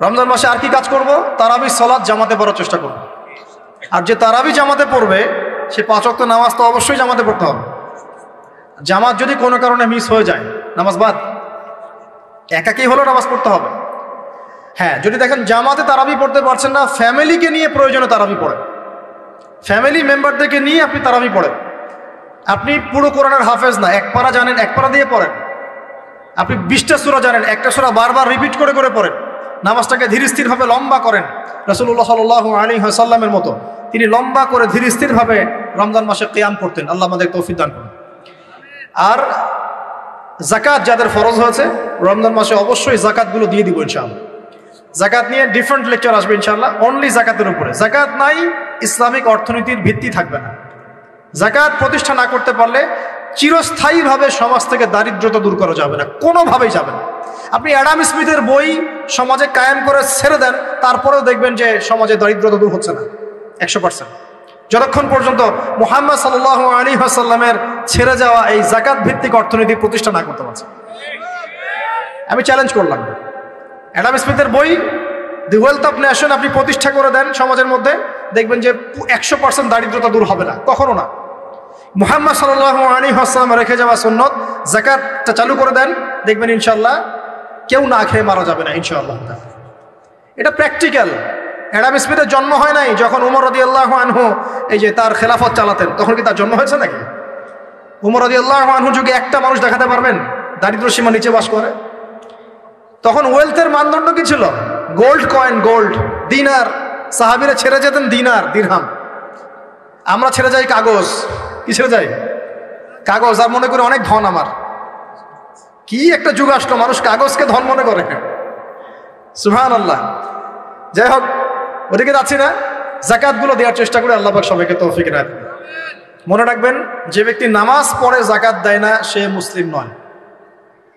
রমজান মাসে আর কি কাজ করব? তারাবি সালাত জামাতে পড়ার চেষ্টা করব। আর যে তারাবি জামাতে পড়বে সে 5 ওয়াক্ত নামাজ তো অবশ্যই জামাতে পড়তে হবে। জামাত যদি কোনো কারণে মিস হয়ে যায়, নামাজ বাদ, একাকেই হলেও নামাজ পড়তে হবে। হ্যাঁ, যদি দেখেন জামাতে তারাবি পড়তে পারছেন না, ফ্যামিলিকে নিয়ে প্রয়োজনে তারাবি পড়েন। ফ্যামিলি মেম্বারদেরকে নিয়ে আপনি তারাবি পড়েন। আপনি পুরো কোরআনের হাফেজ না, 1 পারা জানেন, 1 পারা দিয়ে পড়েন। আপনি 20টা সূরা জানেন, একটা সূরা বারবার রিপিট করে করে পড়েন। নামাজটাকে ধীর স্থিরভাবে লম্বা করেন। রাসূলুল্লাহ সাল্লাল্লাহু আলাইহি ওয়াসাল্লামের মতো তিনি লম্বা করে ধীর স্থিরভাবে রমজান মাসে কিয়াম করতেন। আল্লাহ আমাদের তৌফিক দান করুন। আর যাকাত যাদের ফরজ হয়েছে রমজান মাসে অবশ্যই যাকাতগুলো দিয়ে দিব ইনশাআল্লাহ। যাকাত নিয়ে ডিফারেন্ট লেকচার আসবে ইনশাআল্লাহ, অনলি যাকাতের উপরে। যাকাত নাই, ইসলামিক অর্থনীতির ভিত্তি থাকবে না। যাকাত প্রতিষ্ঠা না করতে পারলে চিরস্থায়ীভাবে সমাজ থেকে দারিদ্রতা দূর করা যাবে না, কোনোভাবেই যাবে না। আপনি অ্যাডাম স্মিথের বই সমাজে কায়েম করে ছেড়ে দেন, তারপরেও দেখবেন যে সমাজে দারিদ্রতা দূর হচ্ছে না 100%। যতক্ষণ পর্যন্ত মুহাম্মদ সাল্লাল্লাহু আলাইহি ওয়াসাল্লামের ছেড়ে যাওয়া এই যাকাত ভিত্তিক অর্থনীতি প্রতিষ্ঠা না করতে পারছে। আমি চ্যালেঞ্জ করলাম, অ্যাডাম স্মিথের বই দি ওয়েলথ অফ নেশন আপনি প্রতিষ্ঠা করে দেন সমাজের মধ্যে, দেখবেন যে 100% দারিদ্রতা দূর হবে না, কখনো না। মুহাম্মদ সাল্লাল্লাহু আলাইহি ওয়াসাল্লাম রেখে যাওয়া সুন্নত যাকাতটা চালু করে দেন, দেখবেন ইনশাআল্লাহ কেউ না খেয়ে মারা যাবে না ইনশাআল্লাহ। এটা প্র্যাকটিক্যাল। অ্যাডাম স্মিথের জন্ম হয় নাই যখন উমর রাদিয়াল্লাহু আনহু এই যে তার খেলাফত চালাতেন, তখন কি তার জন্ম হয়েছে নাকি? উমর রাদিয়াল্লাহু আনহু যুগে একটা মানুষ দেখাতে পারবেন দারিদ্র সীমা নিচে বাস করে? তখন ওয়েলথের মানদণ্ড কি ছিল? গোল্ড কয়েন, গোল্ড, দিনার। সাহাবীরা ছেড়ে যেতেন দিনার, দিরহাম। আমরা ছেড়ে যাই কাগজ। কি ছেড়ে যাই? কাগজ। আর মনে করি অনেক ধন আমার। কি একটা যুগ আসলো, মানুষ কাগজকে ধন মনে করে। সুবহানাল্লাহ। যাই হোক, ওদিকে যাচ্ছি না। যাকাতগুলো দেওয়ার চেষ্টা করে আল্লাহ পাক সবাইকে তৌফিক এনায়েত করুন। মনে রাখবেন, যে ব্যক্তি নামাজ পড়ে যাকাত দেয় না সে মুসলিম নয়।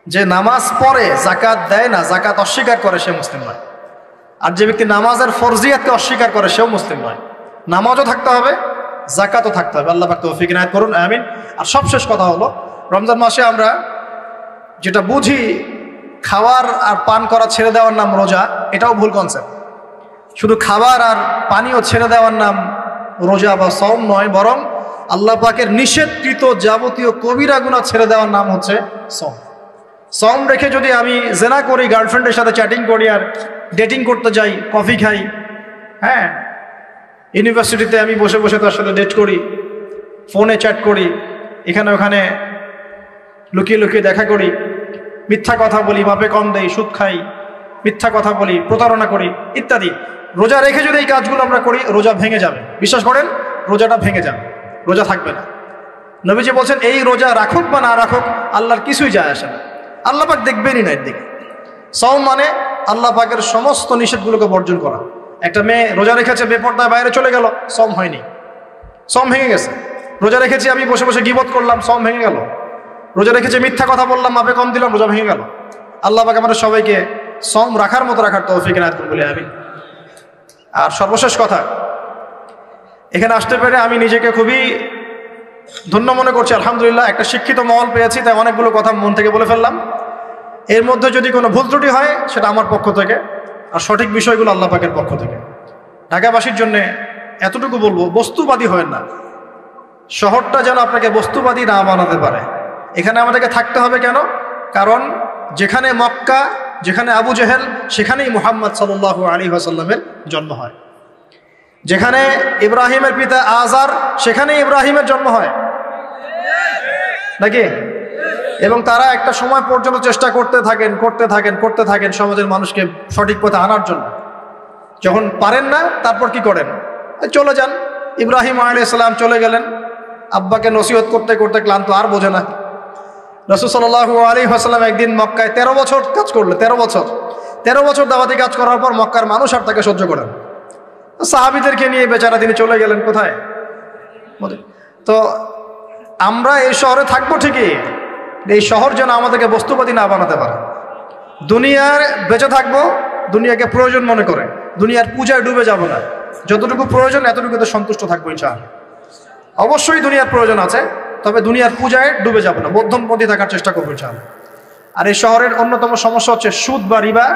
যে নামাজ পড়ে যাকাত দেয় না, যাকাত অস্বীকার করে, সে মুসলিম নয়। আর যে ব্যক্তি নামাজের ফরজিয়াতকে অস্বীকার করে সেও মুসলিম নয়। নামাজও থাকতে হবে, যাকাতও থাকতে হবে। আল্লাহ পাক তৌফিক ইনায়াত করুন, আমিন। আর সবশেষ কথা হলো, রমজান মাসে আমরা যেটা বুঝি খাবার আর পান করা ছেড়ে দেওয়ার নাম রোজা, এটাও ভুল কনসেপ্ট। শুধু খাবার আর পানীয় ছেড়ে দেওয়ার নাম রোজা বা সওম নয়, বরং আল্লাহ পাকের নিষেধকৃত যাবতীয় কবিরা গুনাহ ছেড়ে দেওয়ার নাম হচ্ছে সওম। সওম রেখে যদি আমি জেনা করি, গার্লফ্রেন্ডের সাথে চ্যাটিং করি আর ডেটিং করতে যাই, কফি খাই, হ্যাঁ, ইউনিভার্সিটিতে আমি বসে বসে তার সাথে ডেট করি, ফোনে চ্যাট করি, এখানে ওখানে লুকিয়ে লুকিয়ে দেখা করি, মিথ্যা কথা বলি, মাপে কম দেই, সুদ খাই, মিথ্যা কথা বলি, প্রতারণা করি ইত্যাদি, রোজা রেখে যদি এই কাজগুলো আমরা করি, রোজা ভেঙে যাবে। বিশ্বাস করেন, রোজাটা ভেঙে যাবে, রোজা থাকবে না। নবীজি বলছেন, এই রোজা রাখুক বা না রাখুক আল্লাহর কিছুই যায় আসে না, আল্লাহ পাক দেখবেনই না এর দিকে। সওম মানে আল্লাহ পাকের সমস্ত নিষেধগুলোকে বর্জন করা। একটা মেয়ে রোজা রেখেছে, বেপরদায় বাইরে চলে গেল, সওম হয়নি, সওম ভেঙে গেছে। রোজা রেখেছি, আমি বসে বসে গীবত করলাম, সওম ভেঙে গেল। রোজা রেখেছি, মিথ্যা কথা বললাম, মাপে কম দিলাম, রোজা ভেঙে গেল। আল্লাহ পাক আমাদের সবাইকে সওম রাখার মতো রাখার তৌফিক ইনায়াত করুন বলে আমিন। আর সর্বশেষ কথা, এখানে আসতে পেরে আমি নিজেকে খুবই ধন্য মনে করছি, আলহামদুলিল্লাহ। একটা শিক্ষিত মহল পেয়েছি, তাই অনেকগুলো কথা মন থেকে বলে ফেললাম। এর মধ্যে যদি কোনো ভুল ত্রুটি হয়, সেটা আমার পক্ষ থেকে, আর সঠিক বিষয়গুলো আল্লাহ পাকের পক্ষ থেকে। ঢাকাবাসীর জন্য এতটুকু বলবো, বস্তুবাদী হয় না। শহরটা যেন আপনাকে বস্তুবাদী না বানাতে পারে। এখানে আমাদেরকে থাকতে হবে কেন? কারণ যেখানে মক্কা, যেখানে আবু জেহেল, সেখানেই মুহাম্মদ সাল্লাল্লাহু আলাইহি ওয়াসাল্লামের জন্ম হয়। যেখানে ইব্রাহিমের পিতা আজার, সেখানেই ইব্রাহিমের জন্ম হয় নাকি? এবং তারা একটা সময় পর্যন্ত চেষ্টা করতে থাকেন সমাজের মানুষকে সঠিক পথে আনার জন্য। যখন পারেন না, তারপর কি করেন? চলে যান। ইব্রাহিম আলাইহিস সালাম চলে গেলেন, আব্বাকে নসিহত করতে করতে ক্লান্ত, আর বোঝে না। রাসূল সাল্লাল্লাহু আলাইহি ওয়াসাল্লাম একদিন মক্কায় 13 বছর কাজ করলেন। 13 বছর দাওয়াতি কাজ করার পর মক্কার মানুষ আর তাকে সহ্য করেন। সাহাবীদেরকে নিয়ে বেচারা তিনি চলে গেলেন কোথায়? তো আমরা এই শহরে থাকবো ঠিকই, এই শহর যেন আমাদেরকে বস্তুবাদী না বানাতে পারে। দুনিয়ার বেঁচে থাকবো, দুনিয়াকে প্রয়োজন মনে করে, দুনিয়ার পূজায় ডুবে যাব না। যতটুকু প্রয়োজন এতটুকুতে সন্তুষ্ট থাকবো ইনশাআল্লাহ। অবশ্যই দুনিয়ার প্রয়োজন আছে, তবে দুনিয়ার পূজায় ডুবে যাব না, মধ্যমপন্থী থাকার চেষ্টা করবো ইনশাআল্লাহ। আর এই শহরের অন্যতম সমস্যা হচ্ছে সুদ বা রিবা।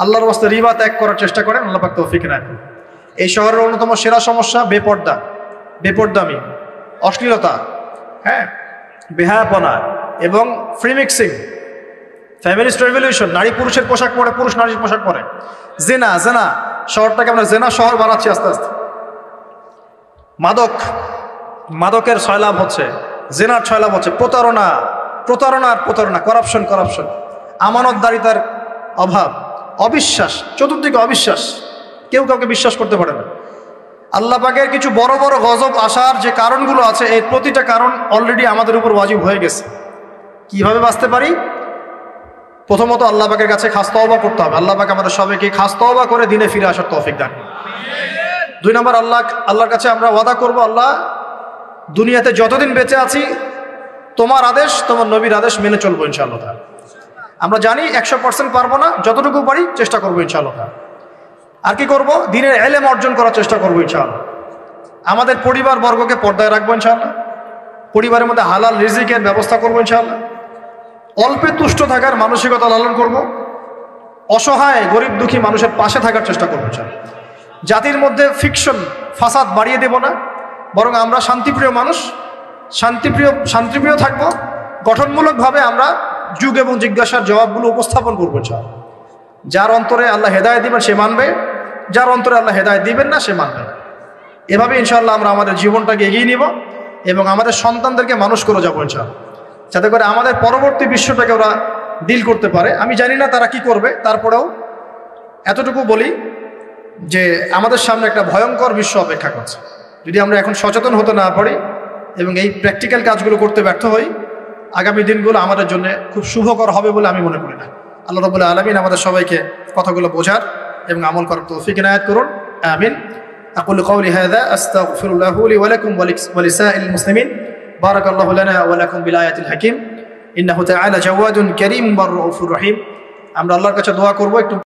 আল্লাহর ওয়াস্তে রিবা ত্যাগ করার চেষ্টা করেন, আল্লাহ পাক তৌফিক ইনায়াত করুন। এই শহরের অন্যতম সেরা সমস্যা বেপরদামি, অশ্লীলতা, হ্যাঁ, বেহায়াপনা এবং ফ্রি মিক্সিং, ফ্যামিলিস্ট রেভলিউশন, নারী পুরুষের পোশাক পরে, পুরুষ নারীর পোশাক পরে, জেনা। শহরটাকে আমরা জেনা শহর বানাচ্ছি আস্তে আস্তে। মাদকের ছয়লাভ হচ্ছে, জেনার ছয়লাভ হচ্ছে, প্রতারণা, কারাপশন, আমানতদারিতার অভাব, অবিশ্বাস, চতুর্দিকে অবিশ্বাস, কেউ কাউকে বিশ্বাস করতে পারে না। আল্লাহ পাকের কিছু বড় বড় গজব আসার যে কারণগুলো আছে, এই প্রতিটা কারণ অলরেডি আমাদের উপর ওয়াজিব হয়ে গেছে। কিভাবে বাঁচতে পারি? প্রথমত আল্লাহ পাকের কাছে খাস তওবা করতে হবে। আল্লাহ পাক আমাদের সবাইকে খাস তওবা করে দিনে ফিরে আসার তৌফিক দান। 2 নম্বর, আল্লাহর কাছে আমরা ওয়াদা করব, আল্লাহ দুনিয়াতে যতদিন বেঁচে আছি তোমার আদেশ, তোমার নবীর আদেশ মেনে চলবো ইনশাআল্লাহ। আমরা জানি 100% পারবো না, যতটুকু পারি চেষ্টা করবো ইনশাআল্লাহ। আর কি করব? দ্বীনের ইলম অর্জন করার চেষ্টা করবো ইনশাআল্লাহ। আমাদের পরিবার বর্গকে পর্দায় রাখবো ইনশাআল্লাহ। পরিবারের মধ্যে হালাল রিজিকের ব্যবস্থা করবো ইনশাআল্লাহ। অল্পে তুষ্ট থাকার মানসিকতা লালন করব। অসহায় গরিব দুঃখী মানুষের পাশে থাকার চেষ্টা করবো ইনশাআল্লাহ। জাতির মধ্যে ফিকশন, ফাসাদ বাড়িয়ে দেব না, বরং আমরা শান্তিপ্রিয় মানুষ, শান্তিপ্রিয় থাকবো। গঠনমূলকভাবে আমরা যুগ এবং জিজ্ঞাসার জবাবগুলো উপস্থাপন করবো ইনশাআল্লাহ। যার অন্তরে আল্লাহ হেদায়েত দিবেন সে মানবে, যার অন্তরে আল্লাহ হেদায়েত দিবেন না সে মানবে না। এভাবে ইনশাআল্লাহ আমরা আমাদের জীবনটাকে এগিয়ে নিব এবং আমাদের সন্তানদেরকে মানুষ করে যাবো ইনশাআল্লাহ, যাতে করে আমাদের পরবর্তী বিশ্বটাকে ওরা ডিল করতে পারে। আমি জানি না তারা কি করবে, তারপরেও এতটুকু বলি যে আমাদের সামনে একটা ভয়ঙ্কর বিশ্ব অপেক্ষা করছে। যদি আমরা এখন সচেতন হতে না পারি এবং এই প্র্যাকটিক্যাল কাজগুলো করতে ব্যর্থ হই, আগামী দিনগুলো আমাদের জন্য খুব শুভকর হবে বলে আমি মনে করি না। আল্লাহ রাব্বুল আলামিন আমাদের সবাইকে কথাগুলো বোঝার এবং আমল করার তৌফিক ইনায়াত করুন, আমিন। আকুলু কওলি হাযা আস্তাগফিরুল্লাহ লি ওয়া লাকুম ওয়া লিসাইরিল মুসলিমিন। বারাকাল্লাহু লানা ওয়া লাকুম বিল আয়াতিল হাকীম। ইন্নাহু তাআলা জাওয়াদুন কারীম ওয়া রাউফুর রহিম। আমরা আল্লাহর কাছে দোয়া করব একটু